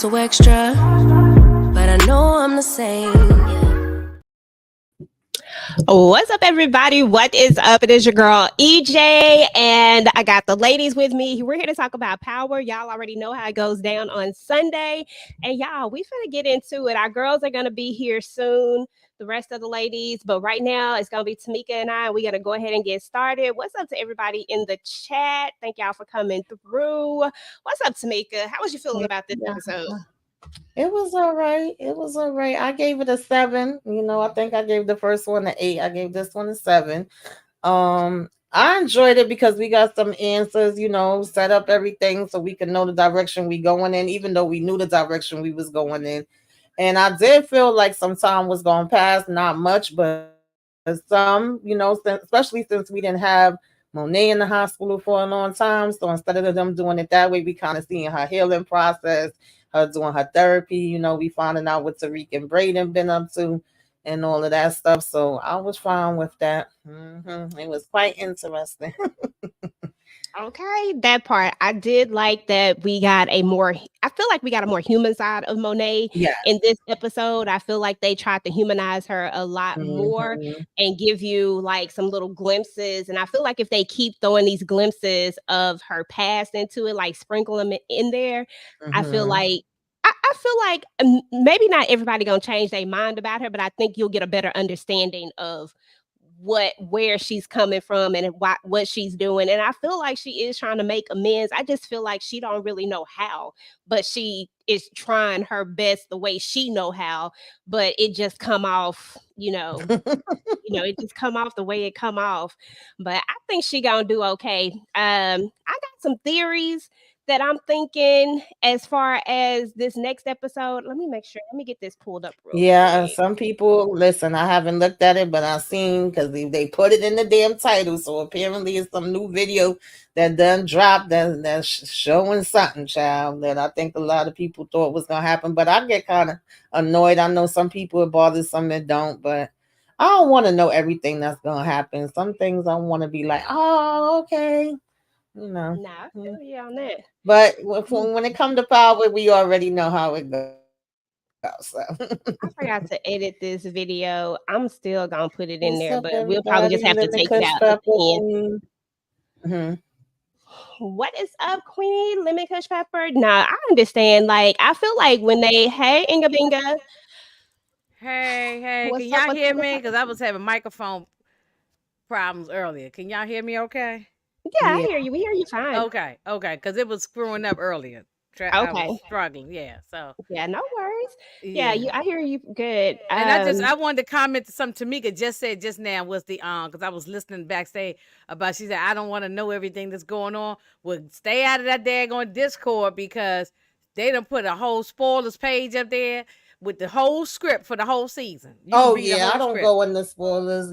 so extra, but I know I'm the same. What's up, everybody? What is up? It is your girl EJ, and I got the ladies with me. We're here to talk about power. Y'all already know how it goes down on Sunday, and y'all, we finna get into it. Our girls are gonna be here soon, the rest of the ladies, but right now it's gonna be Tamika and I. We're gonna go ahead and get started. What's up to everybody in the chat? Thank y'all for coming through. What's up, Tamika? How was you feeling about this episode? It was all right. It was all right. I gave it a 7. I think I gave the first one an 8. I gave this one a 7. I enjoyed it because we got some answers, set up everything so we can know the direction we going in, even though we knew the direction we was going in. And I did feel like some time was going past, not much, but some, especially since we didn't have Monet in the hospital for a long time. So instead of them doing it that way, we kind of seeing her healing process, her doing her therapy. We finding out what Tariq and Braden been up to and all of that stuff. So I was fine with that. It was quite interesting. Okay, that part. I did like that we got I feel like we got a more human side of Monet Yeah. in this episode. I feel like they tried to humanize her a lot more and give you like some little glimpses. And I feel like if they keep throwing these glimpses of her past into it, like sprinkle them in there, I feel like I feel like maybe not everybody gonna change their mind about her, but I think you'll get a better understanding of where she's coming from and what she's doing. And I feel like she is trying to make amends. I just feel like she don't really know how, but she is trying her best the way she know how, but it just come off, it just come off the way it come off. But I think she gonna do okay. I got some theories that I'm thinking as far as this next episode. Let me make sure. Let me get this pulled up real Yeah, quick. some people listen. I haven't looked at it, but I've seen because they put it in the damn title. So apparently, it's some new video that done dropped that's showing something, child. That I think a lot of people thought was gonna happen. But I get kind of annoyed. I know some people it bothers, some that don't. But I don't want to know everything that's gonna happen. Some things I want to be like, oh, okay, Nah, I feel you on that. But when it comes to power, we already know how it goes. So. I forgot to edit this video. I'm still gonna put it in What's there, up, but we'll probably just everybody? have to Lemon take it Kush out at Pepper. the end. What is up, Queenie? Lemon Kush Pepper? Nah, I understand. Like, I feel like when hey, Inga Binga. Hey, can y'all hear me? Because I was having microphone problems earlier. Can y'all hear me okay? Yeah, I hear you. We hear you fine. Okay, because it was screwing up earlier. I was struggling, so. Yeah, no worries. Yeah, I hear you good. And I wanted to comment to something Tamika just said just now was because I was listening backstage about, she said, I don't want to know everything that's going on. Well, stay out of that daggone Discord because they done put a whole spoilers page up there with the whole script for the whole season. I don't go in the spoilers.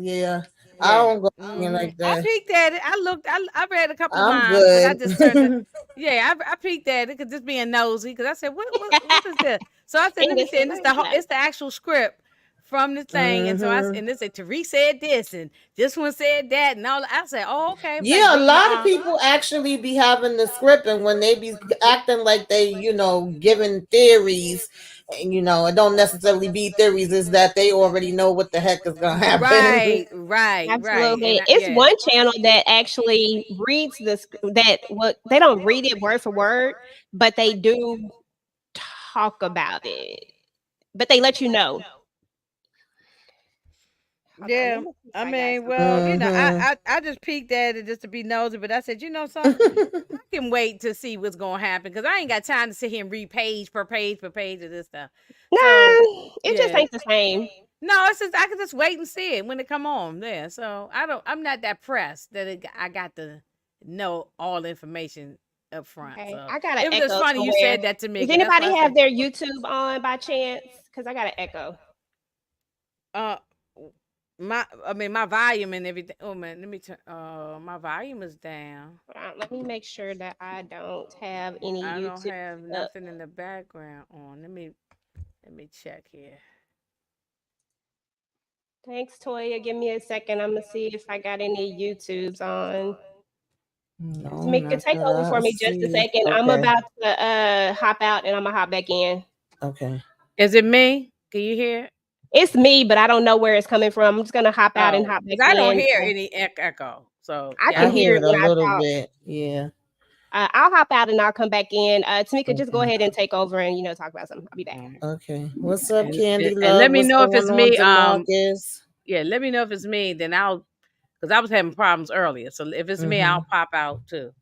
I don't go in like that. I peeked at it. I read a couple of I'm lines, good. but I just turned it. I peeked at it because just being nosy. Because I said, what is this? So I said, let me see. And it's the actual script from the thing. And so and they said, Tariq said this, and this one said that, and all. I said, oh, okay. Yeah, a lot of people actually be having the script, and when they be acting like they, giving theories, and it don't necessarily be theories, is that they already know what the heck is gonna happen. Right. Absolutely. It's one channel that actually reads this. They don't read it word for word, but they do talk about it. But they let you know. Yeah, I mean, well, I just peeked at it just to be nosy, but I said, something, I can wait to see what's gonna happen because I ain't got time to sit here and read page per page per page of this stuff. No, it just ain't the same. No, it's just I can just wait and see it when it come on there. So I'm not that pressed that I got to know all the information up front. Okay. So I got an it was echo just funny you said that to me. Does anybody have their YouTube on by chance? Because I got an echo. My volume and everything. Oh man, let me turn. My volume is down. Let me make sure that I don't have any. I don't have nothing in the background on. Let me check here. Thanks, Toya. Give me a second. I'm gonna see if I got any YouTubes on. No, Tamika, not take that over for I me just a see. second. I'm Okay. about to hop out and I'm gonna hop back in. Okay. Is it me? Can you hear? It's me, but I don't know where it's coming from. I'm just gonna hop out and Oh, hop back because I don't in. hear any echo. So I I can y'all. hear hear it it a when I little talk. bit. Yeah. I'll hop out and I'll come back in. Tamika, just go Okay. ahead and take over and talk about something. I'll be back. Okay. What's up, And, Candy and Love? let me What's know if going it's on, me. Demarcus? Yeah, let me know if it's me. Then because I was having problems earlier. So if it's me, I'll pop out too.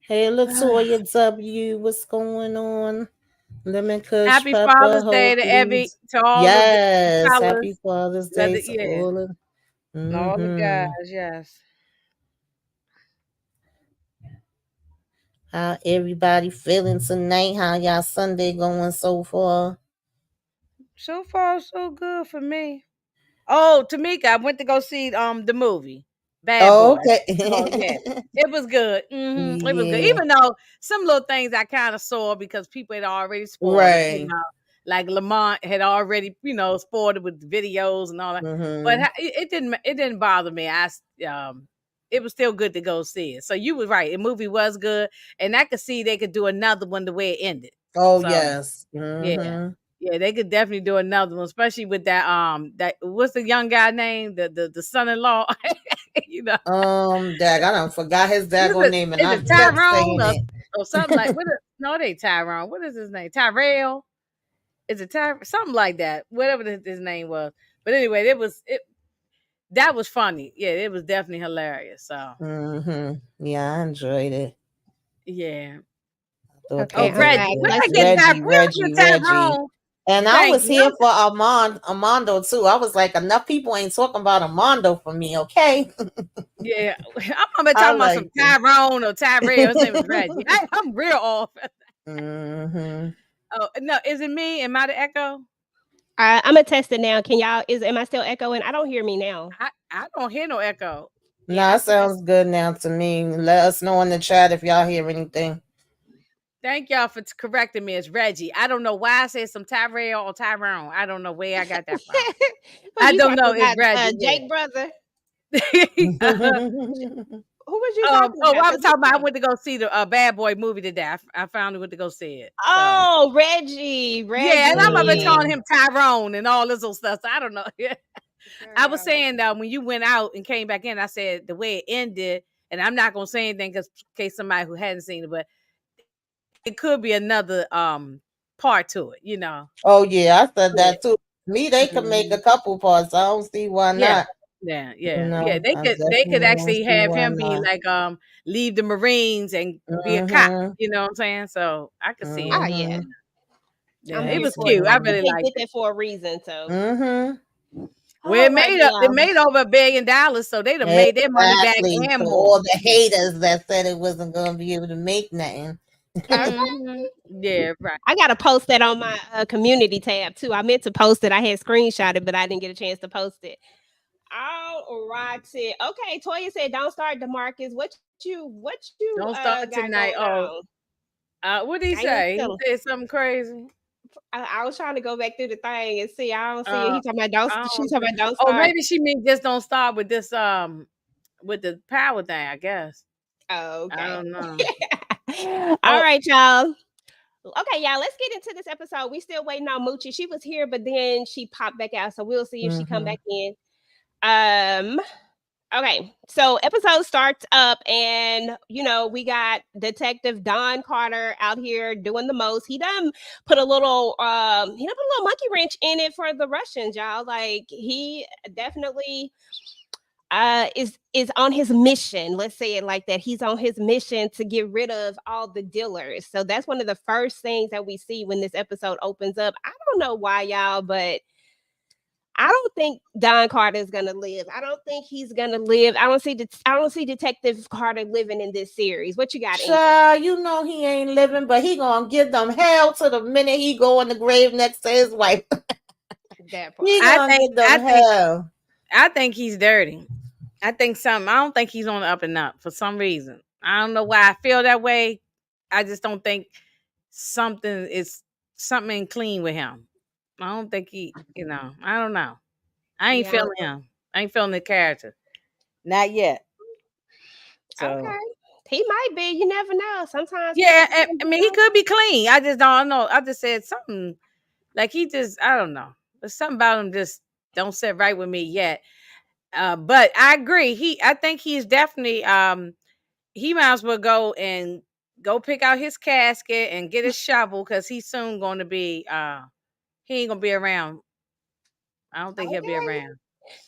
Hey, Latoya W. What's going on? Lemon Kush Happy Pepper. Father's Day to Hopefully. all of the Yes. fellas. Happy Father's Day to Yeah, all of. all the guys. Mm-hmm. Yes. How everybody feeling tonight? How y'all Sunday going so far? So far, so good for me. Oh, Tamika, I went to go see the movie Bad Oh, Boys. okay. Oh yeah, it was good. It was good. Yeah. Even though some little things I kind of saw because people had already spoiled it. Right. Like Lamont had already spoiled it with videos and all that. But it didn't bother me. It was still good to go see it. So you were right. The movie was good, and I could see they could do another one the way it ended. Oh, So yes. yeah. Yeah, they could definitely do another one, especially with that what's the young guy name? The son-in-law. Dag, I done forgot his daggone name and Is I it kept Tyrone saying it. or something like no, it ain't Tyrone. What is his name? Tyrell? Is it something like that? Whatever his name was. But anyway, that was funny. Yeah, it was definitely hilarious. So Yeah, I enjoyed it. yeah. Okay, Oh, I'm back. Reggie. Where Let's I get Reggie. Tyrone? And I Thank was you. here for Armando too. I was like, enough people ain't talking about Armando for me, okay? Yeah, I'm talking about some Tyrone or Tyrell. His name is Reggie. I'm real off. Oh no, is it me? Am I the echo? I'm gonna test it now. Am I still echoing? I don't hear me now. I don't hear no echo. No, it sounds good now to me. Let us know in the chat if y'all hear anything. Thank y'all for correcting me. It's Reggie. I don't know why I said some Tyrell or Tyrone. I don't know where I got that from. I don't know. It's Reggie. Jake brother. Who was you I talking about? was talking about I went to go see the Bad Boy movie today. I finally went to go see it. Oh, Reggie. Yeah, and I'm up Reggie. calling him Tyrone and all this old stuff. So I don't know. I was saying that when you went out and came back in, I said the way it ended, and I'm not gonna say anything because in case somebody who hadn't seen it, but it could be another part to it, Oh yeah, I said that too. Me, they could make a couple parts. I don't see why not. Yeah. They I could definitely actually don't see have why him be not. like leave the Marines and be a cop. You know what I'm saying? So I could see it. Oh yeah. Yeah, it was cute. I really liked did it. that for a reason. So well, it made over $1 billion, so they'd have made their money back and For more. all the haters that said it wasn't gonna be able to make nothing. Yeah, right. I gotta post that on my community tab too. I meant to post it. I had screenshotted, but I didn't get a chance to post it. All right. Okay, Toya said, "Don't start, Demarcus. What you don't start tonight." What did he say? He said something crazy. I was trying to go back through the thing and see. I don't see it. He talking about She's talking about don't start. Oh, maybe she means just don't start with this with the power thing. I guess. Oh, okay. I don't know. All right, y'all. Okay, y'all. Let's get into this episode. We still waiting on Moochie. She was here, but then she popped back out. So we'll see if she come back in. Okay, so episode starts up, and we got Detective Don Carter out here doing the most. He done put a little monkey wrench in it for the Russians, y'all. Like he definitely is on his mission. Let's say it like that. He's on his mission to get rid of all the dealers. So that's one of the first things that we see when this episode opens up. I don't know why, y'all, but I don't think Don Carter is gonna live. I don't think he's gonna live. I don't see Detective Carter living in this series. What you got? Child, he ain't living, but he gonna give them hell to the minute he go in the grave next to his wife. That part. He gonna give them hell. I think he's dirty. I don't think he's on the up and up for some reason. I don't know why I feel that way. I just don't think something ain't clean with him. I don't think I don't know. I ain't feeling him. I ain't feeling the character. Not yet. So. Okay. He might be. You never know. Sometimes Yeah, people can I be mean, he on. could be clean. I just don't know. I just said something like he just, I don't know. There's something about him just don't sit right with me yet. But I agree. I think he's definitely he might as well go pick out his casket and get his shovel because he's soon going to be he ain't gonna be around. I don't think he'll be Okay. around.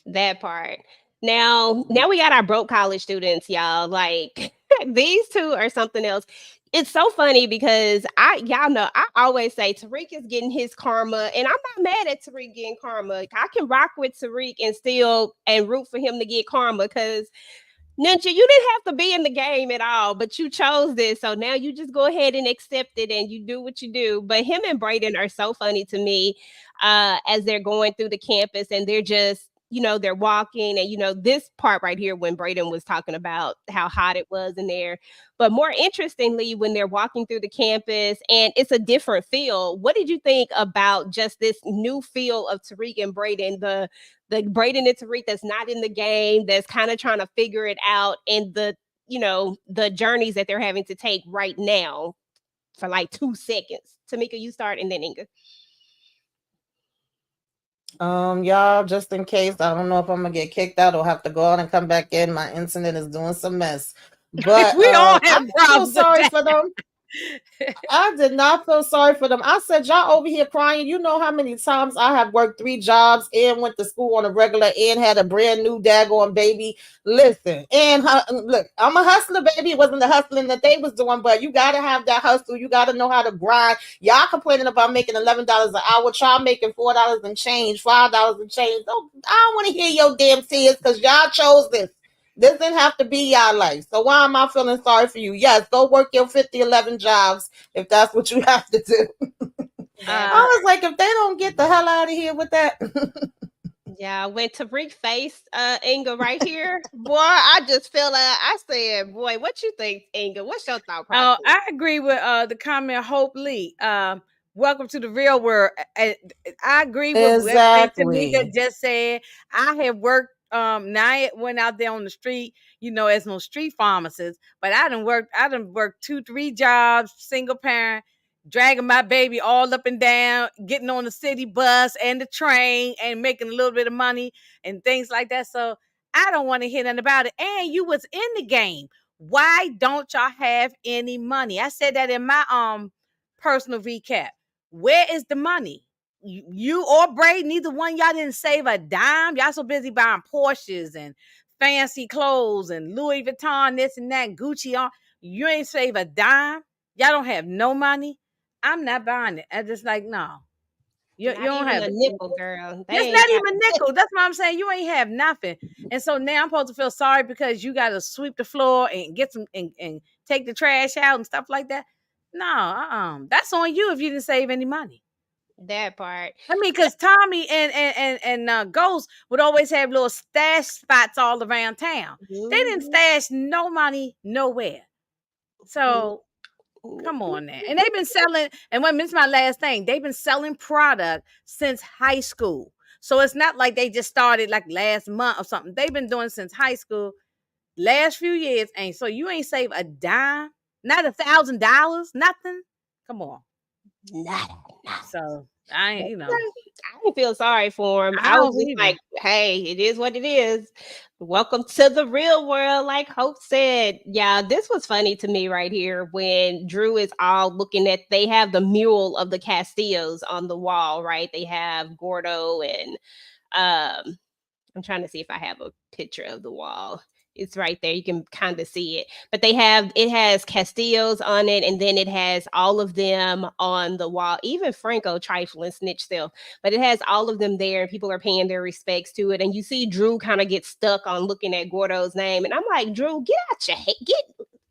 That part. Now we got our broke college students, y'all. Like these two are something else. It's so funny because y'all know I always say Tariq is getting his karma, and I'm not mad at Tariq getting karma. I can rock with Tariq and root for him to get karma because Ninja, you didn't have to be in the game at all, but you chose this. So now you just go ahead and accept it and you do what you do. But him and Brayden are so funny to me as they're going through the campus and they're just, they're walking. And, this part right here when Brayden was talking about how hot it was in there. But more interestingly, when they're walking through the campus and it's a different feel, what did you think about just this new feel of Tariq and Brayden, the Brayden and Tariq that's not in the game, that's kind of trying to figure it out, and the journeys that they're having to take right now for like 2 seconds. Tamika, you start, and then Inga. Y'all, just in case, I don't know if I'm gonna get kicked out or have to go out and come back in. My internet is doing some mess. But We all I have didn't feel problems with sorry that. for them. I did not feel sorry for them. I said, y'all over here crying. You know how many times I have worked 3 jobs and went to school on a regular and had a brand new daggone baby. Listen, and look, I'm a hustler, baby. It wasn't the hustling that they was doing, but you got to have that hustle. You got to know how to grind. Y'all complaining about making $11 an hour. Try making $4 and change, $5 and change. I don't want to hear your damn tears because y'all chose this. This didn't have to be y'all life. So why am I feeling sorry for you? Yes, go work your 11 jobs if that's what you have to do. I was like, if they don't get the hell out of here with that. Yeah, when Tariq faced Inga right here, boy, I just feel I said, boy, what you think, Inga? What's your thought process? I agree with the comment Hope Lee. Welcome to the real world. I agree with Exactly. Tamika just said. I have worked now I went out there on the street, as no street pharmacist, but I done worked 2-3 jobs, single parent, dragging my baby all up and down, getting on the city bus and the train and making a little bit of money and things like that. So I don't want to hear nothing about it. And you was in the game. Why don't y'all have any money? I said that in my personal recap. Where is the money? You or Braid, neither one y'all didn't save a dime. Y'all so busy buying Porsches and fancy clothes and Louis Vuitton, this and that, Gucci on. You ain't save a dime. Y'all don't have no money. I'm not buying it. I just like, no. You don't have a nickel, girl. It's not even a nickel. That's what I'm saying. You ain't have nothing. And so now I'm supposed to feel sorry because you got to sweep the floor and get some and take the trash out and stuff like that. No, that's on you if you didn't save any money. That part. I mean, because Tommy and Ghost would always have little stash spots all around town. They didn't stash no money nowhere. So come on now. And they've been selling, and this is my last thing, they've been selling product since high school. So it's not like they just started like last month or something. They've been doing since high school, last few years. And so you ain't save a dime, not $1,000, nothing. Come on. Nothing. So I didn't feel sorry for him. I was just like, hey, it is what it is. Welcome to the real world, like Hope said. Yeah, this was funny to me right here when Drew is all looking at, they have the mural of the Castillos on the wall, right? They have Gordo and I'm trying to see if I have a picture of the wall. It's right there. You can kind of see it. But it has Castillos on it, and then it has all of them on the wall. Even Franco trifling snitch still. But it has all of them there, and people are paying their respects to it. And you see Drew kind of get stuck on looking at Gordo's name. And I'm like, Drew, get out your head.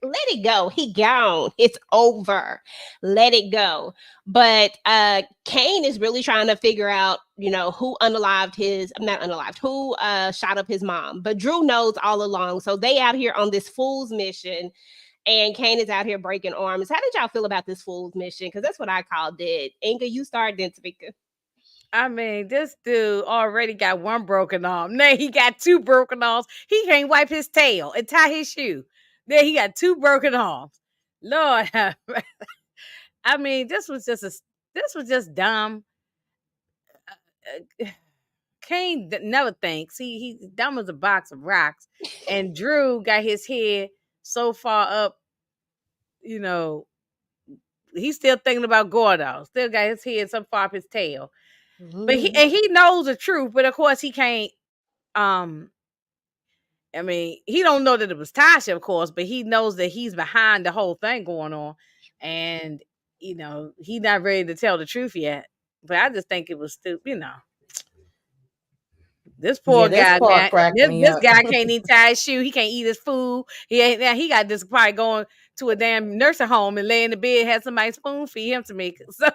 Let it go. He gone. It's over. Let it go. But Kane is really trying to figure out, who who shot up his mom. But Drew knows all along. So they out here on this fool's mission, and Kane is out here breaking arms. How did y'all feel about this fool's mission? Because that's what I called it. Inga, you start, then Tamika. I mean, this dude already got 1 broken arm. Now he got 2 broken arms. He can't wipe his tail and tie his shoe. Then he got 2 broken arms. Lord, I mean, this was just dumb. Kane never thinks. He's dumb as a box of rocks. And Drew got his head so far up, you know, he's still thinking about Gordo. Still got his head so far up his tail. But he knows the truth, but of course he can't. I mean, he don't know that it was Tasha, of course, but he knows that he's behind the whole thing going on, and you know he's not ready to tell the truth yet. But I just think it was stupid, you know. This poor guy, man, this guy can't even tie his shoe. He can't eat his food. He got this probably going to a damn nursing home and lay in the bed, have somebody spoon feed him to make it. So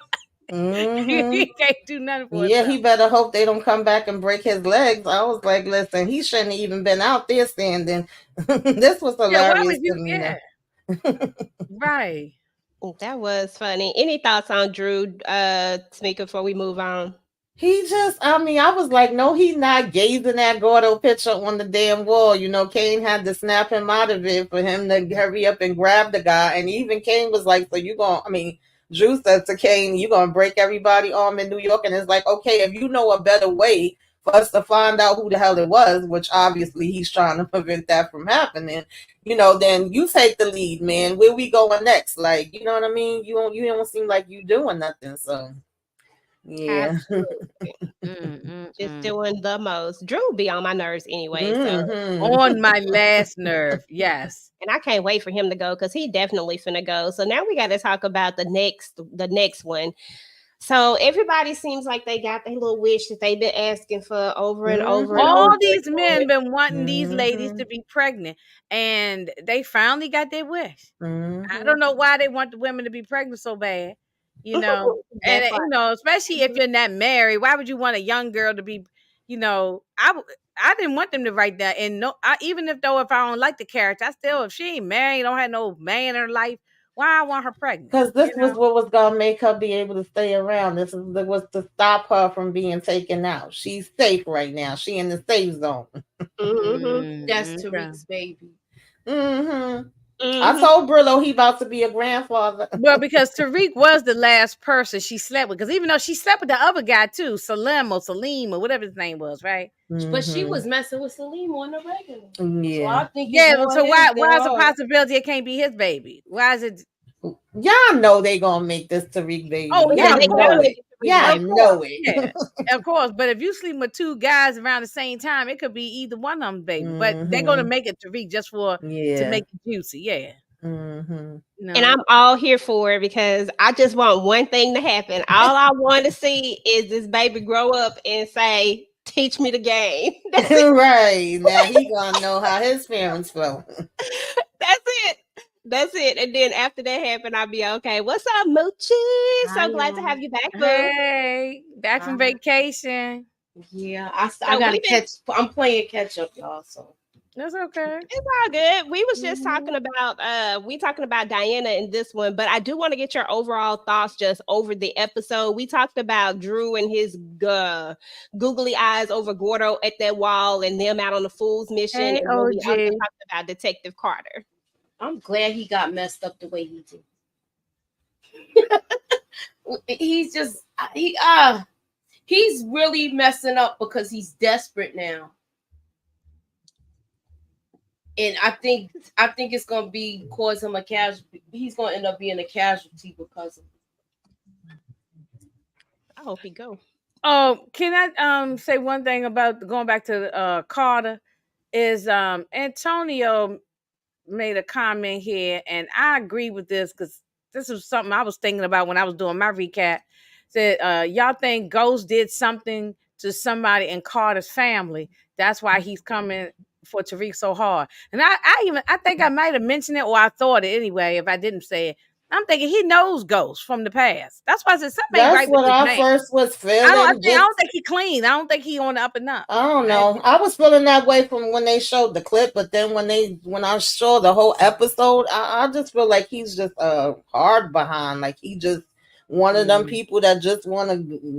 he can't do nothing for himself. He better hope they don't come back and break his legs. I was like, listen, he shouldn't have even been out there standing. This was hilarious to me. Right. That was funny. Any thoughts on Drew, Tamika, before we move on? He just, I mean, I was like, no, he's not gazing at Gordo picture on the damn wall. You know, Kane had to snap him out of it for him to hurry up and grab the guy. And even Kane was like, so you going, I mean, Drew said to Kane, you're going to break everybody arm in New York. And it's like, okay, if you know a better way for us to find out who the hell it was, which obviously he's trying to prevent that from happening, you know, then you take the lead, man. Where we going next? Like, you know what I mean? You don't seem like you doing nothing. So. Yeah. Just doing the most. Drew be on my nerves anyway. So. On my last nerve, yes. And I can't wait for him to go because he definitely finna go. So now we got to talk about the next one. So everybody seems like they got their little wish that they've been asking for over and over. All these men been wanting these ladies to be pregnant, and they finally got their wish. I don't know why they want the women to be pregnant so bad. You know, and you know, especially if you're not married, why would you want a young girl to be, you know, I didn't want them to write that. And no, even if I don't like the character, I still, if she ain't married, don't have no man in her life, why I want her pregnant? Because this was what was gonna make her be able to stay around. This was to stop her from being taken out. She's safe right now. She in the safe zone. That's Tariq's baby. I told Brillo he about to be a grandfather. Well, because Tariq was the last person she slept with. Because even though she slept with the other guy too, Salim or whatever his name was, right? But she was messing with Salim on the regular. Yeah. So I think so why is a possibility it can't be his baby? Why is it? Y'all know they gonna make this Tariq baby. Oh yeah, they know it. Yeah, know it. Yeah, of course. But if you sleep with 2 guys around the same time, it could be either one of them, baby. But they're gonna make it Tariq just to make it juicy. Yeah. No. And I'm all here for it because I just want one thing to happen. All I want to see is this baby grow up and say, "Teach me the game." Right now, he gonna know how his parents felt. That's it. And then after that happened, I'll be okay. What's up, Moochie? So glad to have you back, boo. Hey, back from vacation. Yeah, I gotta catch. I'm playing catch up, y'all. So that's okay. It's all good. We was just talking about Diana in this one, but I do want to get your overall thoughts just over the episode. We talked about Drew and his googly eyes over Gordo at that wall and them out on the fool's mission. Hey, and we also talked about Detective Carter. I'm glad he got messed up the way he did. He's really messing up because he's desperate now. And I think it's gonna cause him a casualty. He's gonna end up being a casualty because of it. I hope he go. Oh, can I say one thing about going back to Carter? Is Antonio made a comment here, and I agree with this because this was something I was thinking about when I was doing my recap. Said, y'all think Ghost did something to somebody in Carter's family? That's why he's coming for Tariq so hard. And I think I might have mentioned it, or I thought it anyway. If I didn't say it, I'm thinking he knows Ghost from the past. That's why I said something. That's what I first was feeling. I don't think he clean. I don't think he on the up and up. I don't know. I was feeling that way from when they showed the clip, but then when I saw the whole episode, I just feel like he's just hard behind. Like he just one of them Mm. people that just want to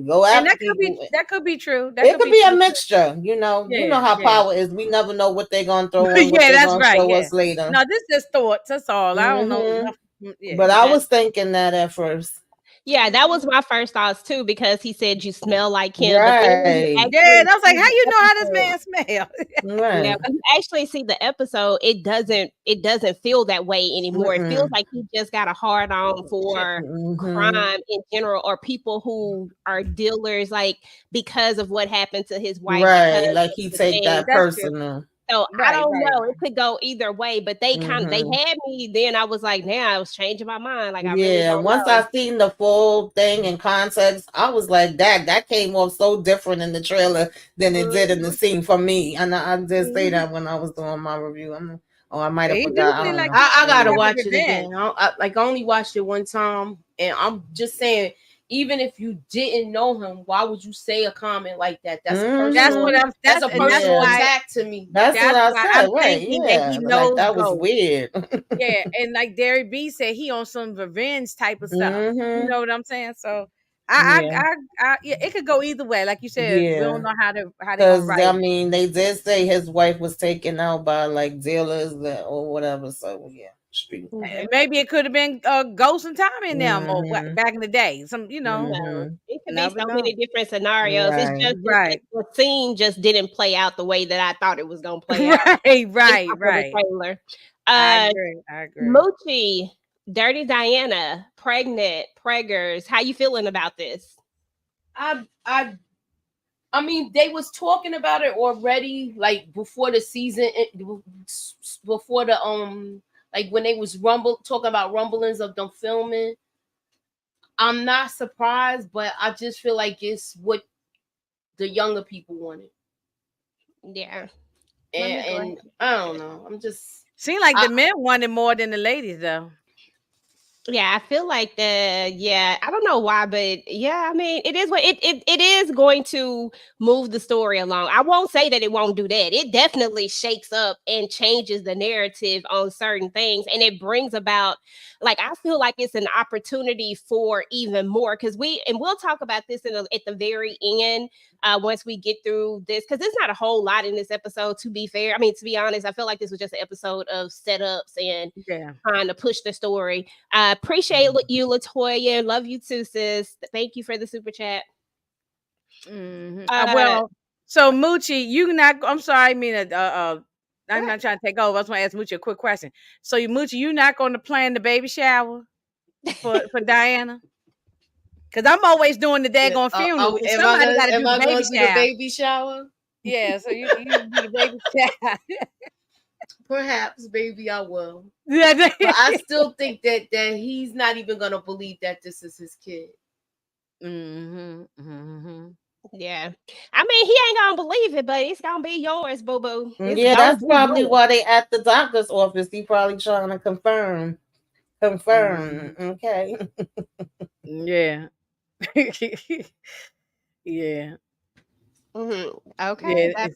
go And after that could be people. that could be true. That It could be a true. mixture, you know. You know Yeah, how yeah. power is. We never know what they're gonna throw on, what Yeah, they're that's gonna right. show Yeah. us later. No, this is thoughts. That's all. I don't know Mhm. nothing. Yeah. But I That- was thinking that at first. Yeah, that was my first thoughts too, because he said you smell like him. But then when you Right. actually Yeah, and I was like, see how the you know how this episode- man smell? Yeah, Right. when you actually see the episode, it doesn't feel that way anymore. It feels Mm-mm. like he just got a hard on for Mhm. crime in general, or people who are dealers, like because of what happened to his wife. Right. Because Like of he the take thing. that That's true. personal. So I Right, don't right. know. It could go either way, but they Mhm. had me. Then I was like, now I was changing my mind. Like I really Yeah. don't Once know. I seen the full thing in context, I was like, that came off so different in the trailer than it did in the scene for me. And I did say that when I was doing my review. I might have He do forgot. I seem don't like know. I gotta Yeah. watch it Revenge. again. I only watched it one time, and I'm just saying, even if you didn't know him, why would you say a comment like that? That's a personal. That's what I'm. That's a and that's personal why. attack to me. That's That's what I why said. I'm Right. thinking that Yeah. he Like knows that was Ghost. weird. Yeah, and like Derek B said, he on some revenge type of stuff. You Mhm. know what I'm saying? So Yeah. yeah, it could go either way. Like you said, we Yeah. don't know how they gonna Because write I it. mean, they did say his wife was taken out by like dealers or whatever. So yeah, street. And maybe it could have been Ghost and Tommy and them, or Mhm. back in the day. Some, you know, Mhm. It could be never so know. many different scenarios. Right. It's just Right. the scene just didn't play out the way that I thought it was gonna play out. Right, based right, off of the right. trailer. I agree. Moochie, Dirty Diana, pregnant, preggers. How you feeling about this? I mean, they was talking about it already, like before the season, before the like when they was talking about rumblings of them filming. I'm not surprised, but I just feel like it's what the younger people wanted, Yeah. and I don't know. I'm just Seemed like the men wanted more than the ladies, though. Yeah, I feel like I don't know why, but yeah, I mean, it is what it is going to move the story along. I won't say that it won't do that. It definitely shakes up and changes the narrative on certain things, and it brings about, like, I feel like it's an opportunity for even more, because we'll talk about this at the very end, once we get through this, because there's not a whole lot in this episode, to be fair. I mean, to be honest, I feel like this was just an episode of setups and trying to push the story. Appreciate you, Latoya. Love you too, sis. Thank you for the super chat. Mm-hmm. Well, so Moochie, I'm sorry, I mean, I'm not trying to take over. I just want to ask Moochie a quick question. So, Moochie, you not going to plan the baby shower for Diana? Because I'm always doing the daggone funeral. Somebody got to do the baby shower. Baby shower. Yeah, so you do the baby shower. Perhaps, baby, I will. Yeah, but I still think that he's not even gonna believe that this is his kid. Mm-hmm. Mm-hmm. Yeah, I mean, he ain't gonna believe it, but it's gonna be yours, boo boo. Yeah, that's probably why they at the doctor's office. He probably trying to confirm. Okay. Yeah. Yeah. Mm-hmm. Okay. Yeah,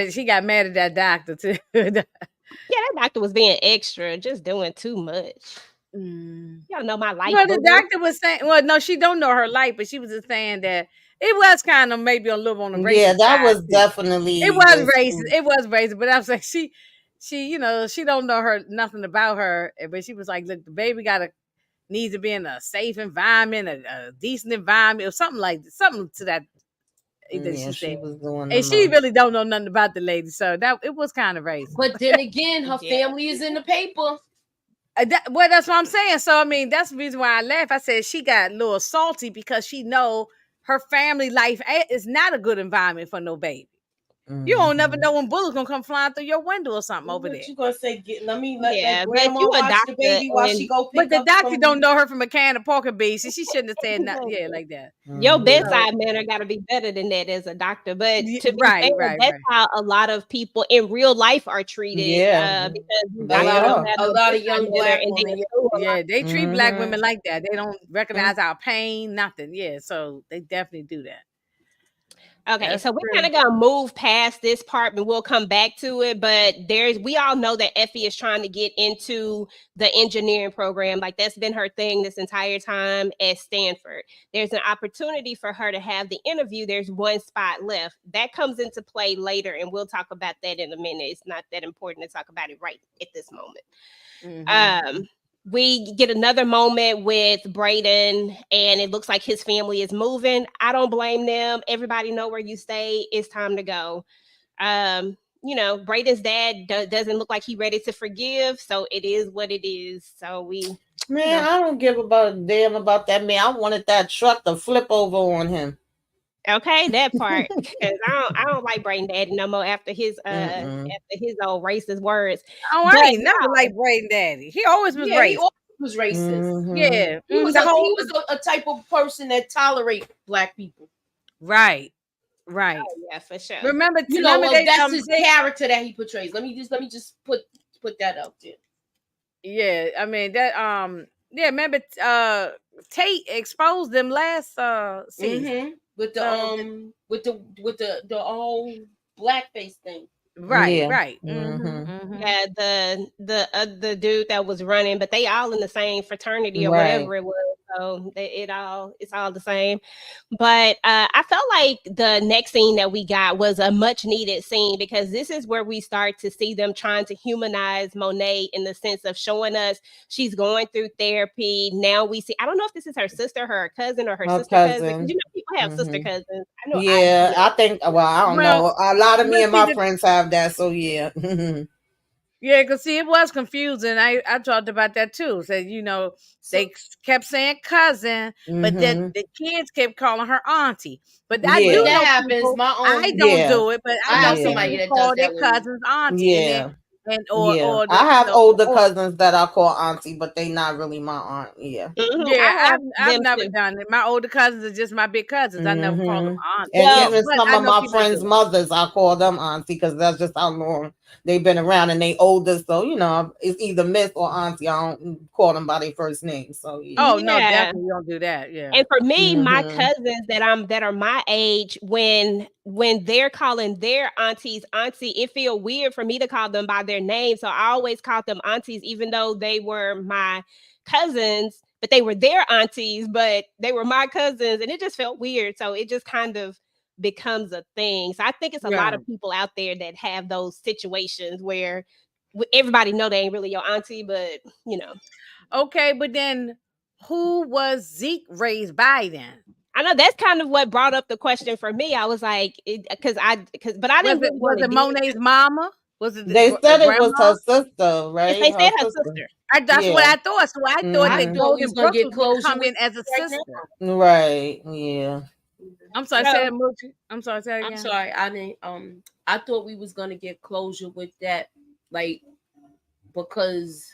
she got mad at that doctor too. Yeah, that doctor was being extra, just doing too much. Y'all know my life. Well, the doctor was saying, well, no, she don't know her life, but she was just saying that it was kind of maybe a little on the racist. Yeah, that side was too. definitely. It was racist. It was racist, but I was like, she, you know, she don't know nothing about her, but she was like, look, the baby needs to be in a safe environment, a decent environment, or something to that. Yeah, she was doing and she really don't know nothing about the lady, so that it was kind of racist. But then again, her family is in the paper. Well, that's what I'm saying. So I mean, that's the reason why I laugh. I said she got a little salty because she know her family life is not a good environment for no baby. You don't never know when bullets gonna come flying through your window or something over there. You gonna say? Let but grandma you a watch doctor the baby while she go pick But the up doctor some... don't know her from a can of pork and beans, so she shouldn't have said nothing like that. Your bedside manner got to be better than that as a doctor. But to be fair, that's how a lot of people in real life are treated. Yeah, because a lot of young black women. Yeah, they treat black women like that. They don't recognize our pain, nothing. Yeah, so they definitely do that. Okay, That's so we're true. kind of gonna move past this part and we'll come back to it. But we all know that Effie is trying to get into the engineering program. Like that's been her thing this entire time at Stanford. There's an opportunity for her to have the interview. There's one spot left. That comes into play later, and we'll talk about that in a minute. It's not that important to talk about it right at this moment. We get another moment with Brayden, and it looks like his family is moving. I don't blame them. Everybody know where you stay. It's time to go. Brayden's dad doesn't look like he ready to forgive, so it is what it is. So man, I don't give a damn about that man. I wanted that truck to flip over on him. Okay, that part, because I don't like Brayden Daddy no more after his old racist words. I ain't never like Brayden Daddy. He always was racist. He always was racist. Yeah, he was a type of person that tolerate black people. Right. Oh, yeah, for sure. Remember, that's his character that he portrays. Let me just put that out there. Yeah, I mean that. Remember, Tate exposed them last season with the whole blackface thing. Right. Yeah, the dude that was running, but they all in the same fraternity or whatever it was. So it's all the same. But I felt like the next scene that we got was a much needed scene, because this is where we start to see them trying to humanize Monet in the sense of showing us she's going through therapy. Now we see, I don't know if this is her sister, her cousin, or her sister cousin. You know, people have sister cousins. I know. I think. Well, I don't know. A lot of me and my friends have that. So yeah. Yeah, because see, it was confusing. I talked about that too. Said, they kept saying cousin, but then the kids kept calling her auntie. But I do know that happens. People, my own, I don't do it, but I know somebody that call does their cousins auntie. Or I have older cousins that I call auntie, but they not really my aunt. Yeah. I've never done it. My older cousins are just my big cousins. I never call them auntie. And even some of my friends' mothers, I call them auntie, because that's just how long they've been around, and they older. So it's either Miss or auntie. I don't call them by their first name. So no, definitely don't do that. Yeah. And for me, my cousins that are my age, when they're calling their aunties auntie, it feel weird for me to call them by their name. So I always called them aunties, even though they were my cousins, but they were their aunties, but they were my cousins, and it just felt weird. So it just kind of becomes a thing. So I think it's a lot of people out there that have those situations where everybody know they ain't really your auntie, but Okay, but then who was Zeke raised by then? I know that's kind of what brought up the question for me. I was like, but I didn't. Was it Monet's mama? Was it? They said it was her sister, right? They said her sister. That's what I thought. So I thought that Golden Brooks get close come in as a sister. Right. Yeah. I'm sorry. Say that, Moochie. I'm sorry. Say that again. I'm sorry. I didn't. I thought we was gonna get closure with that, like, because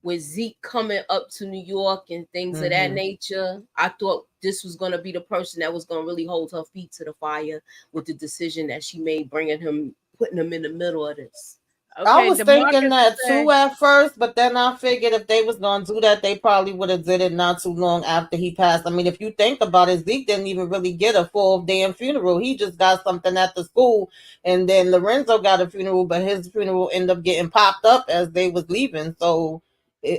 with Zeke coming up to New York and things of that nature, I thought this was going to be the person that was going to really hold her feet to the fire with the decision that she made, putting him in the middle of this. Okay, I was thinking that too at first, but then I figured if they was going to do that, they probably would have did it not too long after he passed. I mean, if you think about it, Zeke didn't even really get a full damn funeral. He just got something at the school, and then Lorenzo got a funeral, but his funeral ended up getting popped up as they was leaving. So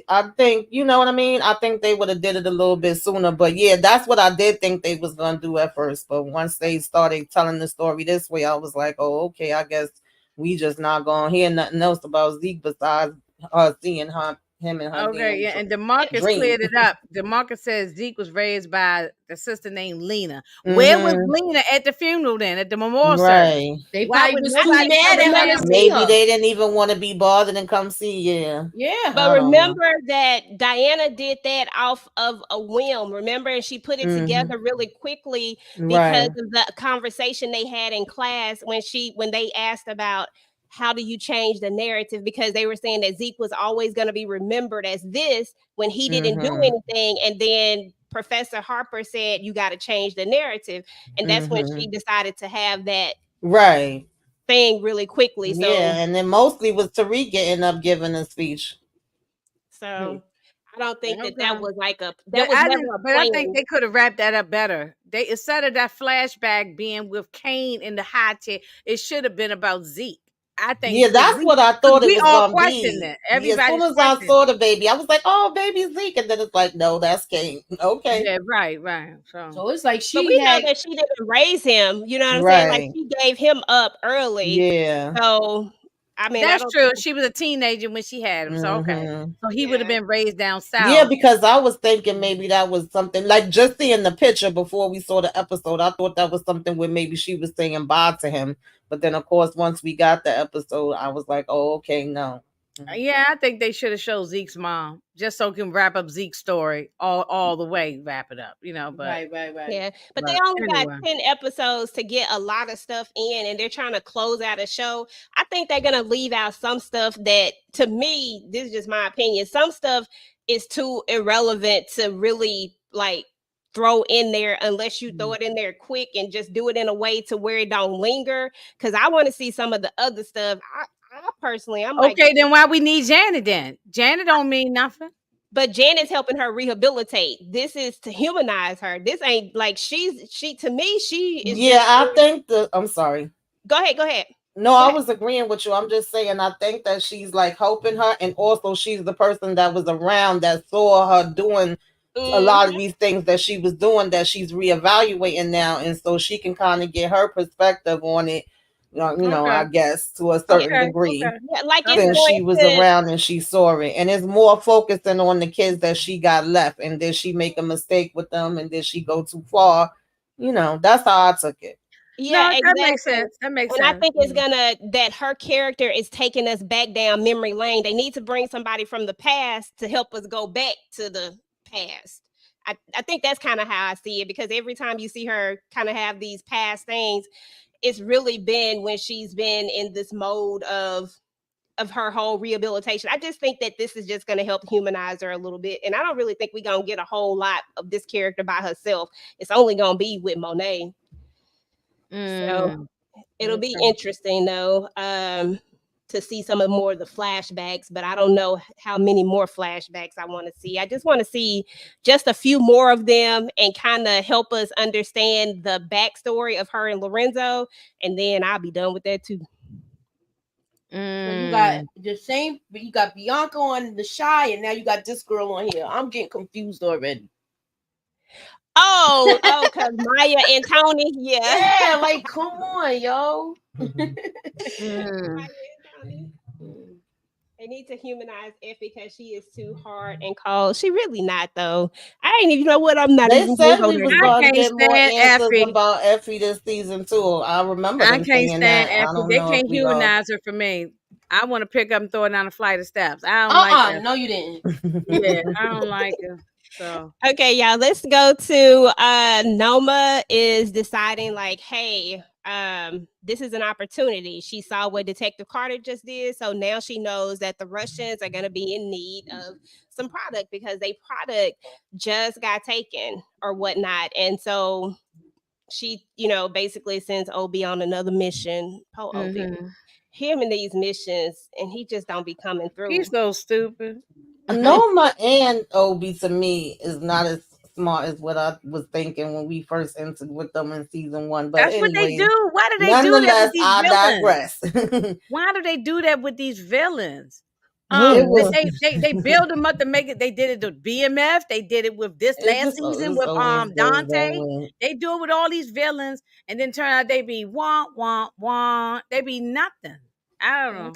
I think, you know what I mean? I think they would have did it a little bit sooner. But yeah, that's what I did think they was going to do at first. But once they started telling the story this way, I was like, oh, okay, I guess we just not going to hear nothing else about Zeke besides seeing him and her. Okay, yeah, and DeMarcus cleared it up. DeMarcus says Zeke was raised by the sister named Lena. Where was Lena at the funeral then, at the memorial service? They probably was too mad at her. Maybe they didn't even want to be bothered and come see. Yeah. But remember that Diana did that off of a whim. Remember, and she put it together really quickly because of the conversation they had in class when they asked about how do you change the narrative, because they were saying that Zeke was always going to be remembered as this when he didn't do anything, and then Professor Harper said you got to change the narrative, and that's when she decided to have that thing really quickly. So and then mostly was Tariq getting up giving a speech. So I don't think that Okay. was like that But was I never didn't. a But I think plan. they could have wrapped that up better. They instead of that flashback being with Kane in the high chair, it should have been about Zeke. I think Yeah, because that's what I thought it we was all gonna questioned be. it. Yeah, as soon Everybody's as I questioning. saw the baby, I was like, "Oh, baby Zeke," and then it's like, "No, that's Kane." Okay, Yeah, right. So So it's like But she we know had. that she didn't raise him. You know what I'm saying? Like right. she gave him up early. Yeah. So I mean, I that's don't true. think. She was a teenager when she had him. So okay. Hmm. So he would have Yeah. been raised down Yeah, south. because I was thinking maybe that was something like just seeing the picture before we saw the episode. I thought that was something where maybe she was saying bye to him. But then, of course, once we got the episode, I was like, "Oh, okay, no." Yeah, I think they should have showed Zeke's mom just so it can wrap up Zeke's story all the way, wrap it up, But Right. Yeah, but they Right. only got anyway, 10 episodes to get a lot of stuff in, and they're trying to close out a show. I think they're going to leave out some stuff that, to me, this is just my opinion, some stuff is too irrelevant to really like throw in there unless you throw it in there quick and just do it in a way to where it don't linger. Because I want to see some of the other stuff. I personally, I'm like, okay, then why we need Janet then? Janet don't mean nothing. but Janet's helping her rehabilitate. This is to humanize her. This ain't like she to me, she is Yeah, just I think I'm sorry. go ahead. No, Go I ahead. was agreeing with you. I'm just saying, I think that she's like helping her, and also she's the person that was around that saw her doing a lot of these things that she was doing that she's reevaluating now, and so she can kind of get her perspective on it. Okay. I guess to a certain degree. Yeah, like it's Since she going was to, around and she saw it, and it's more focusing on the kids that she got left, and did she make a mistake with them, and did she go too far? That's how I took it. yeah, No, exactly. that makes sense. That makes And sense. I think it's gonna that her character is taking us back down memory lane. They need to bring somebody from the past to help us go back to the past. I think that's kind of how I see it, because every time you see her kind of have these past things, it's really been when she's been in this mode of her whole rehabilitation. I just think that this is just going to help humanize her a little bit. And I don't really think we're going to get a whole lot of this character by herself. It's only going to be with Monet. So it'll be interesting though, to see some of more of the flashbacks, but I don't know how many more flashbacks I want to see. I just want to see just a few more of them and kind of help us understand the backstory of her and Lorenzo. And then I'll be done with that too. So you got the same, but you got Bianca on The Shy, and now you got this girl on here. I'm getting confused already. Oh, cause Maya and Tony, Yeah, like come on, yo. They need to humanize Effie because she is too hard and cold. She really not though. I ain't even know what I'm not. They even said gonna we go was there. going to can't get more stand answers Effie. about Effie this season too. I remember I them can't saying stand that. I Effie. don't They know can't if we are. humanize her for me. I want to pick up and throw her down a flight of steps. I don't like her. No, you didn't. Yeah, I don't like her. So Okay, y'all, let's go to Noma is deciding like, hey, this is an opportunity. She saw what Detective Carter just did, so now she knows that the Russians are going to be in need of some product because their product just got taken or whatnot. And so she, basically sends Obi on another mission. Obi, him in these missions, and he just don't be coming through. he's so stupid. Noma and Obi to me is not as smart as what I was thinking when we first entered with them in season 1. But That's anyway, what they do. Why do they do that nonetheless, with these I villains? digress. Why do they do that with these villains? It was- They build them up to make it. They did it with BMF. They did it with this It last just- season it's with always goes Dante. that way. They do it with all these villains, and then turn out they be wah. They be nothing. I don't know.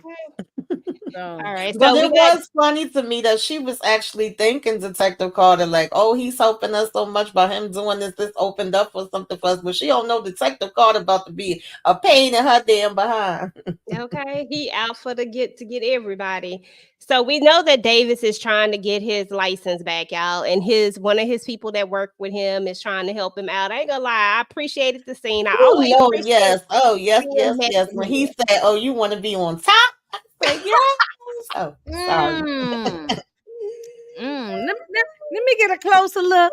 So, All right, But so it was funny to me that she was actually thinking Detective Carter, like, oh, he's helping us so much by him doing this opened up for something for us. But she don't know Detective Carter about to be a pain in her damn behind. Okay, he out for to get everybody. So we know that Davis is trying to get his license back, y'all, and one of his people that work with him is trying to help him out. I ain't gonna lie, I appreciated the scene. I Oh, always no, appreciate yes. Oh, yes, being yes, met yes. with When him. he said, oh, you want to be on top? I said, yes. Oh, sorry. Let me get a closer look.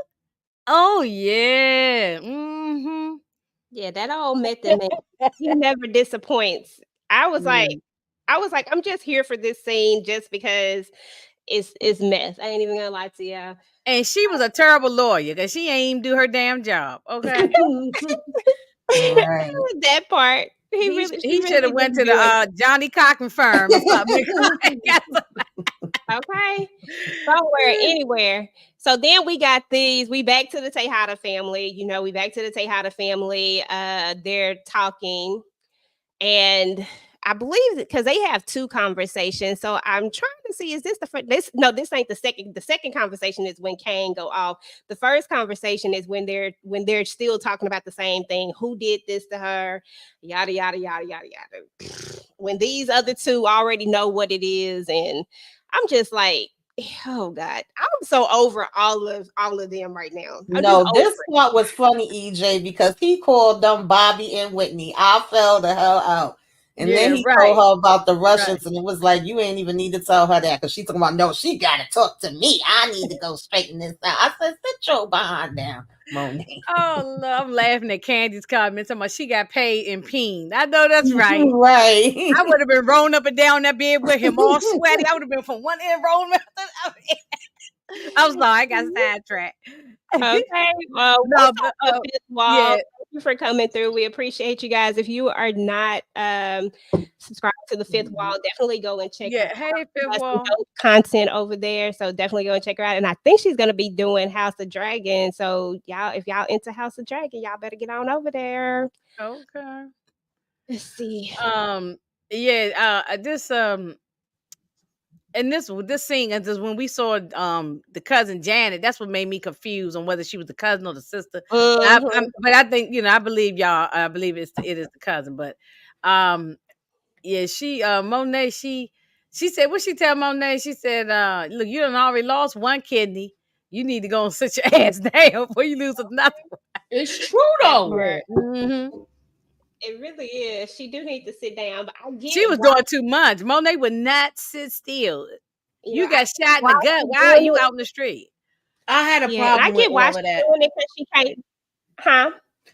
Oh yeah. Yeah, that old method man, he never disappoints. I was like, I'm just here for this scene just because it's mess. I ain't even gonna lie to you. And she was a terrible lawyer because she ain't even do her damn job. Okay. Right. That part. He He should have went to didn't do it. the Johnny Cochran firm or something. Okay. Somewhere, anywhere. So then we got these. We back to the Tejada family. You know, we back to the Tejada family. They're talking, and I believe because they have two conversations. So I'm trying to see, is this the first? This ain't the second. The second conversation is when Kane go off. The first conversation is when they're still talking about the same thing. Who did this to her? Yada yada yada yada yada. When these other two already know what it is, and I'm just like, oh God, I'm so over all of them right now. No, this part was funny, EJ, because he called them Bobby and Whitney. I fell the hell out. And then he told her about the Russians, and it was like, you ain't even need to tell her that, because she's talking about, no, she got to talk to me. I need to go straighten this out. I said, sit your behind down, Monet. Oh, I'm laughing at Candy's comments about she got paid in peen. I know that's right. Right. I would have been rolling up and down that bed with him all sweaty. I would have been from one end rolling up. I was like, I got sidetracked. Okay. Well, no, but, yeah. Thank you for coming through. We appreciate you guys. If you are not subscribed to the Fifth Wall, definitely go and check out. Hey, Fifth Wall. Content over there. So definitely go and check her out. And I think she's gonna be doing House of Dragon. So y'all, if y'all into House of Dragon, y'all better get on over there. Okay. Let's see. And this scene, and just when we saw the cousin Janet, that's what made me confused on whether she was the cousin or the sister. Mm-hmm. But I think, I believe y'all. I believe it is the cousin. But she Monet, she said, what she tell Monet? She said, look, you done already lost one kidney. You need to go and sit your ass down before you lose another one. It's true though. Mm-hmm. It really is. She do need to sit down, but I get she was doing too much. Monet would not sit still. You got shot in the gut. Why are you out in the street? I had a problem. I get why she's doing it, because she can't. Huh?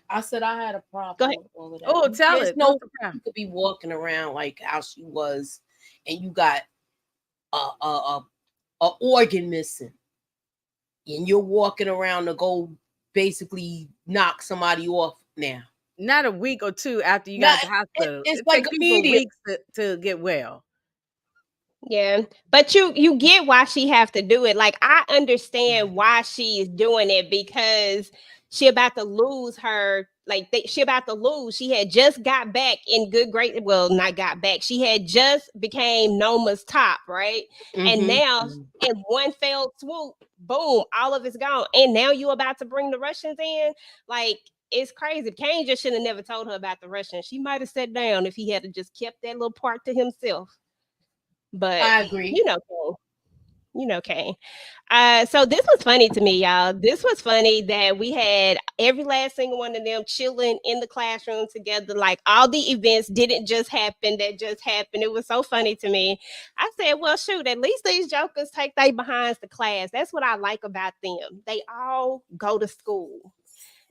I said I had a problem. Go ahead. With all of that. Oh, tell There's it. No, you could be walking around like how she was, and you got a organ missing, and you're walking around to go basically knock somebody off now. Not a week or two after you got to the hospital. It's it like takes people weeks to get well. Yeah, but you get why she have to do it. Like, I understand why she is doing it, because she about to lose her. Like, she about to lose. She had just got back in good grade. Well, not got back. She had just became Noma's top, right? Mm-hmm. And now in one fell swoop, boom, all of it's gone. And now you about to bring the Russians in, like. It's crazy. Kane just should have never told her about the Russians. She might have sat down if he had just kept that little part to himself. But I agree. Kane. So this was funny to me, y'all. This was funny that we had every last single one of them chilling in the classroom together. Like, all the events didn't just happen. That just happened. It was so funny to me. I said, well, shoot, at least these jokers take their behinds to class. That's what I like about them. They all go to school.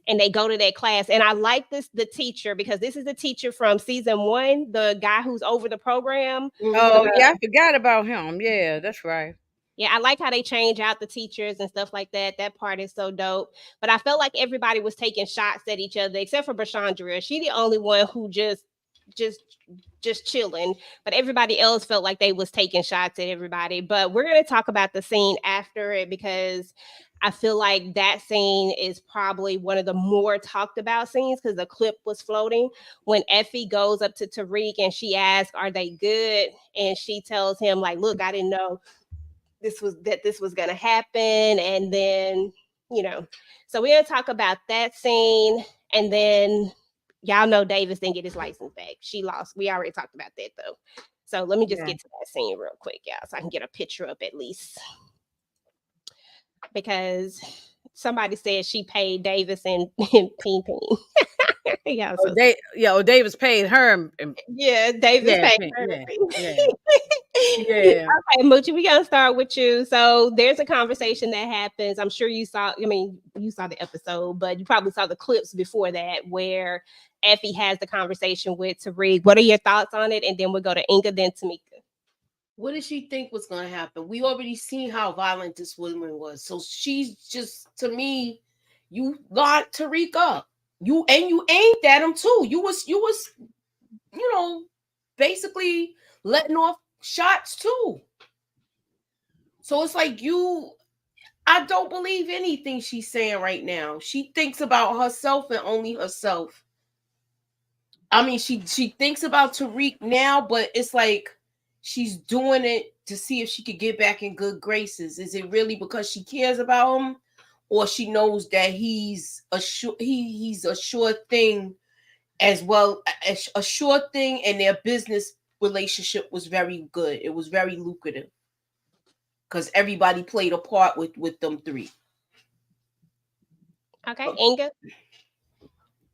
And they go to that class. And I like the teacher, because this is the teacher from season 1, the guy who's over the program. Oh, yeah, I forgot about him. Yeah, that's right. Yeah, I like how they change out the teachers and stuff like that. That part is so dope. But I felt like everybody was taking shots at each other, except for Brashandra. She the only one who just chilling, but everybody else felt like they was taking shots at everybody. But we're going to talk about the scene after it, because I feel like that scene is probably one of the more talked about scenes, because the clip was floating when Effie goes up to Tariq and she asks, are they good? And she tells him, like, look, I didn't know this was going to happen. And then, so we're going to talk about that scene. And then y'all know Davis didn't get his license back. She lost. We already talked about that, though. So let me just get to that scene real quick, y'all, so I can get a picture up at least. Because somebody said she paid Davis and Peen. Yeah, so Davis paid her. Davis paid her. Yeah. Okay, Moochie, we're gonna start with you. So there's a conversation that happens. I'm sure you saw. I mean, you saw the episode, but you probably saw the clips before that where Effie has the conversation with Tariq. What are your thoughts on it? And then we'll go to Inga, then Tamika. What did she think was gonna happen? We already seen how violent this woman was. So she's just, to me, you got Tariq up. You aimed at him too. You was, basically letting off shots too. So it's like I don't believe anything she's saying right now. She thinks about herself and only herself. I mean, she thinks about Tariq now, but it's like she's doing it to see if she could get back in good graces. Is it really because she cares about him, or she knows that he's a sure thing, as well as a sure thing, and their business relationship was very good. It was very lucrative because everybody played a part with them three. Okay, Inga.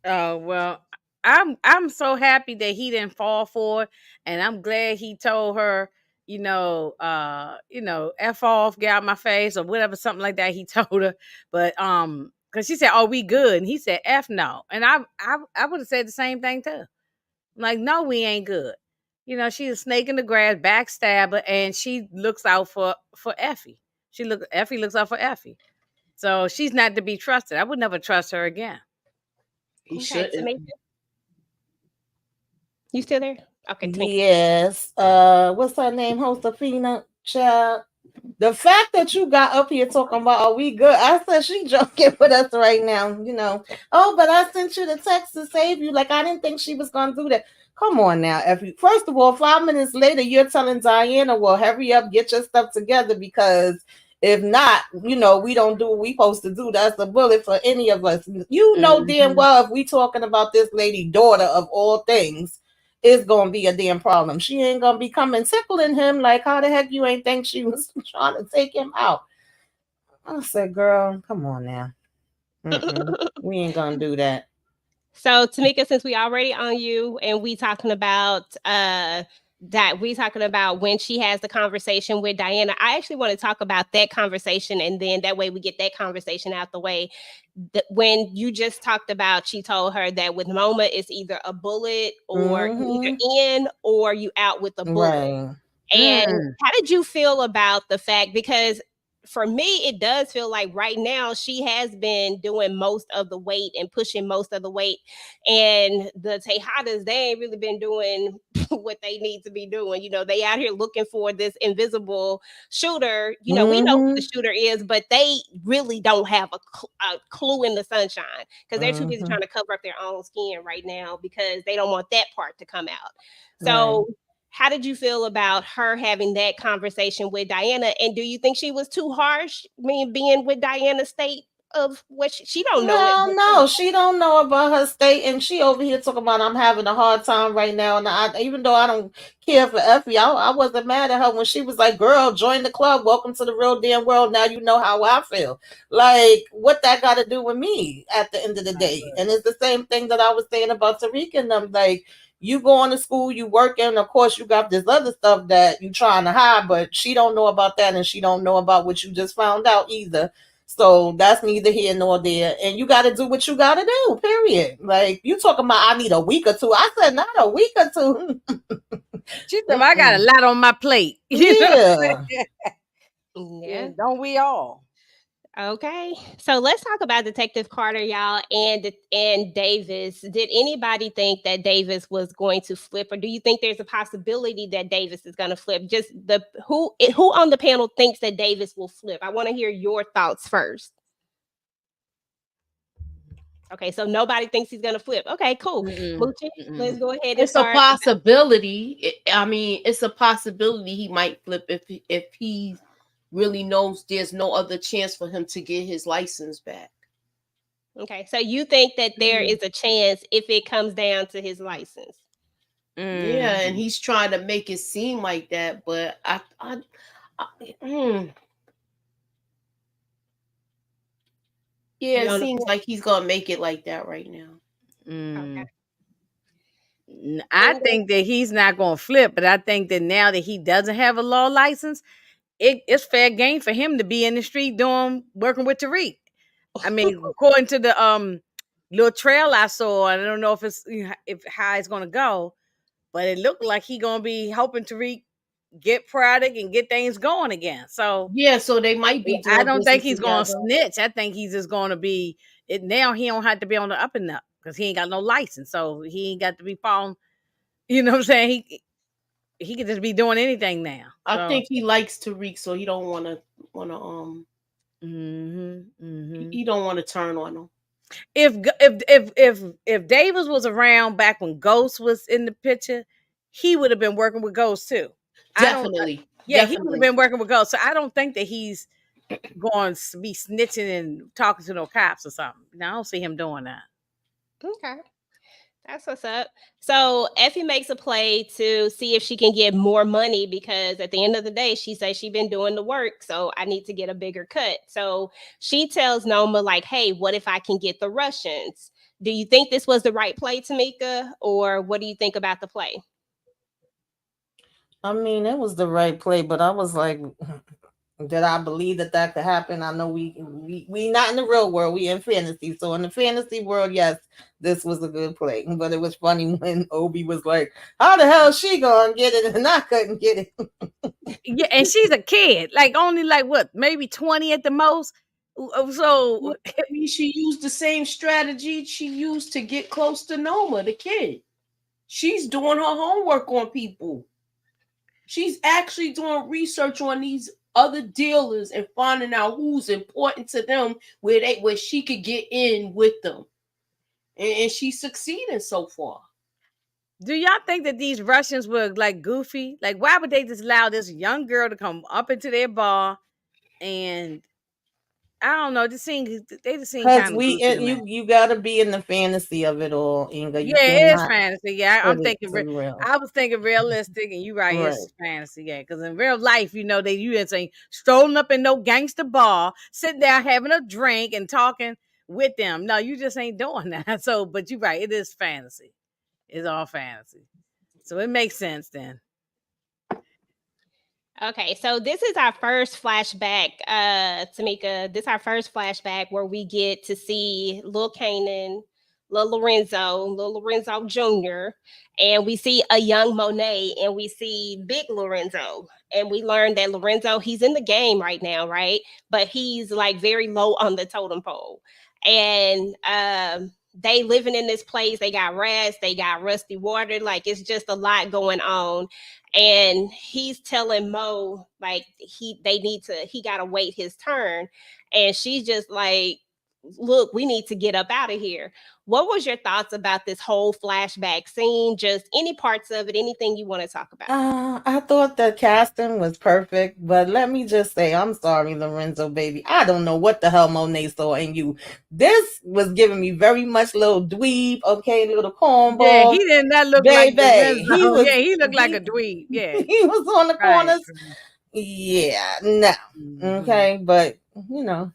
Oh well, I'm so happy that he didn't fall for it, and I'm glad he told her, F off, get out my face, or whatever, something like that. He told her, but because she said, "Oh, we good," and he said, "F no," and I would have said the same thing too. Like, no, we ain't good. She's a snake in the grass, backstabber, and she looks out for Effie. Effie looks out for Effie, so she's not to be trusted. I would never trust her again. He Okay, shouldn't. Tamika. You still there? Okay, Tamika. Yes. What's her name? Josefina, child. The fact that you got up here talking about, are we good? I said she joking with us right now. Oh, but I sent you the text to save you. Like, I didn't think she was gonna do that. Come on now, Effie. First of all, 5 minutes later, you're telling Diana, well, hurry up, get your stuff together, because if not, we don't do what we supposed to do. That's a bullet for any of us. Damn well, if we talking about this lady, daughter of all things, it's gonna be a damn problem. She ain't gonna be coming tickling him. Like, how the heck you ain't think she was trying to take him out? I said, girl, come on now. We ain't gonna do that. So, Tamika, since we already on you and we talking about when she has the conversation with Diana, I actually want to talk about that conversation, and then that way we get that conversation out the way. When you just talked about, she told her that with Moma, it's either a bullet, or you either in or you out with a bullet. Right. And how did you feel about the fact, because for me, it does feel like right now she has been doing most of the weight and pushing most of the weight. And the Tejadas, they ain't really been doing what they need to be doing. They out here looking for this invisible shooter. We know who the shooter is, but they really don't have a clue in the sunshine, because they're too busy trying to cover up their own skin right now, because they don't want that part to come out. So how did you feel about her having that conversation with Diana? And do you think she was too harsh, being with Diana's state of what she don't know? Well, no, she don't know about her state, and she over here talking about, I'm having a hard time right now. And even though I don't care for Effie, I wasn't mad at her when she was like, girl, join the club. Welcome to the real damn world. Now you know how I feel. Like, what that got to do with me at the end of the day? And it's the same thing that I was saying about Tariq and them. Like, you going to school, you working, of course you got this other stuff that you trying to hide, but she don't know about that, and she don't know about what you just found out either. So that's neither here nor there. And you got to do what you got to do, period. Like, you talking about I need a week or two. I said, not a week or two. She said, I got a lot on my plate. Yeah. Yeah, don't we all? Okay, so let's talk about Detective Carter, y'all, and Davis. Did anybody think that Davis was going to flip, or do you think there's a possibility that Davis is going to flip? Just who on the panel thinks that Davis will flip? I want to hear your thoughts first. Okay, so nobody thinks he's going to flip. Okay, cool. Moochie, let's go ahead. It's a possibility. It's a possibility he might flip if he really knows there's no other chance for him to get his license back. Okay, so you think that there is a chance if it comes down to his license? Yeah, and he's trying to make it seem like that, but yeah, it seems like he's gonna make it like that right now. Okay. I think that he's not gonna flip, but I think that now that he doesn't have a law license, it's fair game for him to be in the street working with Tariq. I mean, according to the little trail I saw, I don't know if how it's gonna go, but it looked like he gonna be helping Tariq get product and get things going again. So Yeah, so they might be doing I don't think business he's going to together. snitch. I think he's just going to be it now. He don't have to be on the up and up because he ain't got no license, so he ain't got to be following. You know what I'm saying? He could just be doing anything now. I think he likes Tariq, so he don't want to he don't want to turn on him. If Davis was around back when Ghost was in the picture, he would have been working with Ghost too. Definitely. He would have been working with Ghost. So I don't think that he's going to be snitching and talking to no cops or something. Now I don't see him doing that. Okay. That's what's up. So Effie makes a play to see if she can get more money because at the end of the day, she says she's been doing the work. So I need to get a bigger cut. So she tells Noma, like, hey, what if I can get the Russians? Do you think this was the right play, Tamika? Or what do you think about the play? I mean, it was the right play, but I was like, did I believe that could happen? I know we not in the real world, we in fantasy. So in the fantasy world, yes, this was a good play. But it was funny when Obi was like, how the hell is she gonna get it and I couldn't get it? Yeah, and she's a kid, like only like what, maybe 20 at the most. So I mean, she used the same strategy she used to get close to Noma, the kid. She's doing her homework on people. She's actually doing research on these other dealers and finding out who's important to them, where she could get in with them, and she's succeeding so far. Do y'all think that these Russians were like goofy? Like, why would they just allow this young girl to come up into their bar? And I don't know, they just seem kind of goofy to me. You gotta be in the fantasy of it all, Inga. You Yeah, it is fantasy. Yeah, I'm thinking real. I was thinking realistic, and you're right, it's fantasy. Yeah, because in real life, you know, you ain't saying strolling up in no gangster bar, sitting there having a drink and talking with them. No, you just ain't doing that. So, but you're right, it is fantasy. It's all fantasy. So it makes sense then. Okay, so this is our first flashback, Tamika. This is our first flashback where we get to see Lil Kanan, Lil Lorenzo Jr., and we see a young Monet, and we see Big Lorenzo. And we learned that Lorenzo, he's in the game right now, right? But he's like very low on the totem pole. And they living in this place. They got rats, they got rusty water. Like, it's just a lot going on. And he's telling Mo like he gotta wait his turn. And she's just like, look, we need to get up out of here. What was your thoughts about this whole flashback scene? Just any parts of it, anything you want to talk about? I thought the casting was perfect, but let me just say, I'm sorry, Lorenzo, baby. I don't know what the hell Monet saw in you. This was giving me very much little dweeb, okay, little cornball. Yeah, he did not look like Lorenzo. He looked like a dweeb. Yeah, he was on the corners. Yeah, no, okay, but you know.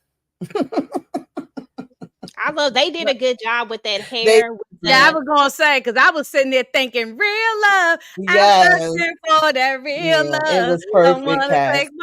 I love they did a good job with that hair. I was gonna say, because I was sitting there thinking, real love. Yes. I'm searching for that real love. It was perfect.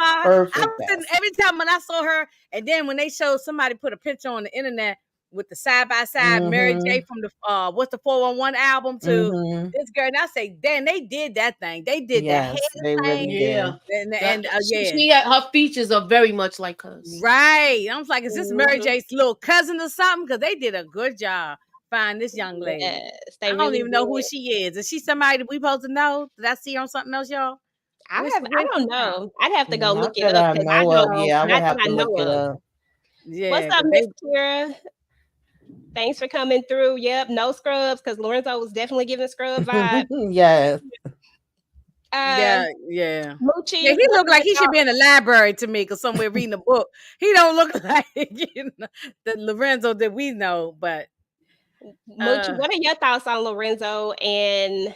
Every time when I saw her, and then when they showed somebody put a picture on the internet with the side by side Mary J from the what's the 411 album to this girl, and I say, damn, they did that thing. They did that hair thing. Yeah, and her features are very much like hers. Right. I was like, is this Mary J's little cousin or something? Because they did a good job finding this young lady. Yes, I don't even know who she is. Is she somebody that we supposed to know? Did I see her on something else, y'all? I don't know. I'd have to go look it up. I would have to look it up. Yeah, what's up, Miss Kira? Thanks for coming through. Yep, no scrubs, because Lorenzo was definitely giving scrub vibe. Yes. Yeah. Moochie, yeah, he looked like he should be in the library to me, because somewhere reading a book. He don't look like the Lorenzo that we know. But Moochie, what are your thoughts on Lorenzo and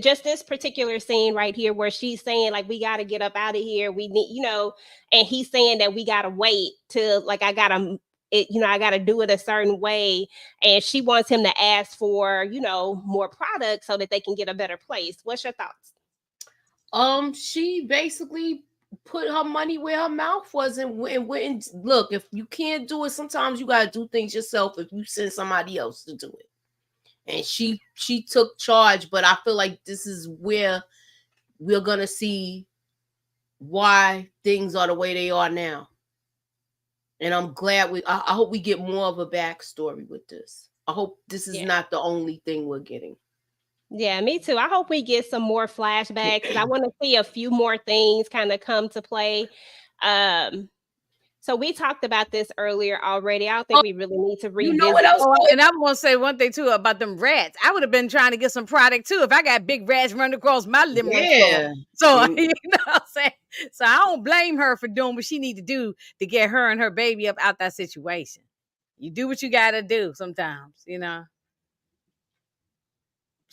just this particular scene right here where she's saying like, we got to get up out of here, we need, and he's saying that we got to wait till like I got to do it a certain way, and she wants him to ask for more products so that they can get a better place. What's your thoughts? She basically put her money where her mouth was and went. Look, if you can't do it, sometimes you gotta do things yourself. If you send somebody else to do it, and she took charge. But I feel like this is where we're gonna see why things are the way they are now. And I'm glad I hope we get more of a backstory with this. I hope this is not the only thing we're getting. Yeah, me too. I hope we get some more flashbacks. I want to see a few more things kind of come to play. So we talked about this earlier already. I don't think we really need to revisit. You know what else? And I'm gonna say one thing too about them rats. I would have been trying to get some product too if I got big rats running across my living room floor. So you know what I'm saying. So I don't blame her for doing what she need to do to get her and her baby up out that situation. You do what you gotta do sometimes, you know.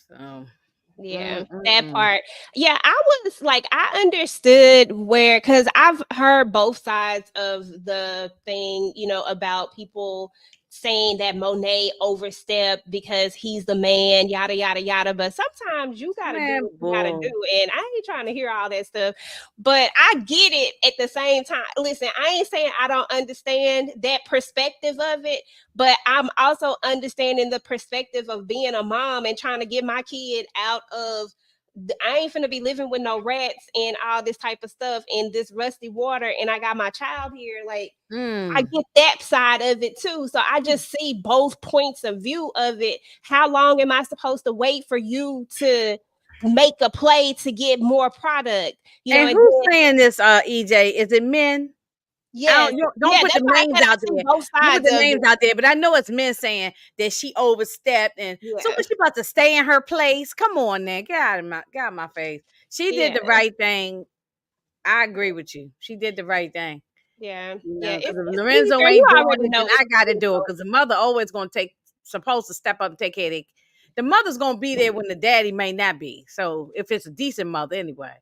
So yeah, that part. Yeah, I was like, I understood where, because I've heard both sides of the thing, you know, about people saying that Monet overstepped because he's the man, yada, yada, yada. But sometimes you got to do what you got to do. And I ain't trying to hear all that stuff. But I get it at the same time. Listen, I ain't saying I don't understand that perspective of it, but I'm also understanding the perspective of being a mom and trying to get my kid out of, I ain't finna be living with no rats and all this type of stuff in this rusty water. And I got my child here. Like, I get that side of it too. So I just see both points of view of it. How long am I supposed to wait for you to make a play to get more product? You know, and who's saying this, EJ? Is it men? Yeah, don't put the names out there. Don't put the names out there, but I know it's men saying that she overstepped, and so was she about to stay in her place? Come on, now, get out of my face. She did the right thing. I agree with you. She did the right thing. Yeah, you know, if Lorenzo ain't doing it, then I got to do it because the mother always supposed to step up and take care of it. The mother's gonna be there when the daddy may not be. So if it's a decent mother, anyway.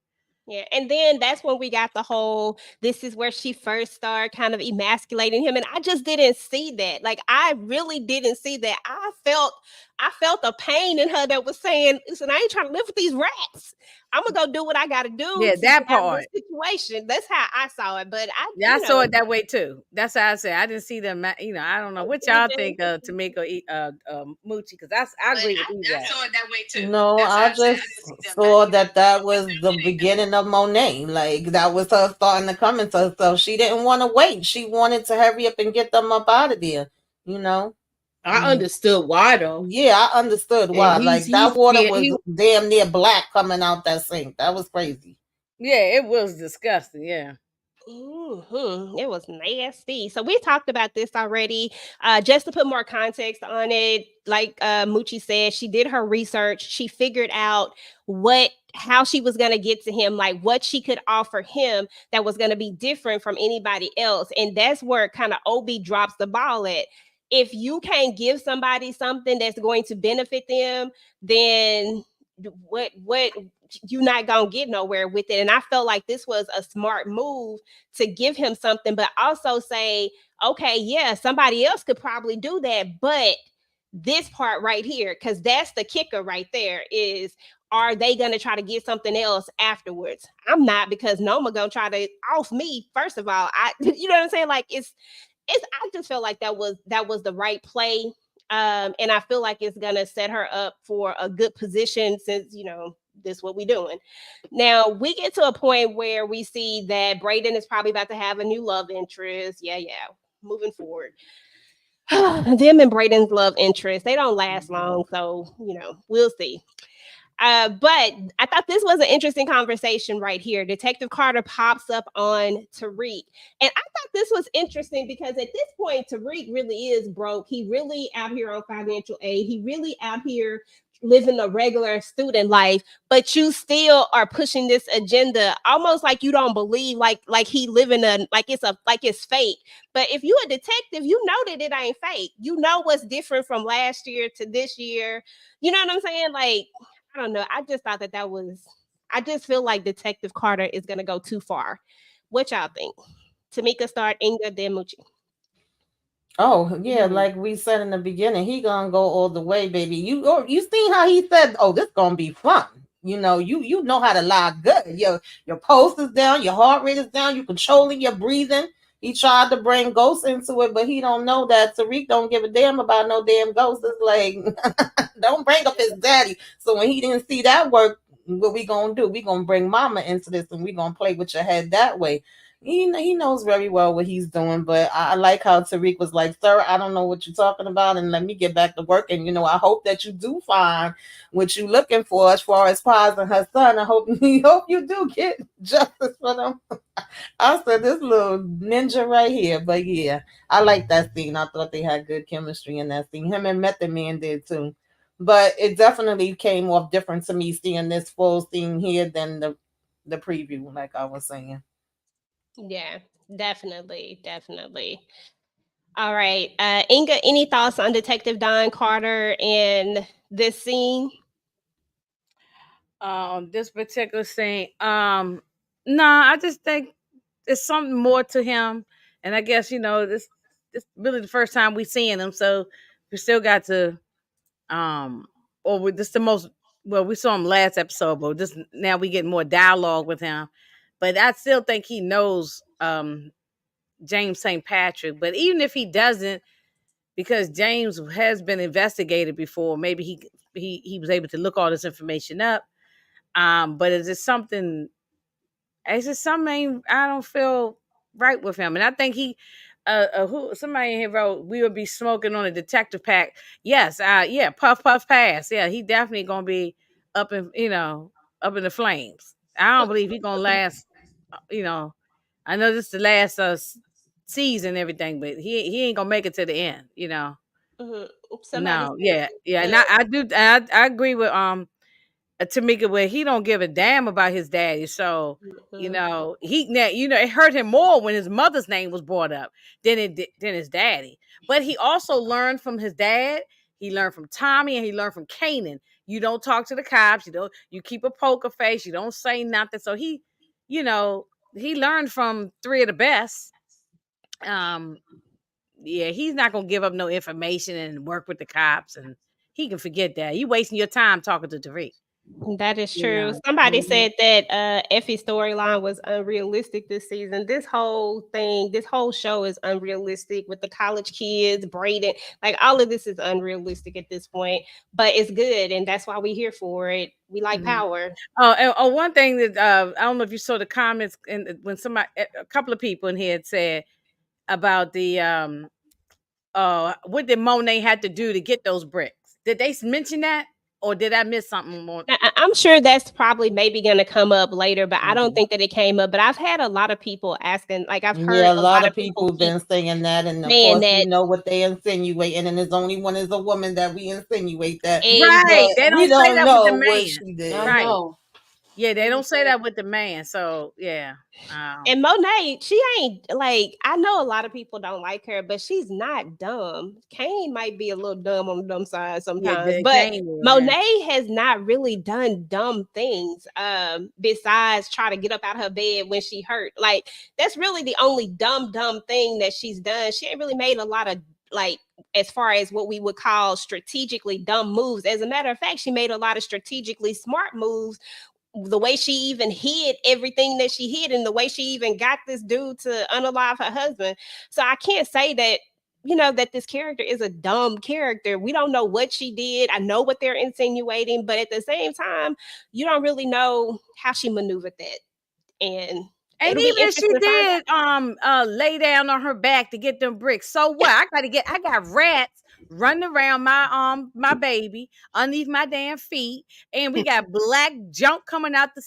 Yeah, and then that's when we got the whole, this is where she first started kind of emasculating him. And I just didn't see that. Like, I really didn't see that. I felt a pain in her that was saying, listen, I ain't trying to live with these rats. I'm gonna go do what I gotta do. Yeah, that part. Situation. That's how I saw it. But I saw it that way too. That's how I said. I didn't see them. You know, I don't know what y'all think of Tamika Moochie, because I agree with you. I saw it that way too. No, I just saw that was the beginning of Monet. Like, that was her starting to come into herself. She didn't want to wait. She wanted to hurry up and get them up out of there. You know. I understood why though. Yeah, I understood why. Like, that water was damn near black coming out that sink. That was crazy. Yeah, it was disgusting. Yeah. It was nasty. So we talked about this already. Just to put more context on it, like Moochie said, she did her research. She figured out how she was going to get to him, like what she could offer him that was going to be different from anybody else. And that's where kind of Obi drops the ball at. If you can't give somebody something that's going to benefit them, then what you're not gonna get nowhere with it. And I felt like this was a smart move to give him something, but also say, okay, yeah, somebody else could probably do that, but this part right here, because that's the kicker right there, is are they gonna try to get something else afterwards? I'm not, because Noma gonna try to off me. First of all, you know what I'm saying? Like, I just felt like that was the right play. And I feel like it's gonna set her up for a good position, since, you know, this is what we're doing. Now we get to a point where we see that Brayden is probably about to have a new love interest. Yeah. Moving forward. Them and Brayden's love interest, they don't last long. So, you know, we'll see. But I thought this was an interesting conversation right here. Detective Carter pops up on Tariq. And I thought this was interesting because at this point, Tariq really is broke. He really out here on financial aid. He really out here living a regular student life, but you still are pushing this agenda almost like you don't believe like he living like it's fake. But if you a detective, you know that it ain't fake. You know what's different from last year to this year. You know what I'm saying? Like, I don't know. I just thought I just feel like Detective Carter is going to go too far. What y'all think? Tamika start, Inga, then Moochie. Oh, yeah, like we said in the beginning, he gonna go all the way, baby. You seen how he said, oh, this gonna be fun. You know, you know how to lie good. Your pulse is down, your heart rate is down, you controlling your breathing. He tried to bring ghosts into it, but he don't know that Tariq don't give a damn about no damn ghosts. It's like, don't bring up his daddy. So when he didn't see that work, what we gonna do? We gonna bring mama into this, and we gonna play with your head that way. He knows very well what he's doing, but I like how Tariq was like, "Sir, I don't know what you're talking about, and let me get back to work. And I hope that you do find what you're looking for as far as Paz and her son. I hope you do get justice for them." I said this little ninja right here, but yeah, I like that scene. I thought they had good chemistry in that scene. Him and Method Man did too, but it definitely came off different to me seeing this full scene here than the preview, like I was saying. Yeah, definitely. All right. Inga, any thoughts on Detective Don Carter and this scene? This particular scene. I just think there's something more to him. And I guess, this really the first time we seeing him. So we still got to this the most, well, we saw him last episode, but this now we get more dialogue with him. But I still think he knows James St. Patrick. But even if he doesn't, because James has been investigated before, maybe he was able to look all this information up. But it's just something I don't feel right with him. And I think somebody in here wrote, we would be smoking on a detective pack. Yes, puff pass. Yeah, he definitely gonna be up in the flames. I don't believe he's gonna last. I know this is the last season and everything, but he ain't gonna make it to the end. No, yeah. And I agree with Tamika, where he don't give a damn about his daddy. So, it hurt him more when his mother's name was brought up than his daddy. But he also learned from his dad. He learned from Tommy, and he learned from Kanan. You don't talk to the cops. You keep a poker face. You don't say nothing. So he learned from three of the best. He's not gonna give up no information and work with the cops, and he can forget that. You wasting your time talking to Tariq. That is true. Somebody said that Effie's storyline was unrealistic this season. This whole show is unrealistic with the college kids, Brayden. Like, all of this is unrealistic at this point, but it's good, and that's why we're here for it. We like power. Oh, one thing that I don't know if you saw the comments, and when a couple of people in here had said about the what did Monet had to do to get those bricks? Did they mention that? Or did I miss something more? I'm sure that's probably maybe going to come up later, but I don't think that it came up. But I've had a lot of people asking, like I've heard a lot of people been saying that, and of course we know what they insinuate, and there's only one is a woman that we insinuate that. Right? They don't say that with the man. What she did. Right? Yeah, they don't say that with the man. So yeah. And Monet, she ain't like, I know a lot of people don't like her, but she's not dumb. Kane might be a little dumb on the dumb side sometimes, but Monet has not really done dumb things besides try to get up out of her bed when she hurt. Like, that's really the only dumb thing that she's done. She ain't really made a lot of, like, as far as what we would call strategically dumb moves. As a matter of fact, she made a lot of strategically smart moves. The way she even hid everything that she hid, and the way she even got this dude to unalive her husband. So I can't say that, that this character is a dumb character. We don't know what she did. I know what they're insinuating, but at the same time, you don't really know how she maneuvered that. And even if she did lay down on her back to get them bricks, so what? I got rats running around my baby underneath my damn feet, and we got black junk coming out the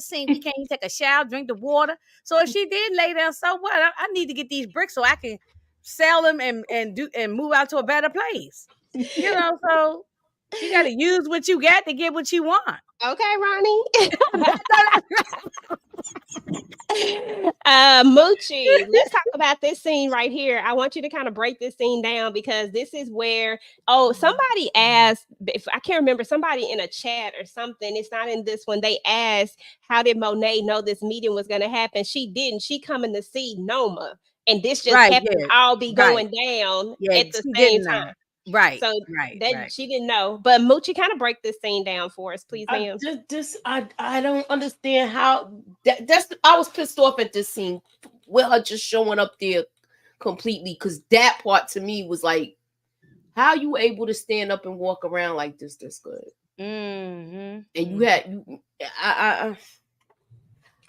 sink. We can't even take a shower, drink the water. So if she did lay down, so what? I need to get these bricks so I can sell them and move out to a better place. So you got to use what you got to get what you want. Okay, Ronnie. Moochie, let's talk about this scene right here. I want you to kind of break this scene down, because this is where somebody asked, if I can't remember, somebody in a chat or something, it's not in this one, they asked, how did Monet know this meeting was going to happen? She didn't. She coming to see Noma, and this just happened to all be going down at the same time. Right. So she didn't know. But Moochie, kind of break this scene down for us, please, ma'am. I don't understand how I was pissed off at this scene with her just showing up there completely, because that part to me was like, how you able to stand up and walk around like this good? Mm-hmm. And you had I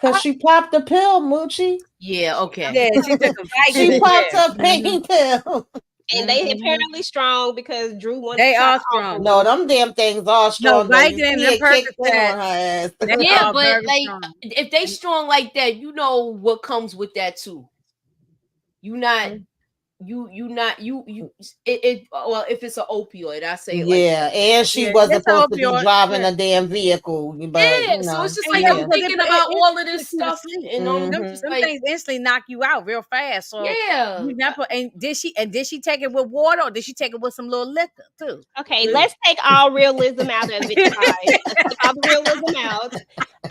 Cause she popped the pill, Moochie. yeah, okay. Yeah, she took a She Vicodin. popped Yeah. her pain pill. And they Mhm. apparently strong because Drew wants They to try are to offer strong. No, them damn things are strong though. You Vicodin and see them it kicked in Percocet, on her ass. they Yeah, are but very like strong. if they strong like that, you know what comes with that too. You not you not you it well, if it's an opioid, I say it like Yeah, and she Yeah, wasn't it's an supposed to be opioid. driving Yeah. a damn vehicle, but yeah, you so it's know, just And like yeah, I'm yeah. because thinking about all of this puts you to stuff, sleep. and Them, just them like things instantly knock you out real fast. So yeah, you not put, and did she take it with water or did she take it with some little liquor too? Okay, let's take all realism out of it, guys. Let's take all the realism out.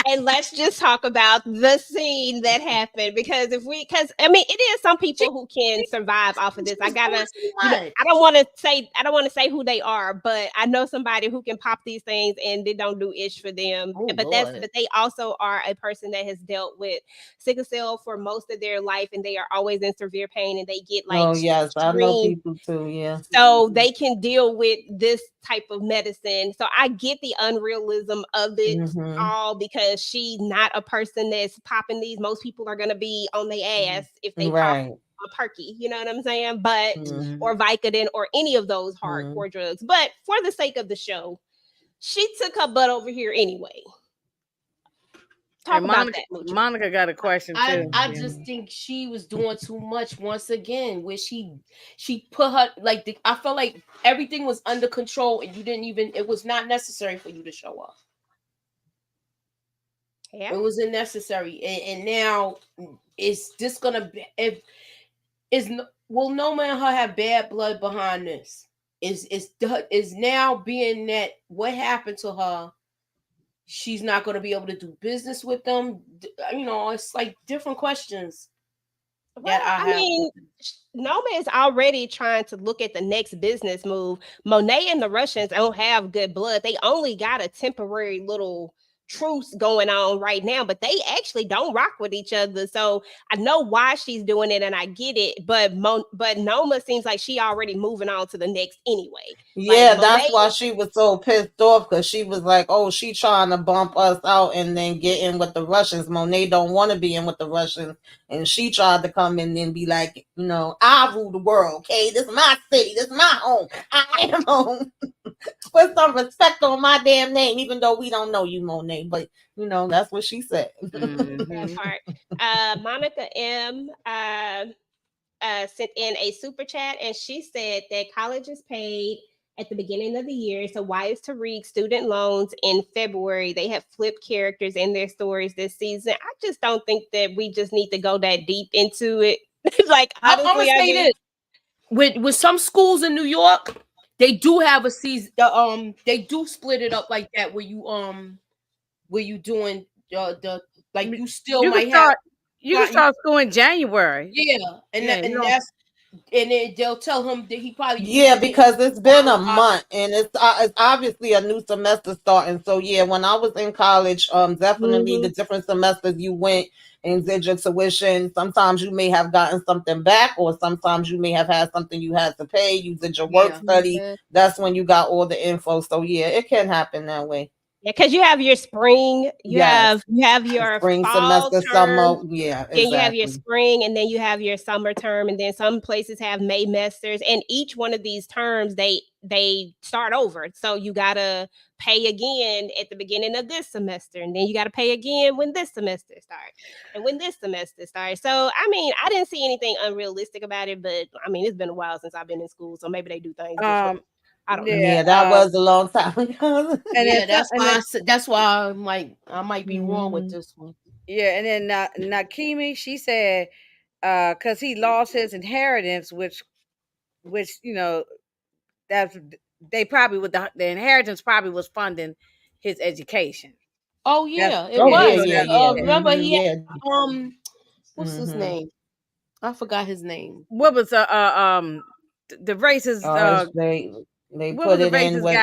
And let's just talk about the scene that happened because because I mean it is some people who can survive off of this. I gotta, I don't want to say who they are, but I know somebody who can pop these things and they don't do ish for them. Oh, but Lord. they also are a person that has dealt with sickle cell for most of their life, and they are always in severe pain, and they get like Oh yes, I know extreme, people too. Yeah. so they can deal with this type of medicine. So I get the unrealism of it Mhm. all because she's not a person that's popping these. Most people are gonna be on their ass if they pop Right. a perky, you know what I'm saying? But Mhm. or Vicodin or any of those Mhm. hardcore drugs. But for the sake of the show, she took her butt over here anyway. Talk And about that, Moochie. Monica got a question too. I just think she was doing too much once again, where she put her like I felt like everything was under control and you didn't even, it was not necessary for you to show up. Yeah. It wasn't necessary, and now is this gonna be will Noma and her have bad blood behind this? Is now being that what happened to her, she's not going to be able to do business with them? You know, it's like different questions Well, that I I have. mean, Noma is already trying to look at the next business move. Monet and the Russians don't have good blood. They only got a temporary little truce going on right now, but they actually don't rock with each other. So I know why she's doing it, and I get it. But Noma seems like she already moving on to the next anyway. Yeah, Like, that's Monet, why she was so pissed off because she was like, "Oh, she trying to bump us out and then get in with the Russians." Monet don't want to be in with the Russians, and she tried to come in and be like, "You know, I rule the world. Okay, this is my city. This is my home. I am home. Put some respect on my damn name, even though we don't know you, Monet." But you know, that's what she said. that part. Monica M. Sent in a super chat, and she said that college is paid at the beginning of the year. So why is Tariq student loans in February? They have flipped characters in their stories this season. I just don't think that we just need to go that deep into it. Like, honestly, I'm gonna say this: with some schools in New York, they do have a season. They do split it up like that, where you doing the like you still might have. You can start school in January. Yeah, and that's and then they'll tell him that he probably because it's been a month and it's obviously a new semester starting. So yeah, when I was in college, definitely the different semesters you went and did your tuition. Sometimes you may have gotten something back, or sometimes you may have had something you had to pay. You did your work study. That's when you got all the info. So yeah, it can happen that way. Yeah, because you have your spring, you have your spring fall semester, term, summer. Yeah, exactly. Then you have your spring, and then you have your summer term, and then some places have May semesters. And each one of these terms, they start over. So you gotta pay again at the beginning of this semester, and then you gotta pay again when this semester starts, and when this semester starts. So I mean, I didn't see anything unrealistic about it, but I mean, it's been a while since I've been in school, so maybe they do things different. I don't know. Yeah, that was a long time ago. And yeah, that's why I'm like, I might be wrong with this one. Yeah, and then Nakimi, she said, because he lost his inheritance, which you know, that's they probably the inheritance probably was funding his education. Oh yeah, it was. Yeah. Remember he had, what's his name? I forgot his name. What was the racist? They put it in with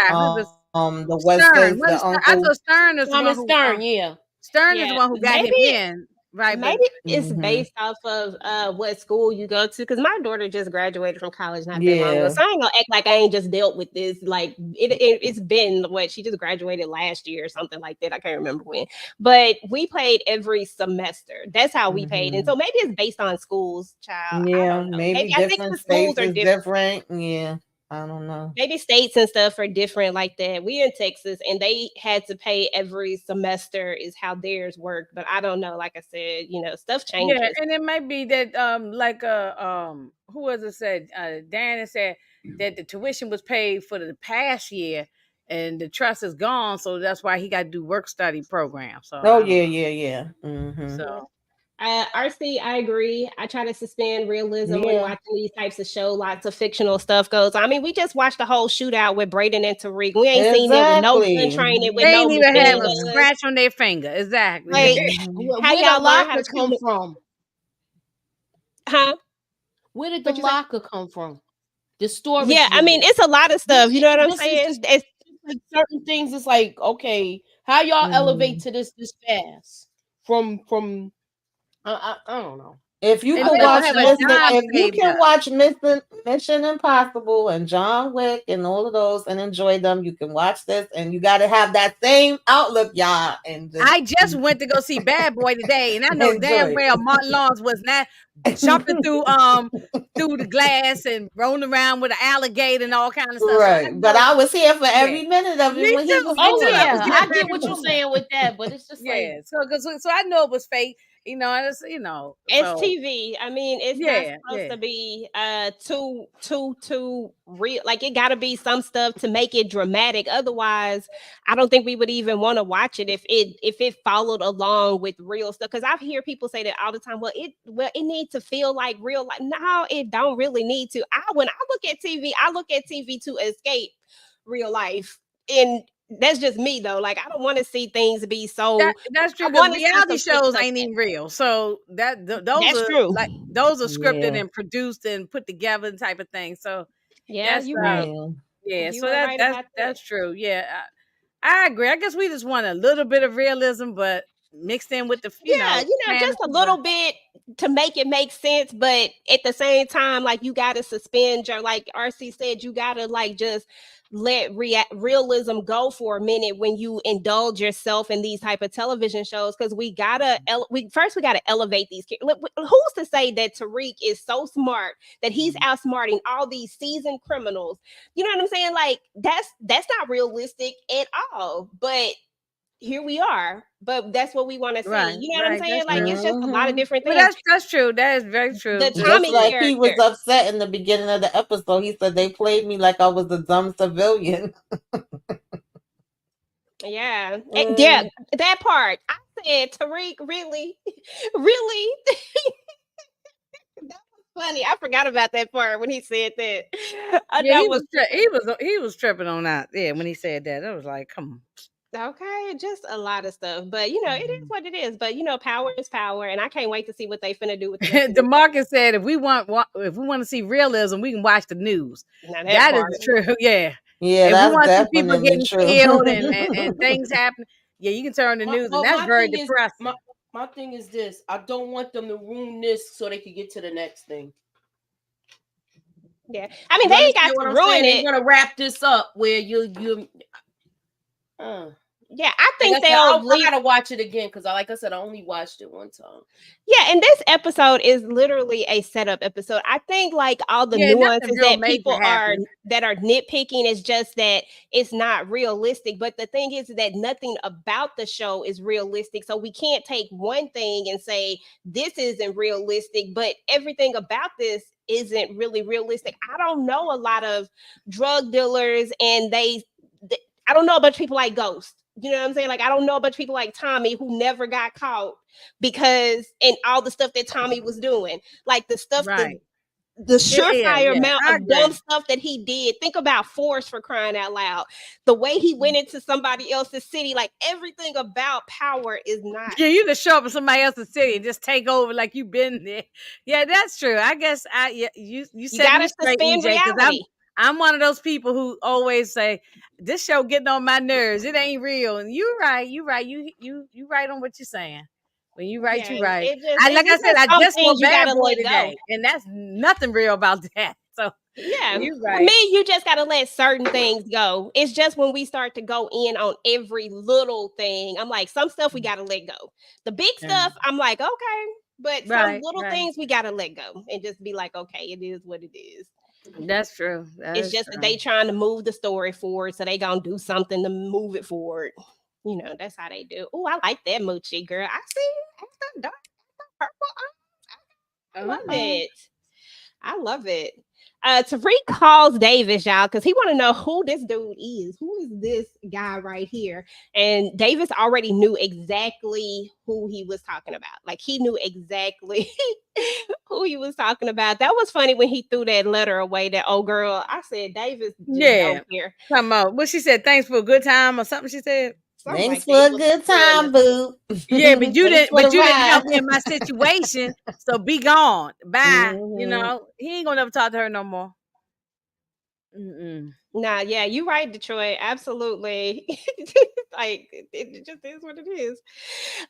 the West Stern. Coast, the uncle. I thought Stern is the one who Stern. Yeah, Stern is the one who got him in. right, but Maybe it's Mhm. based off of what school you go to. Because my daughter just graduated from college not that long ago, Yeah. so I ain't gonna act like I ain't just dealt with this. Like it's been what she just graduated last year or something like that. I can't remember when, but we paid every semester. That's how we paid, and Mhm. so maybe it's based on schools, child. I Yeah, don't know. maybe Maybe I think different the schools states are is different. different. Yeah, I don't know. Maybe states and stuff are different like that. We in Texas and they had to pay every semester is how theirs work. But I don't know. Like I said, stuff yeah, changes. and it might be that like who was it said Dan said that the tuition was paid for the past year and the trust is gone, so that's why he got to do work study program. So Oh I don't know. yeah. Mhm. So RC, I agree. I try to suspend realism when Yeah. watching these types of shows. Lots of fictional stuff goes. I mean, we just watched the whole shootout with Braden and Tariq. We ain't seen it with no gun Exactly. training, with they no ain't even have machine a Yeah. guns. scratch on their finger. Exactly. Like, Mhm. how Where the y'all learn how locker to come shoot? from? Huh? Where did the What you say? locker come from? The storage Yeah, I mean, unit. it's a lot of stuff. You know what I'm This is saying? just It's like certain things. It's like, okay, how y'all elevate Mhm. to this fast from I don't know. If you And can they don't watch have a dime if you saved can up. watch Mission Impossible and John Wick and all of those and enjoy them, you can watch this, and you got to have that same outlook, y'all, and just I just went to go see Bad Boy today, and I know damn enjoy well Martin Lawrence was not jumping through the glass and rolling around with an alligator and all kind of stuff. So I right. But know, I was here for yeah, every minute of it me when he too, was me Oh too. doing I it. was yeah, there I for get every what you're moment. saying with that, but it's just like, Yeah, so I know it was fake, and it's it's so TV. I mean, it's not yeah, supposed yeah. to be too real. Like it got to be some stuff to make it dramatic. Otherwise, I don't think we would even want to watch it if it followed along with real stuff. Because I hear people say that all the time. Well, it needs to feel like real life. No, it don't really need to. When I look at TV, I look at TV to escape real life. And that's just me though. Like I don't want to see things be so. That's I true because want to see reality some fake shows stuff. ain't even real. So That's true. those are scripted Yeah. and produced and put together type of thing. So Yeah, that's you're right. Yeah. yeah. You So are right about that. that's true. Yeah, I agree. I guess we just want a little bit of realism, but mixed in with the Yeah, just a fantasy. But little bit to make it make sense, but at the same time, like you got to suspend your, like RC said, you got to like just let realism go for a minute when you indulge yourself in these type of television shows because we gotta we gotta elevate these kids. Who's to say that Tariq is so smart that he's outsmarting all these seasoned criminals? You know what I'm saying? Like that's not realistic at all, but here we are, but that's what we want to see. You know what I'm right, saying? that's Like true. it's just a lot of Mhm. different Well, things. that's true. That is very The true. Just Tommy like he was character, upset in the beginning of the episode. He said they played me like I was a dumb civilian. yeah, Mm. that part. I said, Tariq, really, really. That was funny. I forgot about that part when he said that. Yeah, That was he was tripping on that. Yeah, when he said that, I was like, come okay. Just a lot of stuff, but it is on. what it is. But power is power, and I can't wait to see what they finna do with the rest of this. DeMarcus said, if we want to see realism, we can watch the news. Now that That is part. true. Yeah. Yeah, If we that's want to see people definitely getting true. killed and things happen, yeah, you can turn the news, and well, that's my very thing is depressing. my thing is this: I don't want them to ruin this so they can get to the next thing. Yeah, I mean You they ain't got understand what to I'm ruin saying? it. They're gonna wrap this up where you. Yeah, I think Like I said, they'll I leave. gotta watch it again because, like I said, I only watched it one time. Yeah, and this episode is literally a setup episode. I think like all the Yeah, nothing nuances real that major people happened. that are nitpicking is just that it's not realistic. But the thing is that nothing about the show is realistic. So we can't take one thing and say this isn't realistic, but everything about this isn't really realistic. I don't know a lot of drug dealers and I don't know a bunch of people like Ghost. You know what I'm saying? Like I don't know a bunch of people like Tommy who never got caught because and all the stuff that Tommy was doing, like the stuff Right. the Yeah, surefire yeah, amount I of dumb agree. stuff that he did. Think about Force, for crying out loud. The way he went into somebody else's city, like everything about power is not. Yeah, you just show up in somebody else's city and just take over like you've been there. Yeah, that's true. I guess you You set me gotta straight, suspend EJ, because reality. I'm one of those people who always say this show getting on my nerves. It ain't real, and you're right. You right on what you're saying. When you right, Yeah, you right. it just I it's like I just said, that I some just saw things you Bad gotta Boy let go. today, and that's nothing real about that. So Yeah, you for right. me, you just gotta let certain things go. It's just when we start to go in on every little thing, I'm like, some stuff we gotta let go. The big Yeah. stuff, I'm like, okay, but some Right, little right. things we gotta let go and just be like, okay, it is what it is. That's true. That It's is just that true. they trying to move the story forward, so they gonna do something to move it forward. You know, that's how they do. Oh, I like that Moochie girl. I see. That's the dark, purple. I love it. I love it. Tariq calls Davis, y'all, because he want to know who this dude is. Who is this guy right here? And Davis already knew exactly who he was talking about. Like he knew exactly who he was talking about. That was funny when he threw that letter away. That old girl. I said, Davis just Yeah. don't care. Talking about what she said, thanks for a good time or something she said. Something Thanks like that. for He a was good feeling time, boo. Yeah, but you Thanks didn't for the help ride. me in my situation. So be gone. Bye. You Mhm. know, he ain't gonna never talk to her no more. Mm-mm. Nah, yeah, you right, Detroit. Absolutely. Like it just is what it is.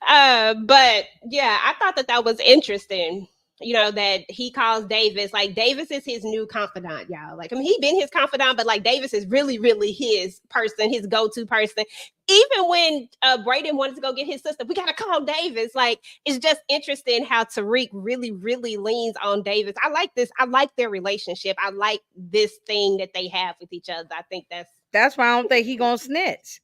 But yeah, I thought that that was interesting. You know that he calls Davis like Davis is his new confidant, y'all. Like I mean, he been his confidant, but like Davis is really, really his person, his go-to person. Even when Braden wanted to go get his sister, we gotta call Davis. Like it's just interesting how Tariq really, really leans on Davis. I like this. I like their relationship. I like this thing that they have with each other. I think That's why I don't think he gonna snitch.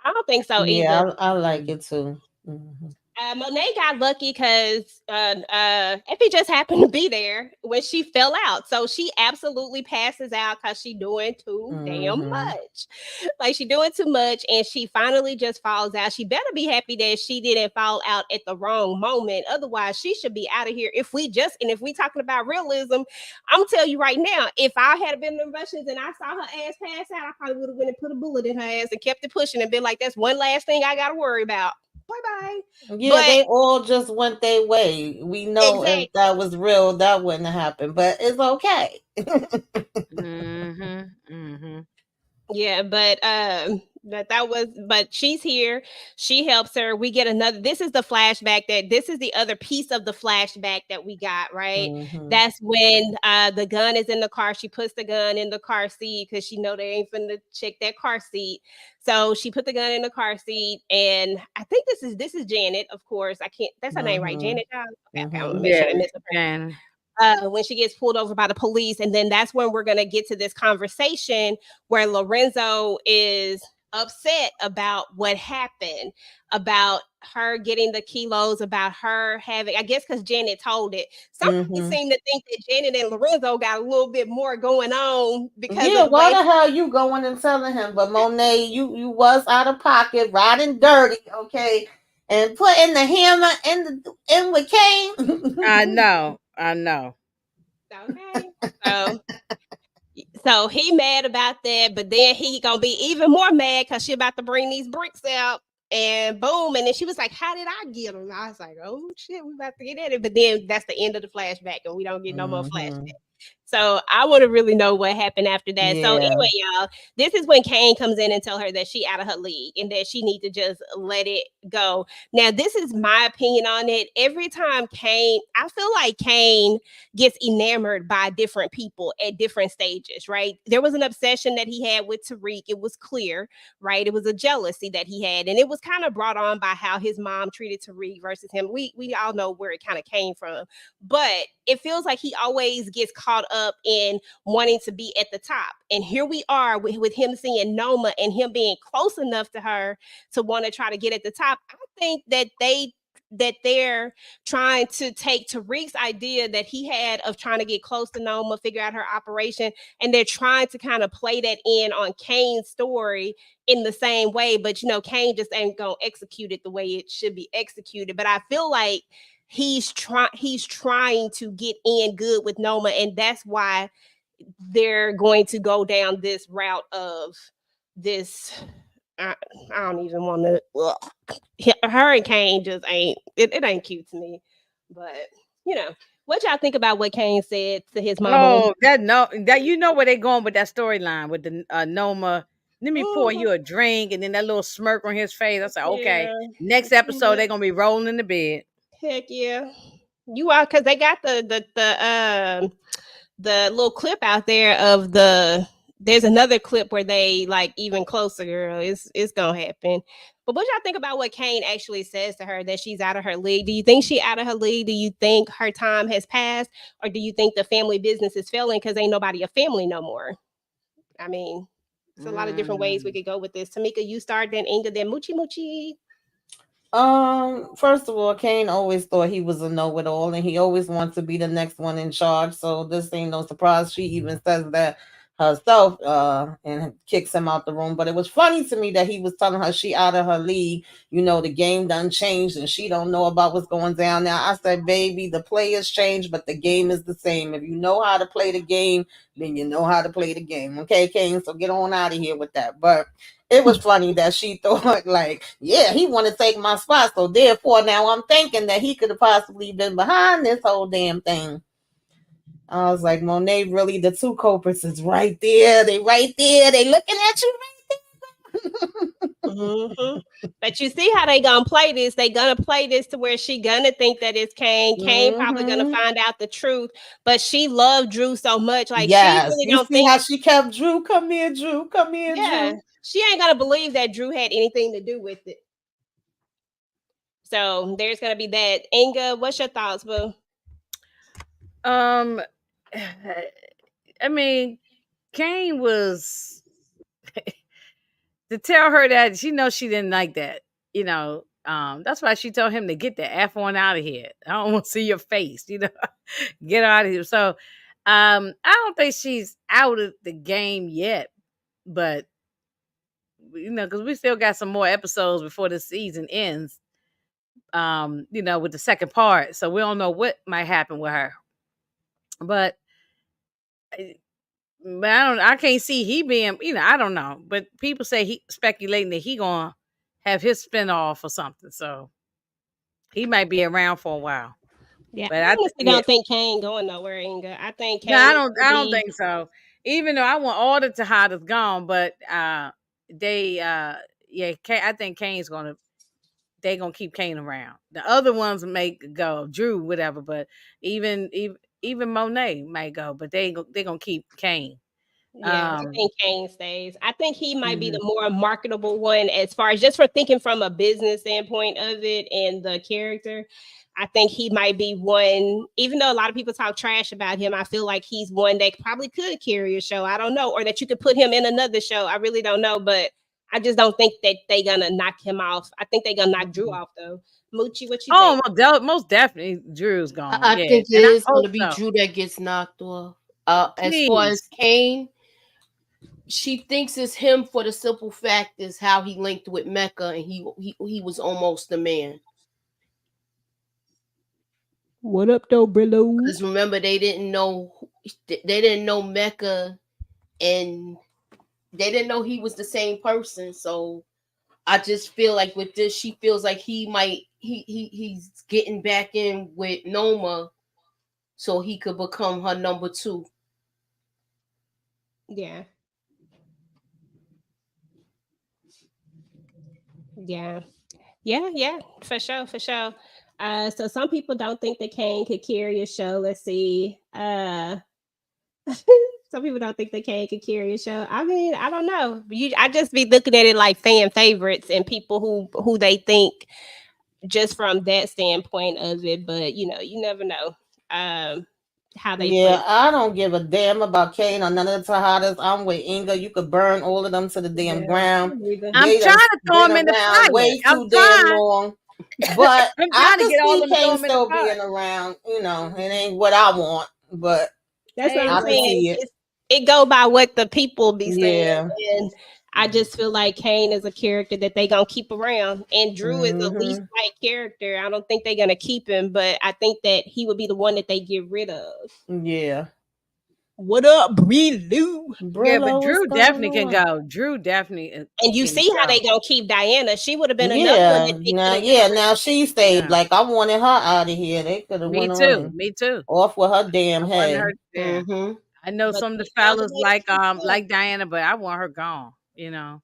I don't think so either. Yeah, I like it too. Mhm. Monet got lucky because Effie just happened to be there when she fell out. So she absolutely passes out because she doing too damn Mhm. much. Like she doing too much, and she finally just falls out. She better be happy that she didn't fall out at the wrong moment. Otherwise, she should be out of here. If we talking about realism, I'm gonna tell you right now, if I had been in the Russians and I saw her ass pass out, I probably would have went and put a bullet in her ass and kept it pushing and been like, that's one last thing I gotta worry about. Bye-bye. Yeah, But they all just went their way. We know if exactly. that was real, that wouldn't happen, but it's okay. Mm-hmm. Mm-hmm. Yeah, but she's here. She helps her. We get another. This is the flashback this is the other piece of the flashback that we got, right? Mhm. That's when the gun is in the car. She puts the gun in the car seat because she know they ain't finna check that car seat. So she put the gun in the car seat, and I think this is Janet, of course. I can't that's her name, right? Mhm. Janet. Okay, I'm gonna Mhm. make Yeah, sure I miss her. Jan. When she gets pulled over by the police. And then that's when we're going to get to this conversation where Lorenzo is upset about what happened, about her getting the kilos, about her having, I guess, because Janet told it. Somebody Mhm. seemed to think that Janet and Lorenzo got a little bit more going on because Yeah, of the why way. the hell you going and telling him? But Monet, you was out of pocket, riding dirty, okay, and putting the hammer in with I Kane. know. I know. Okay. So he mad about that, but then he gonna be even more mad because she about to bring these bricks out. And boom, and then she was like, "How did I get them?" I was like, "Oh shit, we about to get at it." But then that's the end of the flashback, and we don't get no more flashback. Mhm. So I want to really know what happened after that. So Yeah. anyway, y'all, this is when Kane comes in and tell her that she out of her league and that she need to just let it go. Now, this is my opinion on it. Every time I feel like Kane gets enamored by different people at different stages, right? There was an obsession that he had with Tariq. It was clear, right? It was a jealousy that he had, and it was kind of brought on by how his mom treated Tariq versus him. We all know where it kind of came from, but it feels like he always gets caught up in wanting to be at the top. And here we are with him seeing Noma and him being close enough to her to want to try to get at the top. I think that they're trying to take Tariq's idea that he had of trying to get close to Noma, figure out her operation, and they're trying to kind of play that in on Kane's story in the same way. But Kane just ain't gonna execute it the way it should be executed. But I feel like he's trying to get in good with Noma, and that's why they're going to go down this route of this. I, I don't even want to. Her and Kane just ain't. It ain't cute to me. But what y'all think about what Kane said to his mama? Oh, that you know where they going with that storyline with the Noma let me pour you a drink, and then that little smirk on his face. I said, okay, Yeah. next episode they're gonna be rolling in the bed. Heck yeah. You are, because they got the little clip out there of there's another clip where they like even closer, girl. It's gonna happen. But what y'all think about what Kane actually says to her, that she's out of her league? Do you think she out of her league? Do you think her time has passed? Or do you think the family business is failing because ain't nobody a family no more? I mean, it's a lot of different ways we could go with this. Tamika, you start, then Inga, then Moochie Moochie. First of all, Kane always thought he was a know-it-all, and he always wants to be the next one in charge. So this ain't no surprise. She even says that herself, and kicks him out the room. But it was funny to me that he was telling her she out of her league. You know, the game done changed, and she don't know about what's going down now. I said, baby, the players changed, but the game is the same. If you know how to play the game, then you know how to play the game. Okay, Kane? So get on out of here with that. But it was funny that she thought, like, yeah, he want to take my spot. So therefore, now I'm thinking that he could have possibly been behind this whole damn thing. I was like, Monet, really, the two culprits is right there. They right there. They looking at you But you see how they gonna play this. They gonna play this to where she gonna think that it's Kane. Kane probably gonna find out the truth. But she loved Drew so much. Like, yes. she really You don't see think how she kept Drew. Come here, Drew. Come here, Drew. She ain't gonna believe that Drew had anything to do with it. So there's gonna be that. Inga, what's your thoughts, boo? I mean, Kane was to tell her that she knows she didn't like that. You know, that's why she told him to get the F on out of here. I don't want to see your face. You know, get out of here. So, I don't think she's out of the game yet, but you know, because we still got some more episodes before the season ends. You know, with the second part, so we don't know what might happen with her. But I can't see he being, you know, I don't know. But people say he speculating that he gonna have his spinoff or something. So he might be around for a while. Yeah, but I honestly don't think Kane going nowhere, Inga. I think Kane. No, I don't think so. Even though I want all the Tejadas gone, but I think Kane's they gonna keep Kane around. The other ones may go, Drew, whatever, but even Monet may go, but they gonna keep Kane. Yeah, I think Kane stays. I think he might be the more marketable one, as far as just for thinking from a business standpoint of it and the character. I think he might be one, even though a lot of people talk trash about him, I feel like he's one that probably could carry a show. I don't know. Or that you could put him in another show. I really don't know. But I just don't think that they're going to knock him off. I think they're going to knock Drew off, though. Moochie, what you think? Most definitely Drew's gone. I think it is going to be Drew that gets knocked off. As far as Kane, she thinks it's him for the simple fact is how he linked with Mecca, and he was almost the man. What up, though, Brillo? Because remember, they didn't know Mecca, and they didn't know he was the same person. So I just feel like with this, she feels like he's getting back in with Noma, so he could become her number 2. Yeah. Yeah, for sure. So some people don't think that Kane could carry a show. Let's see. Some people don't think that Kane could carry a show. I mean, I don't know. I just be looking at it like fan favorites and people who they think just from that standpoint of it. But you know, you never know. How they play. I don't give a damn about Kane or none of the Tejadas. I'm with Inga. You could burn all of them to the damn ground. I'm trying to throw them in the fire. Way too damn long. But I can see Kane still being around. You know, it ain't what I want, but that's what I'm saying. It go by what the people be saying. And I just feel like Kane is a character that they gonna keep around, and Drew is the least liked character. I don't think they're gonna keep him, but I think that he would be the one that they get rid of. Yeah. What up, Brillo? Yeah, but Drew definitely can go. Drew definitely. And you see how they gonna keep Diana? She would have been another one. Now she stayed. Yeah. Like I wanted her out of here. They could have went on. Me too. Off with her damn head. I know some of the fellas like Diana, but I want her gone. you know.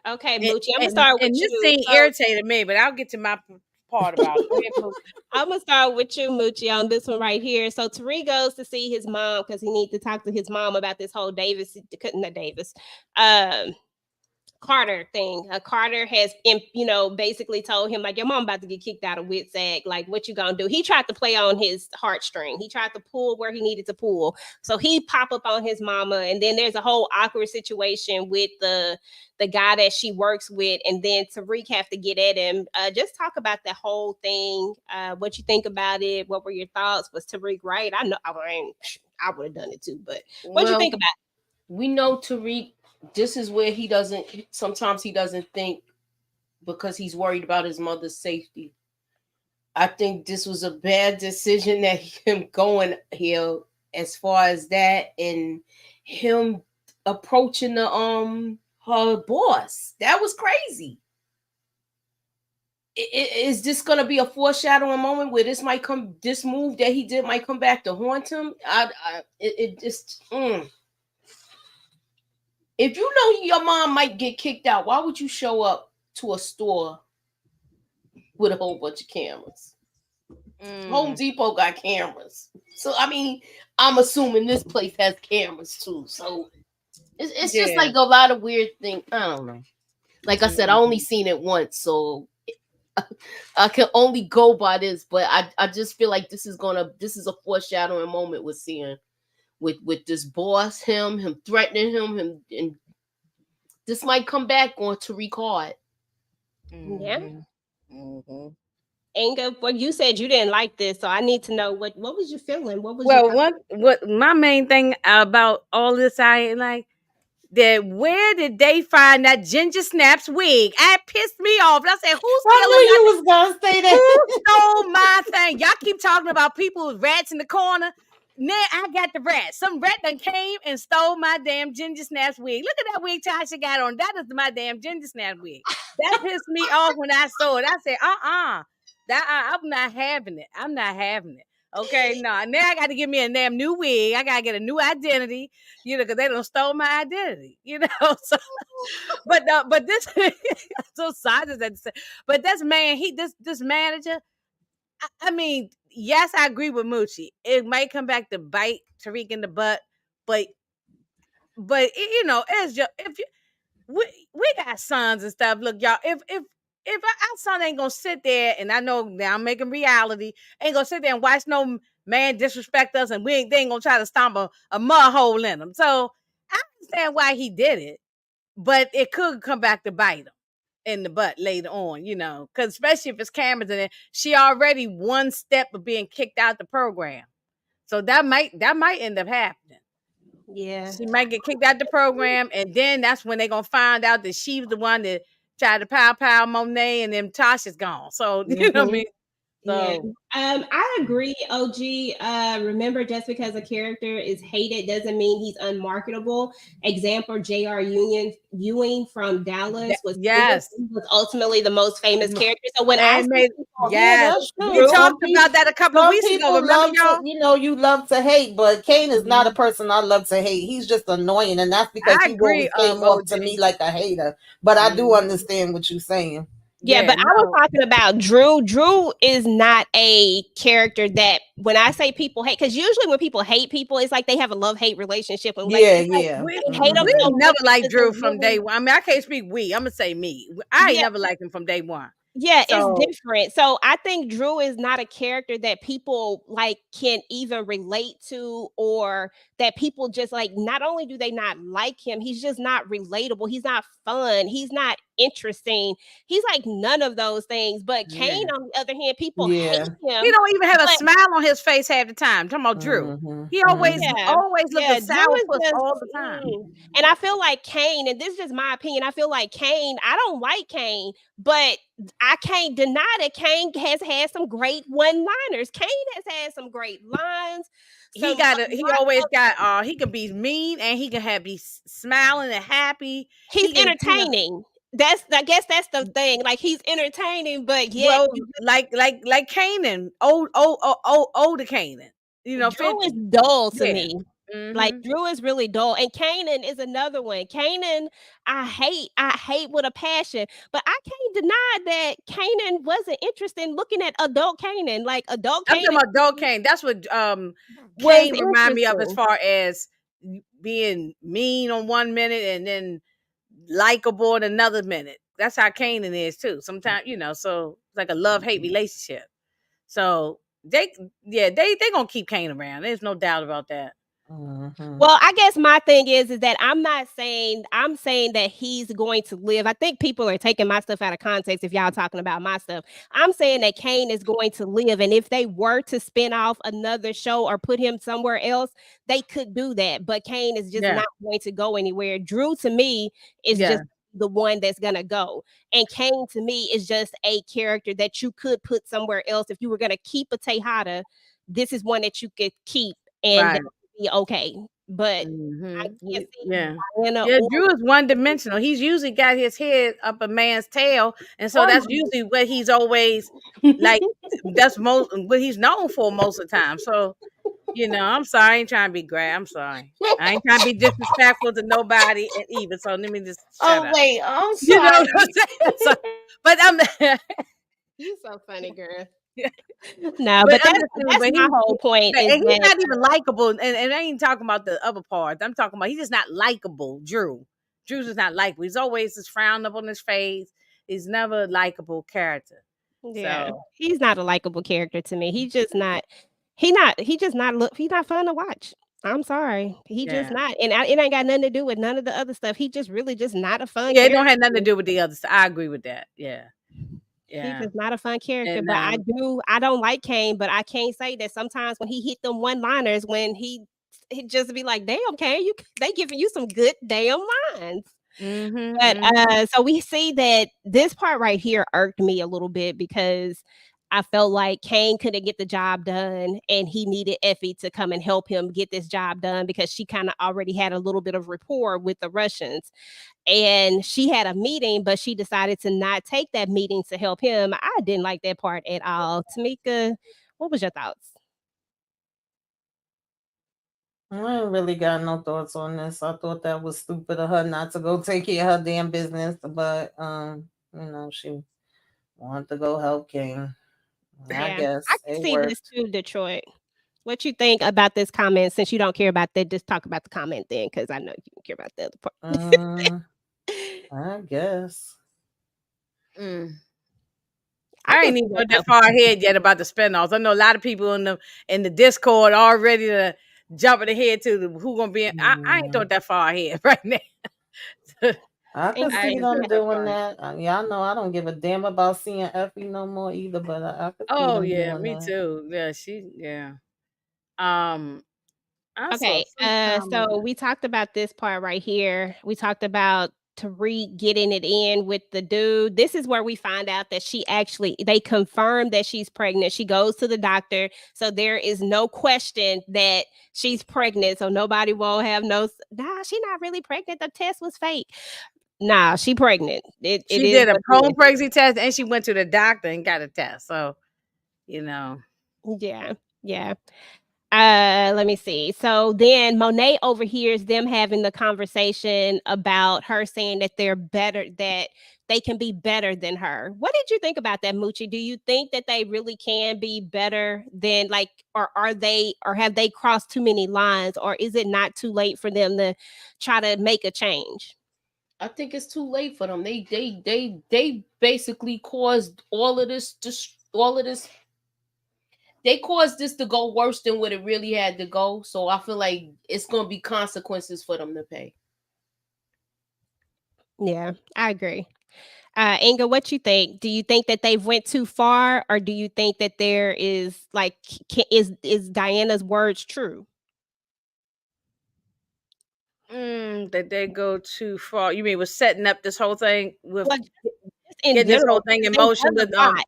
Okay, And, Moochie, I'm gonna start with and this you. scene So, irritated me, but I'll get to my part about it. Go ahead, Moochie. I'm gonna start with you, Moochie, on this one right here. So Tariq goes to see his mom because he needs to talk to his mom about this whole not Davis, um, Carter thing. Carter has, basically told him like, your mom about to get kicked out of WITSEC. Like, what you gonna do? He tried to play on his heartstring. He tried to pull where he needed to pull. So he pop up on his mama, and then there's a whole awkward situation with the guy that she works with, and then Tariq have to get at him. Just talk about the whole thing. What you think about it? What were your thoughts? Was Tariq right? I know I would have done it too, but what do you think about it? We know Tariq. This is where sometimes he doesn't think because he's worried about his mother's safety. I think this was a bad decision that him going here as far as that, and him approaching her boss. That was crazy. Is this gonna be a foreshadowing moment where this move that he did might come back to haunt him? If you know your mom might get kicked out, why would you show up to a store with a whole bunch of cameras? Home Depot got cameras. So, I mean, I'm assuming this place has cameras too. So, it's just like a lot of weird things. I don't know. Like I said, I only seen it once. So, I can only go by this. But I just feel like this is a foreshadowing moment we're seeing. With this boss, him threatening him, and this might come back on Tariq Hard. Yeah. Inga, well, you said you didn't like this, so I need to know what was you feeling? What was what my main thing about all this, I like that where did they find that Ginger Snaps wig? That pissed me off. I said, who's I knew you was gonna say that. Who stole my thing? Y'all keep talking about people with rats in the corner. Now I got the rat. Some rat that came and stole my damn Ginger Snaps wig. Look at that wig Tasha got on. That is my damn Ginger Snaps wig. That pissed me off when I saw it. I said, I'm not having it. I'm not having it. Okay, no. Now I got to give me a damn new wig. I got to get a new identity, because they done stole my identity, So, but this, so sad as that. But this man, this manager. I mean, yes, I agree with Moochie. It might come back to bite Tariq in the butt, but it's just we got sons and stuff. Look, y'all, if our son ain't gonna sit there, and I know now I'm making reality, ain't gonna sit there and watch no man disrespect us, and they ain't gonna try to stomp a mud hole in him. So I understand why he did it, but it could come back to bite him in the butt later on, because especially if it's cameras in it, she already one step of being kicked out the program. So that might end up happening. Yeah. She might get kicked out the program, and then that's when they're gonna find out that she was the one that tried to pow Monet, and then Tasha's gone. So you know what I mean? So yeah. I agree, OG. Remember, just because a character is hated doesn't mean he's unmarketable. Example, J.R. Ewing from Dallas was ultimately the most famous character. So when we talked about that a couple of weeks ago. Remember, y'all? You love to hate, but Kane is not a person I love to hate. He's just annoying, and that's because he always came off to me like a hater. But I do understand what you're saying. Yeah, but I was talking about Drew. Drew is not a character that when I say people hate, because usually when people hate people, it's like they have a love-hate relationship. And We never liked Drew from day one. I mean, I can't speak we. I'm gonna say me. I ain't never liked him from day one. Yeah, it's different. So I think Drew is not a character that people can even relate to, or that people just not only do they not like him, he's just not relatable. He's not fun. He's not interesting. He's none of those things. But Kane, on the other hand, people hate him. He don't even have a smile on his face half the time. Talking about Drew. He always looks sourpuss all the time. And I feel like Kane, and this is just my opinion, I feel like Kane, I don't like Kane, but I can't deny that Kane has had some great one-liners. Kane has had some great lines. He can be mean, and he can be smiling and happy. He's entertaining. I guess that's the thing. He's entertaining, but like Kanan, older Kanan. Drew is dull to me. Like Mhm. Drew is really dull, and Kanan is another one. Kanan, I hate with a passion, but I can't deny that Kanan wasn't interested in looking at adult Kanan. Like adult I'm talking Kanan about Doe Kane. That's what was Kane remind me of as interesting. far as being mean on one minute and then likable in another minute. That's how Kanan is too. Sometimes, so it's like a love-hate relationship. So they gonna keep Kane around. There's no doubt about that. Well, I guess my thing is that I'm saying that he's going to live. I think people are taking my stuff out of context if y'all talking about my stuff. I'm saying that Kane is going to live, and if they were to spin off another show or put him somewhere else, they could do that. But Kane is just Yeah. not going to go anywhere. Drew to me is Yeah. just the one that's gonna go, and Kane to me is just a character that you could put somewhere else. If you were gonna keep a Tejada, this is one that you could keep, and that Right. would be okay. But I can't see Yeah. Diana Yeah, or Drew is one dimensional. He's usually got his head up a man's tail, and so that's usually what he's always like. That's most what he's known for most of the time. So, I'm sorry, I ain't trying to be great. I'm sorry. I ain't trying to be disrespectful to nobody and even. So let me just shut up. wait, I'm You know sorry. what I'm saying? So, but I'm you so funny, girl. Yeah. No, But but I'm that's just saying, that's but my whole point is and he's that not even likable, and I ain't talking about the other parts. I'm talking about he's just not likable. Drew's just not likable. He's always just frowned up on his face. He's never a likable character. yeah, So he's not a likable character to me. He's just not he's not fun to watch. I'm sorry. He just yeah, not. And it ain't got nothing to do with none of the other stuff. He just really just not a fun yeah, it character. don't have nothing to do with the other stuff. I agree with that. Yeah, He's yeah, just not a fun character, and but I don't like Kane, but I can't say that sometimes when he hit them one-liners when he just be like, "Damn, Kane, they giving you some good damn lines." But so we see that this part right here irked me a little bit because I felt like Kane couldn't get the job done and he needed Effie to come and help him get this job done because she kind of already had a little bit of rapport with the Russians. And she had a meeting, but she decided to not take that meeting to help him. I didn't like that part at all. Tamika, what was your thoughts? I ain't really got no thoughts on this. I thought that was stupid of her not to go take care of her damn business, but she wanted to go help King. I Yeah, I guess can it see this worked. too, Detroit. What you think about this comment? Since you don't care about that, just talk about the comment then, because I know you don't care about the other part. I guess. I I can ain't see even that got that though. far ahead yet about the spinoffs. I know a lot of people in the Discord already to jumping ahead to who gonna be. I ain't thought that far ahead right now. I Ain't can I see ain't them thought that doing far. that. Y'all know I don't give a damn about seeing Effie no more either, but I could see Oh them yeah, doing me that. too. Yeah. Um, I saw Okay, some comment. so we talked about this part right here. We talked about Tariq getting it in with the dude. This is where we find out that they confirmed that she's pregnant. She goes to the doctor, so there is no question that she's pregnant. So nobody won't have nah, she's not really pregnant. The test was fake. Nah, she pregnant. It She is did a what home it pregnancy test and she went to the doctor and got a test. So, you know. is. Yeah, yeah. Let me see. So then Monet overhears them having the conversation about her saying that that they can be better than her. What did you think about that, Moochie? Do you think that they really can be better than or have they crossed too many lines, or is it not too late for them to try to make a change? I think it's too late for them. They basically caused all of this. They caused this to go worse than what it really had to go. So I feel like it's gonna be consequences for them to pay. Yeah, I agree. Inga, what you think? Do you think that they've went too far, or do you think that there is is Diana's words true? That they go too far. You mean with setting up this whole thing with Well, just in getting this whole general, thing in they've motion done with a lot.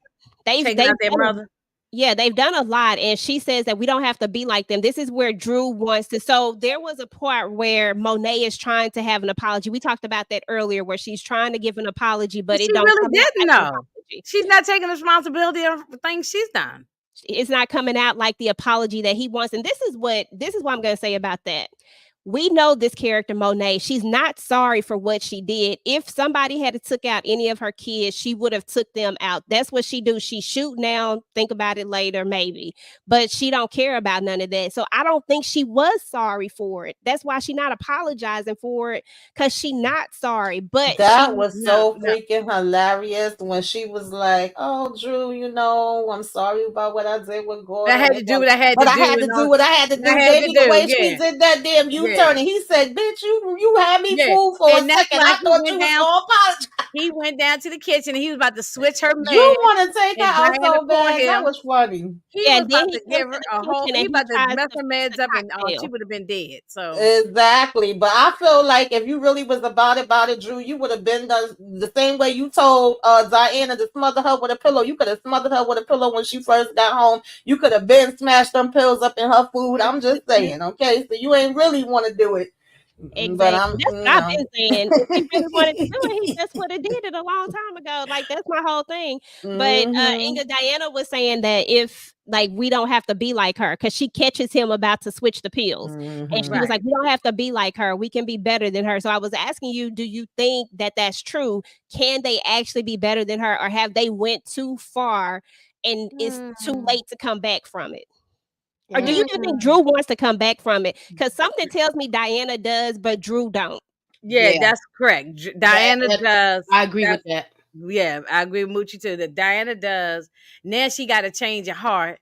taking out their Done mother? yeah, they've done a lot, and she says that we don't have to be like them. This is where Drew wants to. So there was a part where Monet is trying to have an apology. We talked about that earlier, where she's trying to give an apology, but She it don't really come out didn't as an know. apology. She's not taking responsibility of things she's done. it's not coming out like the apology that he wants. And this is what I'm going to say about that. We know this character, Monet. She's not sorry for what she did. If somebody had took out any of her kids, she would have took them out. That's what she do. She shoot now, think about it later, maybe. But she don't care about none of that. So I don't think she was sorry for it. That's why she not apologizing for it, because she not sorry. But that was so freaking hilarious when she was like, "Oh, Drew, you know, I'm sorry about what I did with Gordon. I had to do what I had to but do. I had to do what I had to do. Baby, the way she did that damn U-turn, and he said, "Bitch, you had me fooled for a second. I thought you was gonna apologize." He went down to the kitchen and he was about to switch her man. You want to take her out so bad? That was funny. He was about to give her a whole. He about to mess her meds up, and she would have been dead. So exactly. But I feel like if you really was about it, Drew, you would have been done the same way you told Diana to smother her with a pillow. You could have smothered her with a pillow when she first got home. You could have been smashed them pills up in her food. I'm just saying, okay? So you ain't really want to do it. Exactly. That's what I've been saying. If he really wanted to do it, he just would have did it a long time ago. Like, that's my whole thing. But Inga, Diana was saying that if like we don't have to be like her, because she catches him about to switch the pills, and she was like, we don't have to be like her. We can be better than her. So I was asking you, do you think that that's true? Can they actually be better than her, or have they went too far and it's too late to come back from it? Or do you think Drew wants to come back from it? Because something tells me Diana does, but Drew don't. Yeah, that's correct. Diana does. I agree with that. Yeah, I agree with Moochie too. That Diana does. Now she got to change her heart.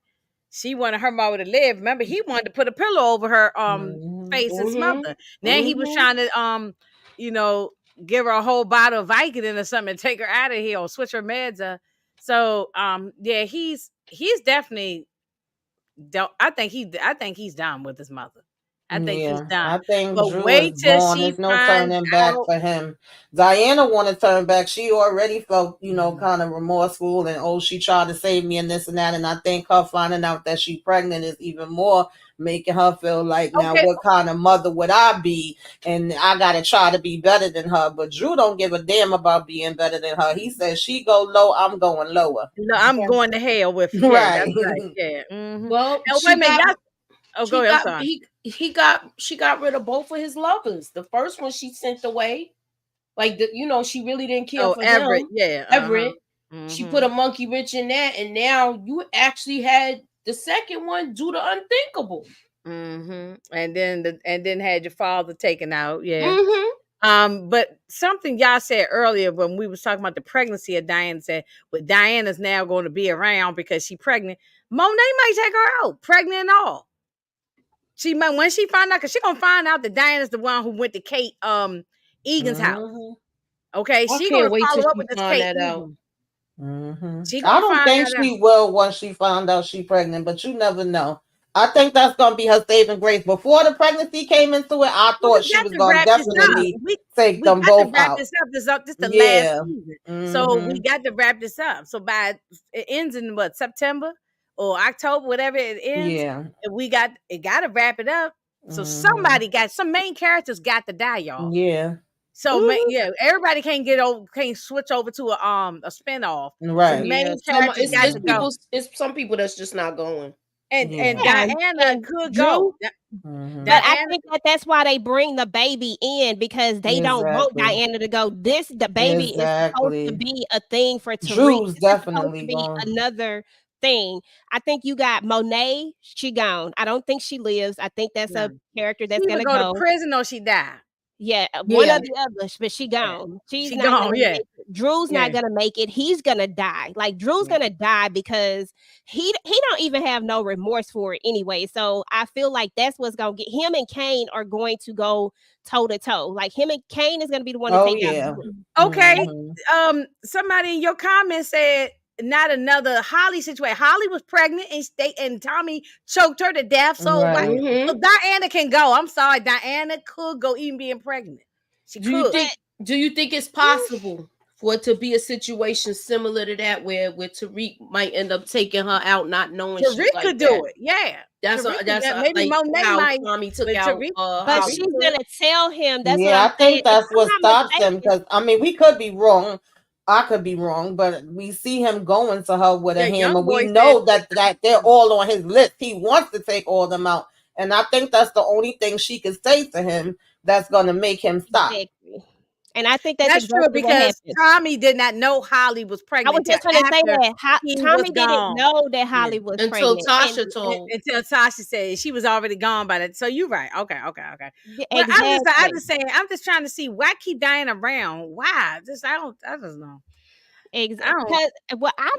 She wanted her mother to live. Remember, he wanted to put a pillow over her face and smother. Now he was trying to you know, give her a whole bottle of Vicodin or something and take her out of here or switch her meds up. So yeah, he's definitely. I think he's done with his mother. I think he's done. I think but Drew wait is till gone. she There's no turning back for him. Diana want to turn back. She already felt, you know, kind of remorseful and she tried to save me and this and that. And I think her finding out that she's pregnant is even more making her feel like, now what kind of mother would I be? And I gotta try to be better than her. But Drew don't give a damn about being better than her. He says she go low, I'm going lower. No, I'm going to hell with her. Right. That's right. Yeah. Well, wait a minute. Go ahead. I'm sorry. She got rid of both of his lovers. The first one she sent away, like she really didn't care for Everett. him. Yeah, Everett. She put a monkey wrench in that, and now you actually had the second one do the unthinkable. And then had your father taken out. Yeah. But something y'all said earlier when we was talking about the pregnancy of Diana, said, well, Diana's now going to be around because she's pregnant. Monet might take her out, pregnant and all. She might, when she find out, because she's gonna find out that Diana's the one who went to Kate Egan's house. Okay, she gonna follow up with this Kate Egan. I don't think she will once she found out she's pregnant, but you never know. I think that's gonna be her saving grace. Before the pregnancy came into it, I thought she was gonna definitely take them both out. This is the last season, so we got to wrap this up. So it ends in what, September or October, whatever it ends. Yeah, we got to wrap it up. So some main characters got to die, y'all. Yeah. So everybody can't switch over to a spinoff. Right. It's some people that's just not going. And Diana could go. But I think that's why they bring the baby in, because they don't want Diana to go. The baby is supposed to be a thing for Tariq. Drew's definitely be another thing. I think you got Monet. She gone. I don't think she lives. I think that's a character that's gonna go to prison or she die. Yeah, one or the other, but she gone. She's not gone. Drew's not gonna make it. He's gonna die. Like Drew's gonna die because he don't even have no remorse for it anyway. So I feel like that's what's gonna get him, and Kane are going to go toe to toe. Like him and Kane is gonna be the one to take out. Okay. Somebody in your comments said not another Holly situation. Holly was pregnant and Tommy choked her to death. So, so Diana can go. I'm sorry, Diana could go even being pregnant. She could. Do you think it's possible for it to be a situation similar to that where Tariq might end up taking her out, not knowing Tariq could do it? Yeah. That's maybe like Monet how might. Tommy took out. But she's gonna tell him. That's I think that's what stops them. Because we could be wrong. I could be wrong, but we see him going to her with a Yeah, hammer. young boy We said know that they're all on his list. He wants to take all them out, and I think that's the only thing she can say to him that's gonna make him stop. Exactly. And I think that's that's true exactly what because happened. Tommy did not know Holly was I was pregnant till just gonna say after that he was Tommy didn't gone. know that Yeah. Holly was Until pregnant. Tasha And told. Until Tasha said she was already gone by that. So you're right. Okay. yeah, Well, I'm exactly. just saying, I'm just trying to see why keep Diana around. Why? I just know. Because well, I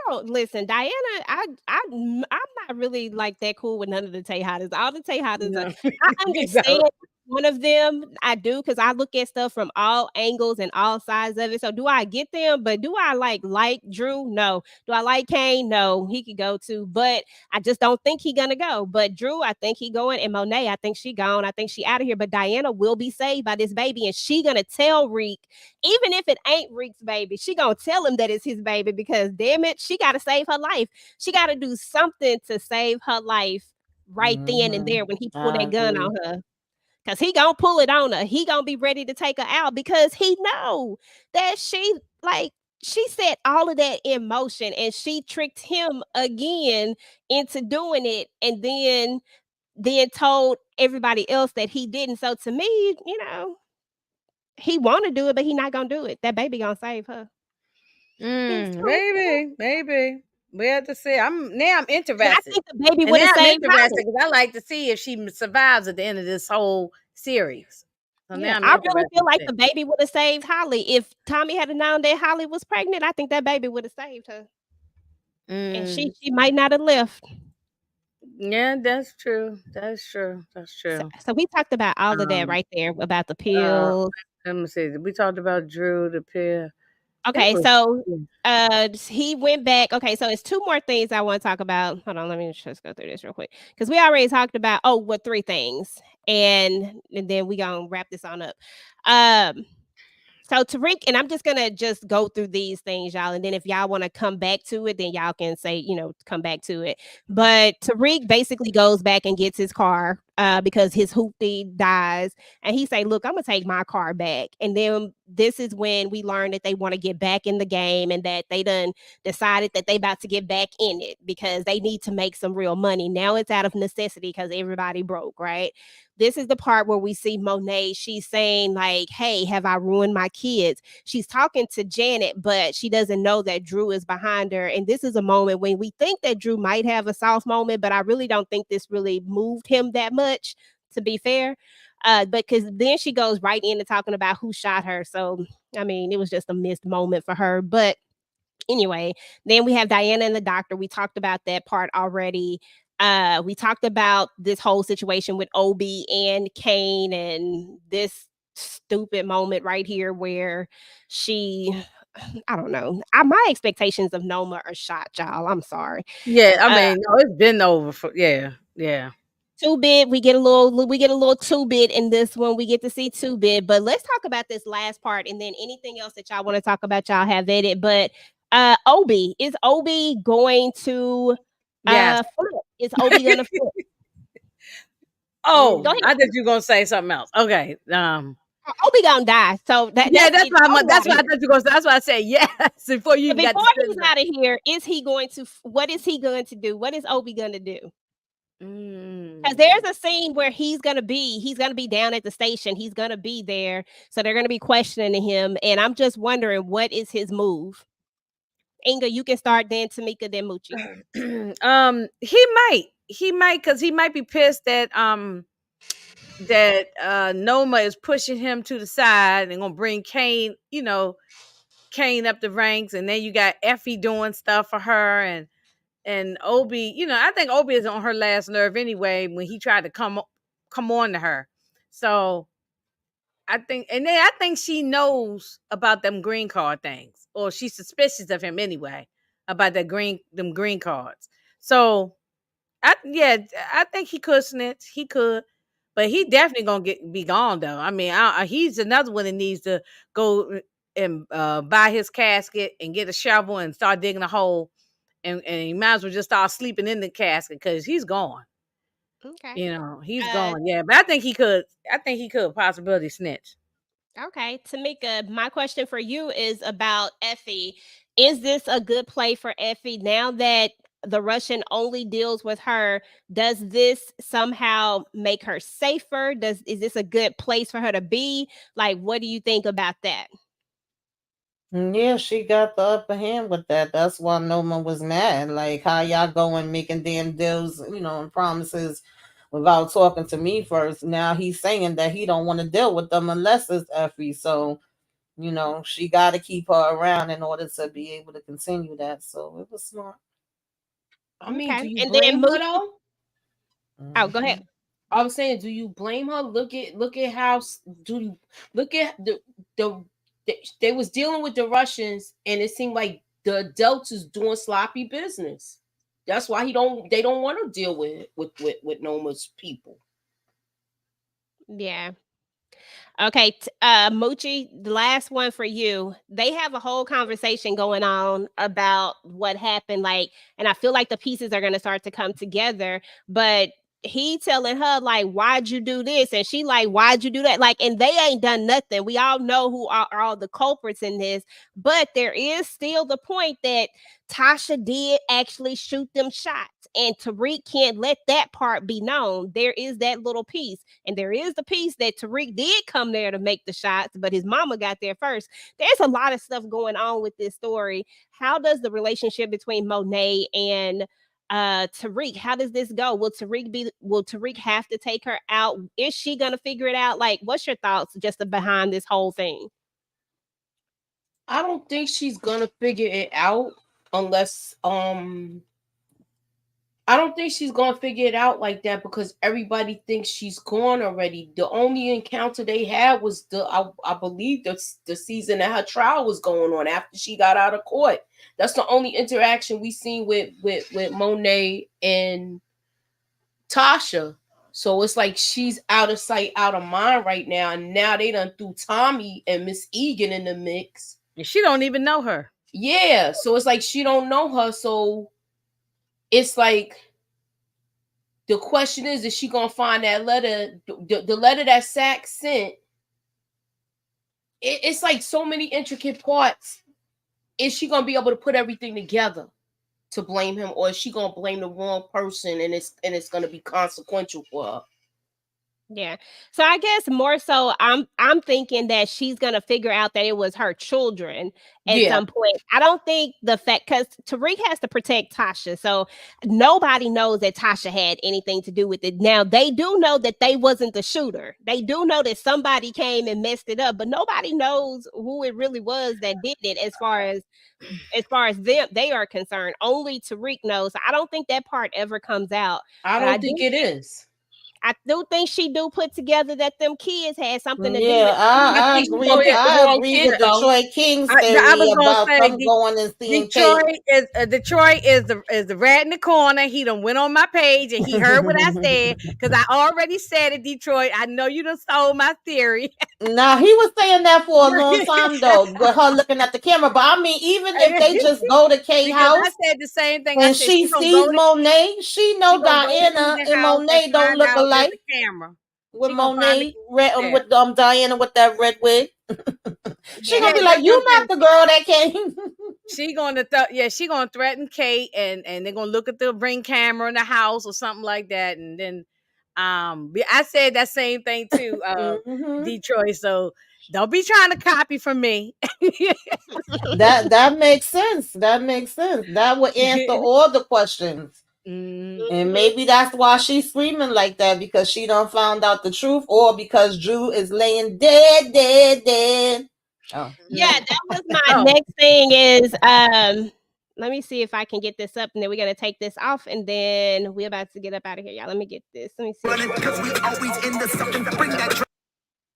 don't listen, Diana. I'm not really like that cool with none of the Tejadas. All the Tejadas, No. I understand one of them. I do because I look at stuff from all angles and all sides of it. So do I get them? But do I like Drew? No. Do I like Kane? No. He could go too, but I just don't think he gonna go. But Drew, I think he going, and Monet, I think she gone. I think she out of here. But Diana will be saved by this baby, and she gonna tell Reek, even if it ain't Reek's baby, she gonna tell him that it's his baby because damn it, she gotta save her life. She gotta do something to save her life right then and there when he pull that gun on her. Cause he gonna pull it on her. He gonna be ready to take her out because he know that she set all of that in motion and she tricked him again into doing it and then told everybody else that he didn't. So to me, he want to do it, but he not gonna do it. That baby gonna save her. Maybe. We have to see. I'm interested. And I think the baby And would now have I'm saved interested Holly. because I like to see if she survives at the end of this whole series. So now Yeah, I'm I really interested. feel like the baby would have saved Holly. If Tommy had known that Holly was pregnant, I think that baby would have saved her. And she might not have left. Yeah, that's true. That's true. So we talked about all of that right there about the pills. Let me see. We talked about Drew, the pill. Okay, so he went back. Okay, so it's two more things I want to talk about. Hold on, let me just go through this real quick because we already talked about three things, and then we gonna wrap this on up. So Tariq, and I'm just gonna go through these things, y'all, and then if y'all want to come back to it, then y'all can say, come back to it. But Tariq basically goes back and gets his car because his hoopty dies, and he say, "Look, I'm gonna take my car back." And then this is when we learn that they want to get back in the game and that they done decided that they about to get back in it because they need to make some real money. Now it's out of necessity because everybody broke, right? This is the part where we see Monet. She's saying like, "Hey, have I ruined my kids?" She's talking to Janet, but she doesn't know that Drew is behind her. And this is a moment when we think that Drew might have a soft moment, but I really don't think this really moved him that much, to be fair. Because then she goes right into talking about who shot her. So, I mean, it was just a missed moment for her. But anyway, then we have Diana and the doctor. We talked about that part already. We talked about this whole situation with Obi and Kane and this stupid moment right here where I don't know. My expectations of Noma are shot, y'all. I'm sorry. Yeah, I mean, no, it's been over for yeah. 2-bit, we get a little 2-bit in this one. We get to see 2-bit, but let's talk about this last part and then anything else that y'all want to talk about, y'all have it. But Obi, is Obi going to flip? Is Obi gonna flip? Oh, I thought you were gonna say something else. Okay. Obi gonna die. So that's why I thought you were gonna say. That's why I said yes before you even got to he's out of here. Is he going to? What is he going to do? What is Obi gonna do? Because there's a scene where he's gonna be down at the station. He's gonna be there, so they're gonna be questioning him. And I'm just wondering, what is his move? Inga, you can start. Then Tamika, then Moochie. He might, because he might be pissed that Noma is pushing him to the side and gonna bring Kane, Kane up the ranks, and then you got Effie doing stuff for her, and Obi, I think Obi is on her last nerve anyway when he tried to come on to her. So I think she knows about them green card things, or she's suspicious of him anyway about them green cards. So I think he could snitch. He could, but he definitely gonna be gone though. I mean, he's another one that needs to go and buy his casket and get a shovel and start digging a hole. And he might as well just start sleeping in the casket because he's gone. Okay. He's gone. Yeah, but I think he could possibly snitch. Okay, Tamika, my question for you is about Effie. Is this a good play for Effie now that the Russian only deals with her? Does this somehow make her safer? Is this a good place for her to be? Like, what do you think about that? Yeah, she got the upper hand with that. That's why Noma was mad. Like, how y'all going making damn deals, and promises without talking to me first. Now he's saying that he don't want to deal with them unless it's Effie. So, she got to keep her around in order to be able to continue that. So it was smart. I mean, do Okay, you and then blame her Moochie. though? Oh, go ahead. I was saying, do you blame her? Look at how look at they was dealing with the Russians, and it seemed like the adults is doing sloppy business. That's why they don't want to deal with Noma's people. Yeah. Okay, Moochie, the last one for you. They have a whole conversation going on about what happened, like, and I feel like the pieces are gonna start to come together, but he telling her, like, why'd you do this? And she like, why'd you do that? Like, and they ain't done nothing. We all know who are all the culprits in this, but there is still the point that Tasha did actually shoot them shots. And Tariq can't let that part be known. There is that little piece. And there is the piece that Tariq did come there to make the shots, but his mama got there first. There's a lot of stuff going on with this story. How does the relationship between Monet and Tariq, how does this go? Will Tariq have to take her out? Is she gonna figure it out? Like, what's your thoughts just behind this whole thing? I don't think she's gonna figure it out unless I don't think she's gonna figure it out like that because everybody thinks she's gone already. The only encounter they had was I believe the season that her trial was going on after she got out of court. That's the only interaction we seen with Monet and Tasha. So it's like she's out of sight, out of mind right now. And now they done threw Tommy and Miss Egan in the mix. And she don't even know her. Yeah, so it's like she don't know her. So it's like the question is she gonna find that letter, the letter that Sack sent? It's like so many intricate parts. Is she gonna be able to put everything together to blame him, or is she gonna blame the wrong person and it's gonna be consequential for her? Yeah. So I guess more so I'm thinking that she's gonna figure out that it was her children at some point. I don't think the fact because Tariq has to protect Tasha. So nobody knows that Tasha had anything to do with it. Now they do know that they wasn't the shooter. They do know that somebody came and messed it up, but nobody knows who it really was that did it as far as them they are concerned. Only Tariq knows. I don't think that part ever comes out. I don't think it is. I do think she do put together that them kids had something to do with Yeah, I agree. I agree with Detroit King's theory about them going and seeing Detroit is the rat in the corner. He done went on my page and he heard what I said because I already said it. Detroit, I know you done stole my theory. Nah, he was saying that for a long time though, with her looking at the camera. But I mean, even if they just go to K house, I said the same thing. And she sees Monet, she know Diana and Monet don't look alike. Camera with Monet with Diana with that red wig. She gonna be like, "You not the girl that came." She gonna she gonna threaten Kate, and they're gonna look at the ring camera in the house or something like that, and then I said that same thing too, Detroit. So don't be trying to copy from me. That makes sense. That makes sense. That would answer all the questions. And maybe that's why she's screaming like that, because she done found out the truth, or because Drew is laying dead. Oh. Yeah, that was my next thing is let me see if I can get this up, and then we're gonna take this off, and then we're about to get up out of here, y'all. Let me get this. Let me see.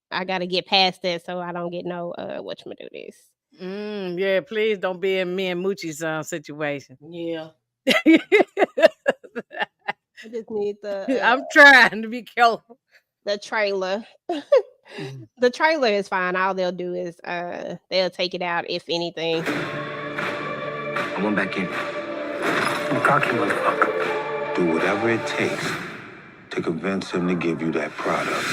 I gotta get past that so I don't get no whatchamado this. Yeah, please don't be in me and Moochie's situation. Yeah. I just need the I'm trying to be careful. The trailer. The trailer is fine. All they'll do is they'll take it out if anything. I went back in. I'm cocky, motherfucker. Do whatever it takes to convince him to give you that product.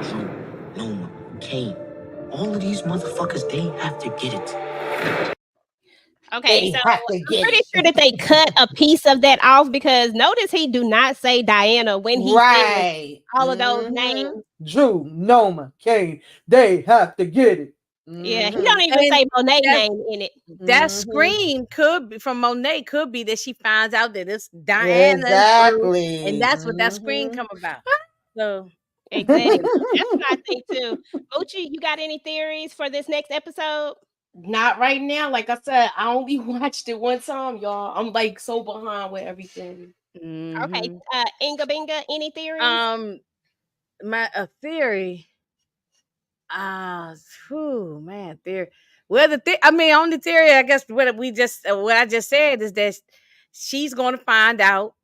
Drew, Noma, Kane, all of these motherfuckers, they have to get it. Okay, They so have to I'm get pretty it. sure that they cut a piece of that off because notice he do not say Diana when he says Right. all of those Mhm. names. Drew, Noma, Kane, they have to get it. Yeah, he Mhm. don't even And say Monet that- name in it. That Mhm. scream could be from Monet, could be that she finds out that it's Diana and Drew, Exactly. and that's what that scream Mhm. come about. So Exactly. That's what I think too. Uchi, you got any theories for this next episode? Not right now. Like I said, I only watched it one time, y'all. I'm like so behind with everything. Okay, mhm. Inga Binga, any theories? My theory. Man, theory. Well, only theory I guess what I just said is that she's going to find out.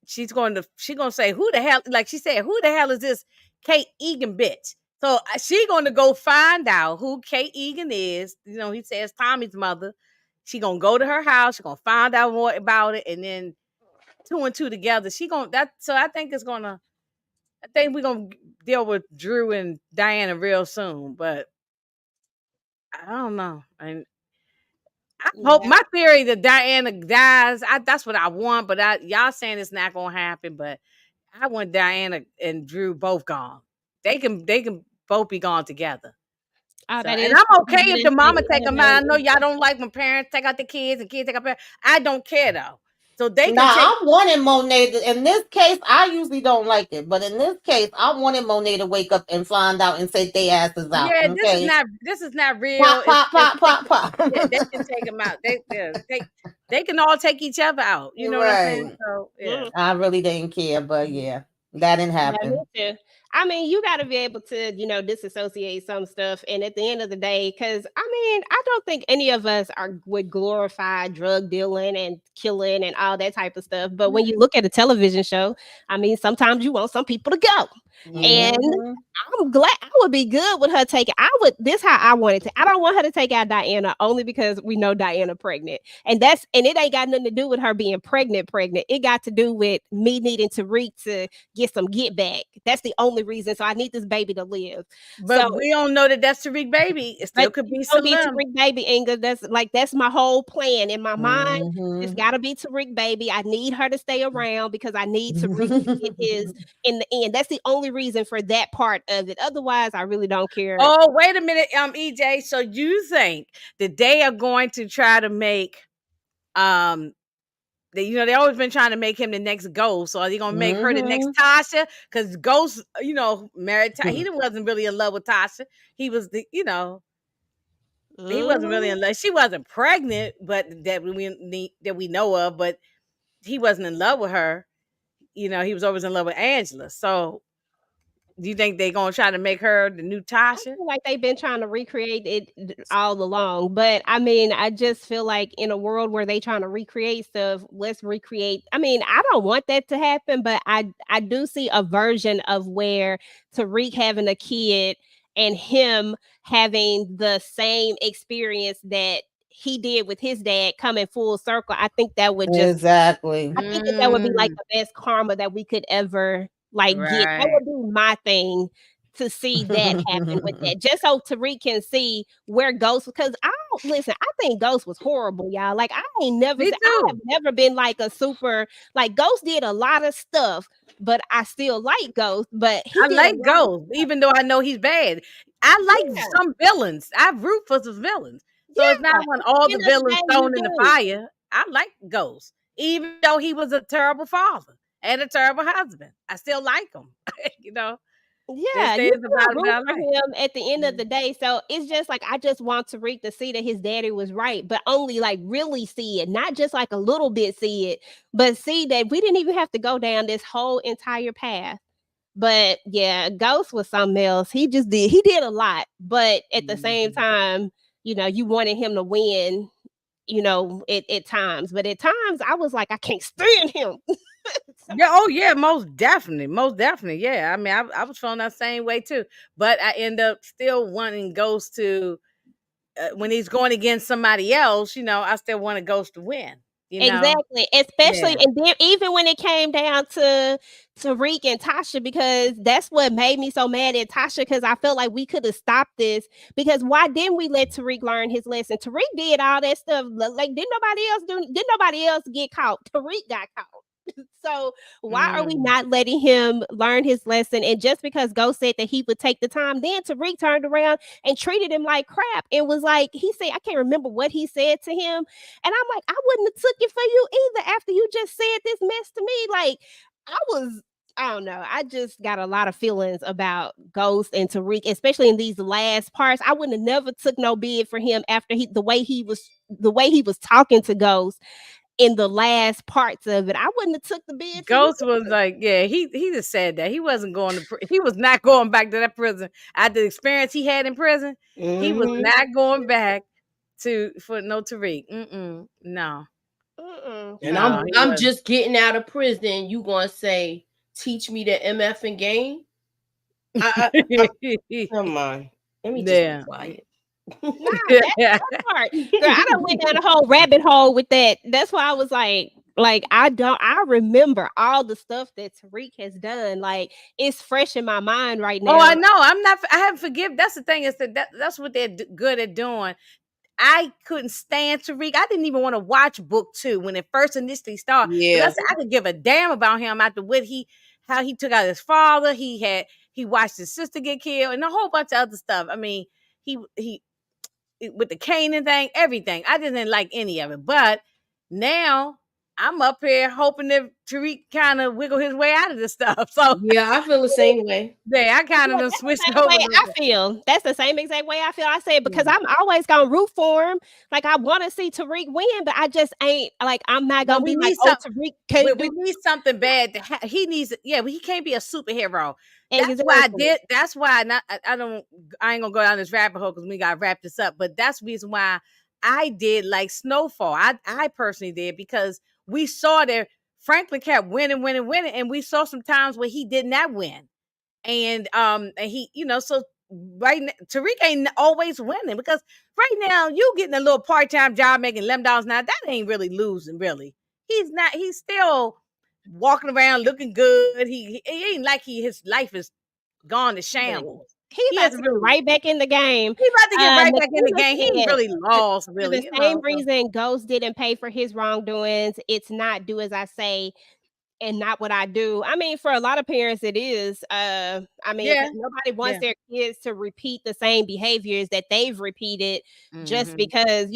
She's going to say who the hell, like she said, who the hell is this Kate Egan bitch? So she going to go find out who Kate Egan is. You know, he says Tommy's mother. She gonna go to her house. She gonna find out more about it, and then 2 and 2 together. She gonna that. So I think we're gonna deal with Drew and Diana real soon, but I don't know. And I hope Yeah. my theory that Diana dies. That's what I want, but y'all saying it's not gonna happen. But I want Diana and Drew both gone. They can both be gone together. Oh, So, that and is I'm true. okay You if the didn't mama say take them that. out. I know y'all don't like when parents take out the kids and kids take out parents. I don't care though. So they can Now, take. I wanted Monet in this case. I usually don't like it, but in this case, I wanted Monet to wake up and find out and say they asses out. Yeah, Okay, this is not real. pop, pop, pop, pop, pop. Yeah, they can take them out. They can all take each other out. You know what I'm saying? Right. So yeah. I really didn't care, but yeah, that didn't Yeah, happen. me too. I mean, you got to be able to, disassociate some stuff. And at the end of the day, because I don't think any of us would glorify drug dealing and killing and all that type of stuff. But when you look at a television show, sometimes you want some people to go. And Mhm. I'm glad I would be good with her taking. This how I wanted to. I don't want her to take out Diana only because we know Diana pregnant, and it ain't got nothing to do with her being pregnant. It got to do with me needing Tariq to get some get back. That's the only reason. So I need this baby to live. But So we don't know that that's Tariq baby. It still but could be it's gonna be Salim. Tariq baby, Inga. That's my whole plan in my mind. It's Mhm. gotta be Tariq baby. I need her to stay around because I need Tariq to get his in the end. That's the only reason for that part of it. Otherwise, I really don't care. Oh, wait a minute, EJ. So you think that they are going to try to make they always been trying to make him the next Ghost. So are they gonna make her the next Tasha? Because Ghost, married he wasn't really in love with Tasha. He was he wasn't really in love. She wasn't pregnant, but that we know of, but he wasn't in love with her. He was always in love with Angela. So do you think they're gonna try to make her the new I Tasha? feel like they've been trying to recreate it all along, but I just feel like in a world where they trying to recreate stuff, let's recreate. I don't want that to happen, but I do see a version of where Tariq having a kid and him having the same experience that he did with his dad coming full circle. I think that would just Exactly. I think that would be like the best karma that we could ever get. That Right. would be my thing to see that happen with that. Just so Tariq can see where Ghost, because I think Ghost was horrible, y'all. Like I have never been like a super Ghost did a lot of stuff, but I still like Ghost. But I like Ghost, even though I know he's bad. I like some villains. I root for some villains. So it's not when all the villains thrown in the fire. I like Ghost, even though he was a terrible father and a terrible husband. I still like him. Yeah, you root for him at the end of the day. So it's just like I just want Tariq to see that his daddy was right, but only really see it, not just a little bit see it, but see that we didn't even have to go down this whole entire path. But yeah, Ghost was something else. He did a lot, but at the same time, you wanted him to win, at times. But at times I was like, I can't stand him. Yeah, most definitely. Yeah. I was feeling that same way too. But I end up still wanting Ghost to when he's going against somebody else, I still want a Ghost to win. Exactly. Especially, Yeah. and then even when it came down to Tariq and Tasha, because that's what made me so mad at Tasha, because I felt like we could have stopped this. Because why didn't we let Tariq learn his lesson? Tariq did all that stuff. Like, didn't nobody else get caught? Tariq got caught. So why are we not letting him learn his lesson? And just because Ghost said that he would take the time, then Tariq turned around and treated him like crap and was like, he said, I can't remember what he said to him. And I'm like, I wouldn't have took it for you either after you just said this mess to me. Like, I don't know. I just got a lot of feelings about Ghost and Tariq, especially in these last parts. I wouldn't have never took no bid for him after the way he was talking to Ghost in the last parts of it. I wouldn't have took the bid. Ghost was like, yeah, he just said that he wasn't going to, he was not going back to that prison after the experience he had in prison. He was not going back for no Tariq. No. And No, I'm just getting out of prison. You gonna say, teach me the MF and game? Come on. Let me just be quiet. That part. Girl, I done went down a whole rabbit hole with that. That's why I was like I remember all the stuff that Tariq has done. Like, it's fresh in my mind right now. Oh, I know. I haven't forgiven. That's the thing, is that's what they're good at doing. I couldn't stand Tariq. I didn't even want to watch book 2 when it first initially started. Yeah. I could give a damn about him after how he took out his father. He watched his sister get killed and a whole bunch of other stuff. I mean, he with the Kanan thing, everything. I just didn't like any of it. But now I'm up here hoping that Tariq kind of wiggle his way out of this stuff. So yeah, I feel the same way. Yeah, I kind of switched over. I feel that's the same exact way I feel. I say, because I'm always gonna root for him. Like, I want to see Tariq win, but I just ain't like, I'm not gonna be like, Tariq can't we need something bad. He needs. Yeah, but he can't be a superhero. That's Exactly. why I did. That's why I ain't gonna go down this rabbit hole because we gotta wrap this up. But that's the reason why I did like Snowfall. I personally did, because we saw that Franklin kept winning, and we saw some times where he did not win. And he, so right now, Tariq ain't always winning, because right now you getting a little part-time job making $11 now. That ain't really losing, really. He's not. He's still walking around looking good. He ain't like his life is gone to shambles. He's about to get right back in the game. He's about to get right back in the game. He ain't really lost, really. For the same reason Ghost didn't pay for his wrongdoings. It's not do as I say and not what I do. I mean, for a lot of parents, it is. Nobody wants their kids to repeat the same behaviors that they've repeated, just because,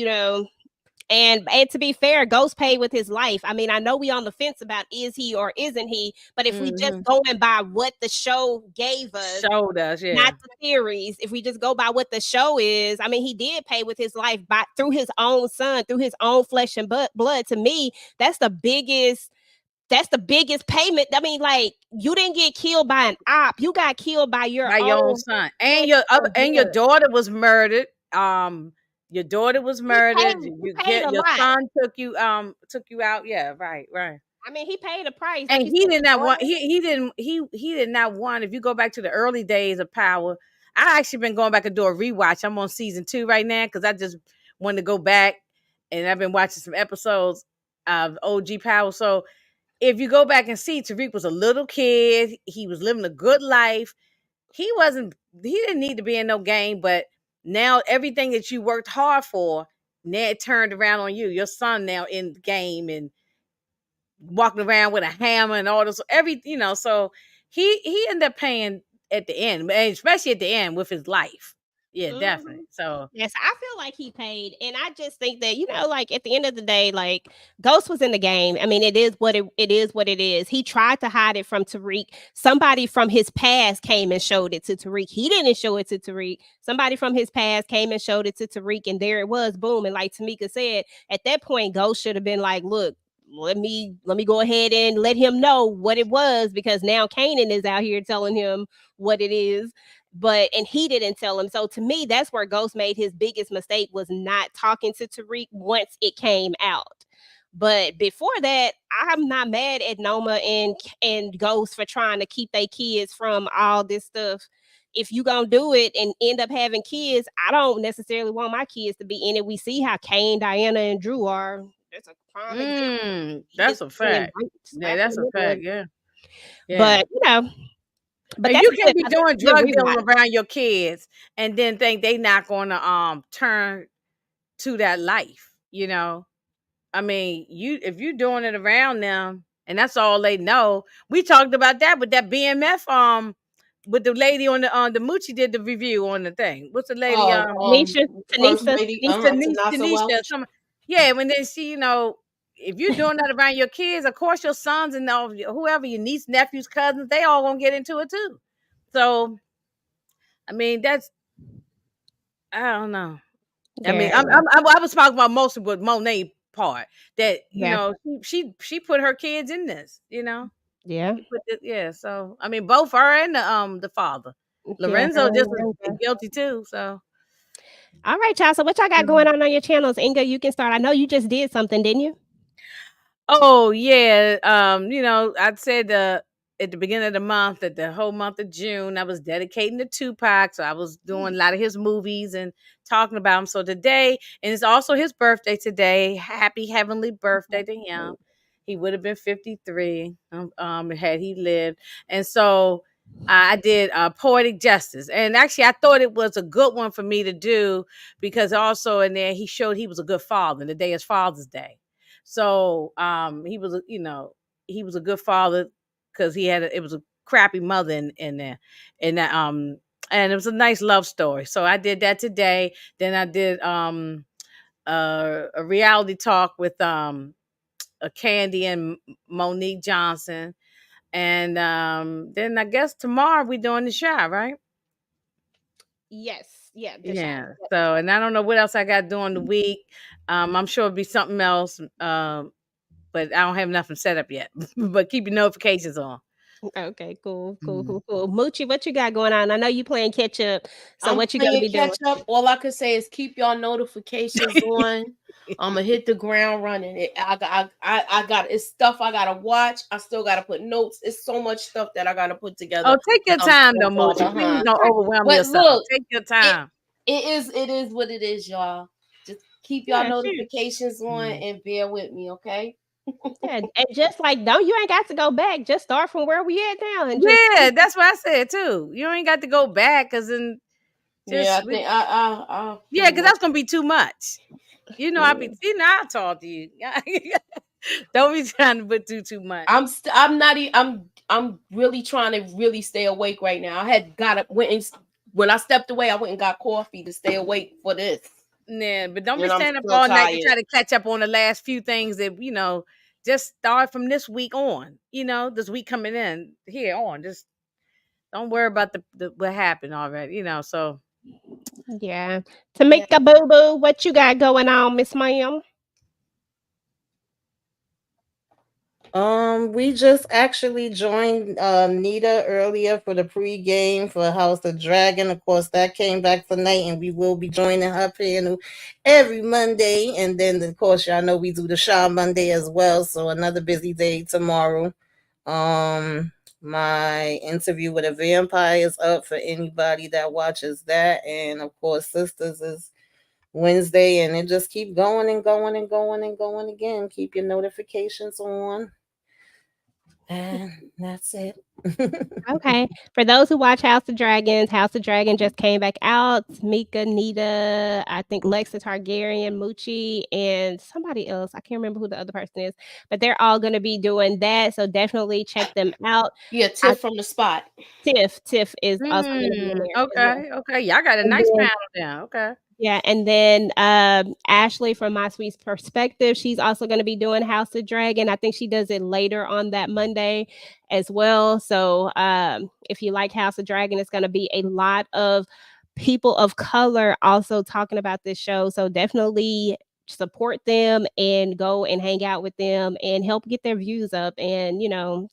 And to be fair, Ghost paid with his life. I mean, I know we on the fence about is he or isn't he, but if we just going by what the show gave us, showed us, not the theories, if we just go by what the show is, I mean, he did pay with his life through his own son, through his own flesh and blood. To me, that's the biggest payment. I mean, like, you didn't get killed by an op, you got killed by your own son, and your daughter was murdered. Your daughter was murdered. Your son took you out. Yeah, right. I mean, he paid a price, and he did not want. He did not want. If you go back to the early days of Power, I actually been going back and do a rewatch. I'm on season 2 right now because I just wanted to go back, and I've been watching some episodes of OG Power. So if you go back and see, Tariq was a little kid. He was living a good life. He didn't need to be in no game, but now everything that you worked hard for, now it turned around on you. Your son now in the game and walking around with a hammer and all this, so he ended up paying at the end, especially at the end with his life. Yeah, definitely. So yes, I feel like he paid, and I just think that, like, at the end of the day, like, Ghost was in the game. I mean, it is what it is. He tried to hide it from Tariq. Somebody from his past came and showed it to Tariq. He didn't show it to Tariq. Somebody from his past came and showed it to Tariq, and there it was, boom. And like Tamika said, at that point, Ghost should have been like, look, let me go ahead and let him know what it was, because now Kanan is out here telling him what it is. And he didn't tell him. So to me, that's where Ghost made his biggest mistake, was not talking to Tariq once it came out. But before that, I'm not mad at Noma and Ghost for trying to keep their kids from all this stuff. if you gonna do it and end up having kids, I don't necessarily want my kids to be in it. We see how Kane, Diana, and Drew are. That's a prime example. That's a It's being fact. raped, Yeah, slapped in that's the a middle of fact. it. Yeah. Yeah. But you know, but And that's you a can't good, be that's a doing good drug dealing rewatch. around your kids and then think they not gonna turn to that life, you know. I mean, if you doing it around them and that's all they know. We talked about that with that BMF with the lady on the Moochie did the review on the thing. What's the lady Tanisha, First Tanisha, lady, Tanisha. Tanasa Welch. yeah, when they see, if you're doing that around your kids, of course your sons and whoever, your niece, nephews, cousins, they all gonna get into it too. So I mean, I don't know. I mean, Yeah, I was talking about mostly with Monet part that yeah, she put her kids in this, yeah, She put yeah. So I mean, both her and the father, yeah. Lorenzo, just as guilty too. So All right, y'all. So what y'all got going on your channels? Inga, you can start. I know you just did something, didn't you? oh yeah, I said at the beginning of the month, that the whole month of June, I was dedicating to Tupac. So I was doing a lot of his movies and talking about him. So today, and it's also his birthday today. Happy heavenly birthday to him. He would have been 53 had he lived. And so I did Poetic Justice. And actually, I thought it was a good one for me to do because also in there, he showed he was a good father. And the day is Father's Day. So he was, he was a good father because it was a crappy mother in there, and that and it was a nice love story. So I did that today. Then I did a reality talk with a Candy and Monique Johnson, and then I guess tomorrow we're doing the show, right? Yes. Yeah. Yeah. So, and I don't know what else I got during the week. I'm sure it'll be something else. But I don't have nothing set up yet. But keep your notifications on. Okay. Cool. Moochie, what you got going on? I know you playing catch up. So I'm what you gonna be playing doing? catch up. All I could say is keep y'all notifications on. I'm gonna hit the ground running. I got it's stuff I gotta watch. I still gotta put notes. It's so much stuff that I gotta put together. Oh, take your time though, so far Moochie. Please behind. don't overwhelm But yourself. look, Take your time. It is what it is, y'all. Just keep y'all Yeah, sure. notifications on and bear with me, okay? Yeah, and just like you ain't got to go back. Just start from where we at now, and just Yeah, that's what I said too. You ain't got to go back because then Yeah, I think yeah, because that's gonna be too much. I talk to you. Don't be trying to put too much. I'm really trying to really stay awake right now. I had when I stepped away, I went and got coffee to stay awake for this. Yeah, but don't be And I'm standing up still all night to tired. try to catch up on the last few things that just start from this week on. This week coming in here on. Just don't worry about the what happened already. So yeah. Tamika Boo Boo, what you got going on, Miss Ma'am? We just actually joined Nita earlier for the pregame for House of Dragon. Of course, that came back tonight, and we will be joining her panel every Monday. And then, of course, y'all know we do the Shaw Monday as well. So another busy day tomorrow. My interview with a vampire is up for anybody that watches that, and of course, Sisters is Wednesday, and it just keep going and going and going and going again. Keep your notifications on. And that's it. Okay. For those who watch House of Dragon just came back out. Mika, Nita, I think Lexa Targaryen, Moochie, and somebody else. I can't remember who the other person is, but they're all going to be doing that. So definitely check them out. Yeah, Tiff from the spot. Tiff is also going to be in there. Okay. Okay. Y'all got a nice panel down. Okay. Yeah, and then Ashley from My Sweet Perspective, she's also going to be doing House of Dragon. I think she does it later on that Monday as well. So if you like House of Dragon, it's going to be a lot of people of color also talking about this show. So definitely support them and go and hang out with them and help get their views up and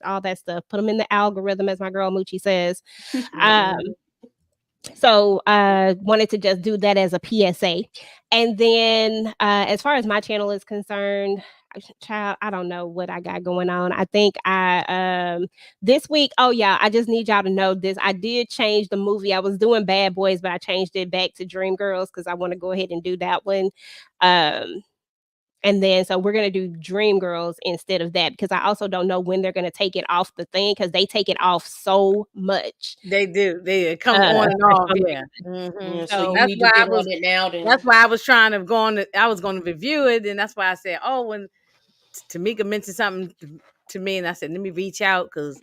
all that stuff. Put them in the algorithm, as my girl Moochie says. So wanted to just do that as a PSA. And then as far as my channel is concerned, child, I don't know what I got going on. I think this week, oh yeah, I just need y'all to know this. I did change the movie. I was doing Bad Boys, but I changed it back to Dreamgirls because I want to go ahead and do that one. Um and then so we're gonna do Dreamgirls instead of that because I also don't know when they're gonna take it off the thing because they take it off so much. They do. They come on and For off. some Yeah. reason. Yeah, so So you That's need why to I get was. on it now. Then That's why I was trying to go on. I was going to review it, and that's why I said, "Oh, when Tamika mentioned something to me, and I said, let me reach out because."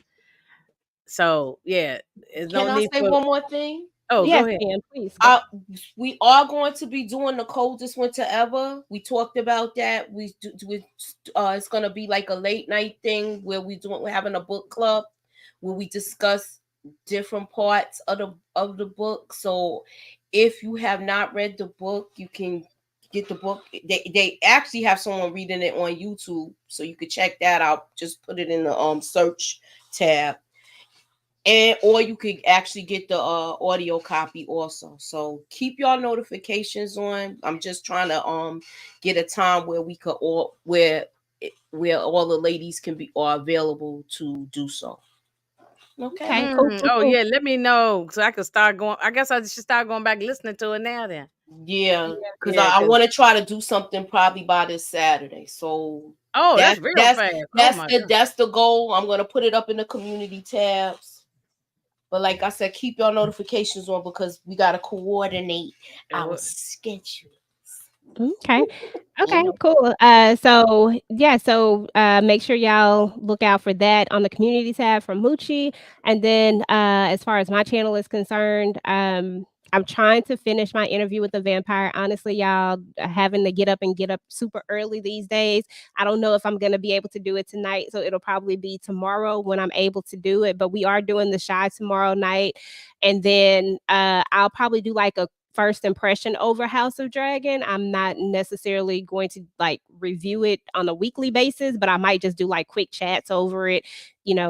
So yeah, there's no can I need say for. one more thing? Oh, go yes, ahead. Dan, please go. We are going to be doing the coldest winter ever. We talked about that. It's gonna be like a late night thing where we're having a book club where we discuss different parts of the book. So if you have not read the book, you can get the book. They actually have someone reading it on YouTube, so you could check that out. Just put it in the search tab. And or you could actually get the audio copy also. So keep your notifications on. I'm just trying to get a time where we could all where all the ladies can be are available to do so. Okay. Okay, cool, cool, Oh cool. yeah, let me know so I can start going. I guess I should start going back listening to it now. Then. Yeah, because Yeah, I 'cause- want to try to do something probably by this Saturday. So Oh, that's real fast. Oh my God. that's the goal. I'm gonna put it up in the community tabs. But like I said, keep your notifications on because we gotta coordinate our schedule. Okay. Okay, Yeah. cool. So make sure y'all look out for that on the community tab from Moochie. And then as far as my channel is concerned, I'm trying to finish my interview with the vampire. Honestly, y'all having to get up super early these days. I don't know if I'm gonna be able to do it tonight, so it'll probably be tomorrow when I'm able to do it. But we are doing the shy tomorrow night, and then I'll probably do like a first impression over House of Dragon. I'm not necessarily going to like review it on a weekly basis, but I might just do like quick chats over it,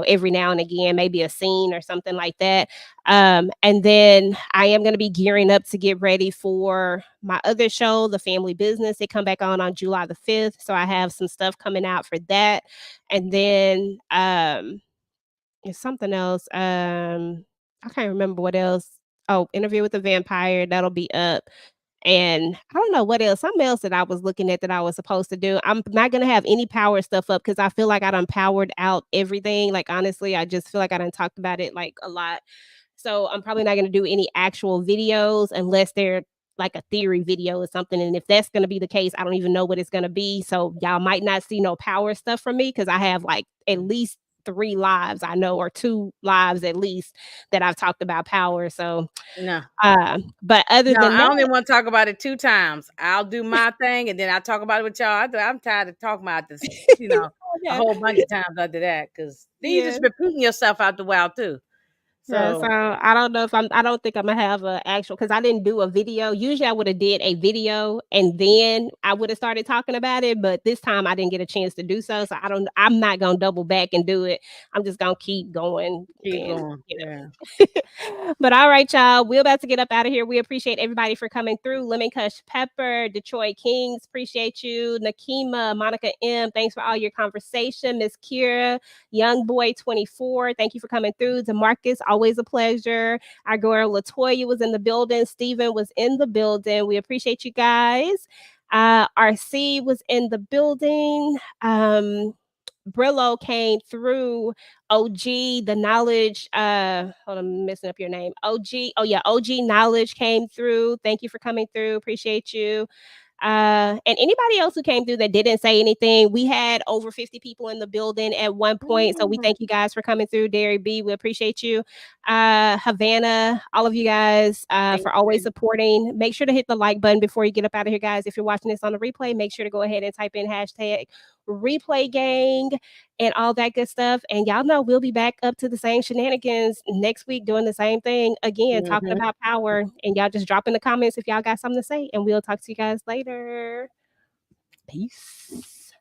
every now and again, maybe a scene or something like that. And then I am going to be gearing up to get ready for my other show, The Family Business. It come back on July the 5th. So I have some stuff coming out for that. And then it's something else. I can't remember what else. Oh, Interview with the Vampire, that'll be up. And I don't know what else, something else that I was looking at that I was supposed to do. I'm not gonna have any power stuff up because I feel like I done powered out everything. Like honestly, I just feel like I done talked about it like a lot. So I'm probably not gonna do any actual videos unless they're like a theory video or something. And if that's gonna be the case, I don't even know what it's gonna be. So y'all might not see no power stuff from me because I have like at least 3 lives I know, or 2 lives at least that I've talked about power. So No. but other No, than I that, only want to talk about it 2 times. I'll do my thing and then I'll talk about it with y'all. I'm tired of talking about this, a yeah. whole bunch of times after that because then you Yeah. just repeating yourself out the while too. Yeah, so I don't know if I don't think I'm gonna have a actual because I didn't do a video. Usually I would have did a video and then I would have started talking about it, but this time I didn't get a chance to do so. So I'm not gonna double back and do it. I'm just gonna keep going. Keep and, going. Yeah. But all right, y'all. We're about to get up out of here. We appreciate everybody for coming through. Lemon Kush Pepper, Detroit Kings, appreciate you. Nakima, Monica M, thanks for all your conversation. Miss Kira, Young Boy 24, thank you for coming through. DeMarcus, always a pleasure. Our girl Latoya was in the building. Steven was in the building. We appreciate you guys. RC was in the building. Brillo came through. OG, the knowledge, hold on, I'm messing up your name. OG knowledge came through. Thank you for coming through. Appreciate you. And anybody else who came through that didn't say anything, we had over 50 people in the building at one point. So we thank you guys for coming through. Derry B, we appreciate you. Havana, all of you guys for always supporting. Make sure to hit the like button before you get up out of here, guys. If you're watching this on the replay, make sure to go ahead and type in hashtag replay gang and all that good stuff. And y'all know we'll be back up to the same shenanigans next week doing the same thing again, talking about power. And y'all just drop in the comments if y'all got something to say, and we'll talk to you guys later. Peace.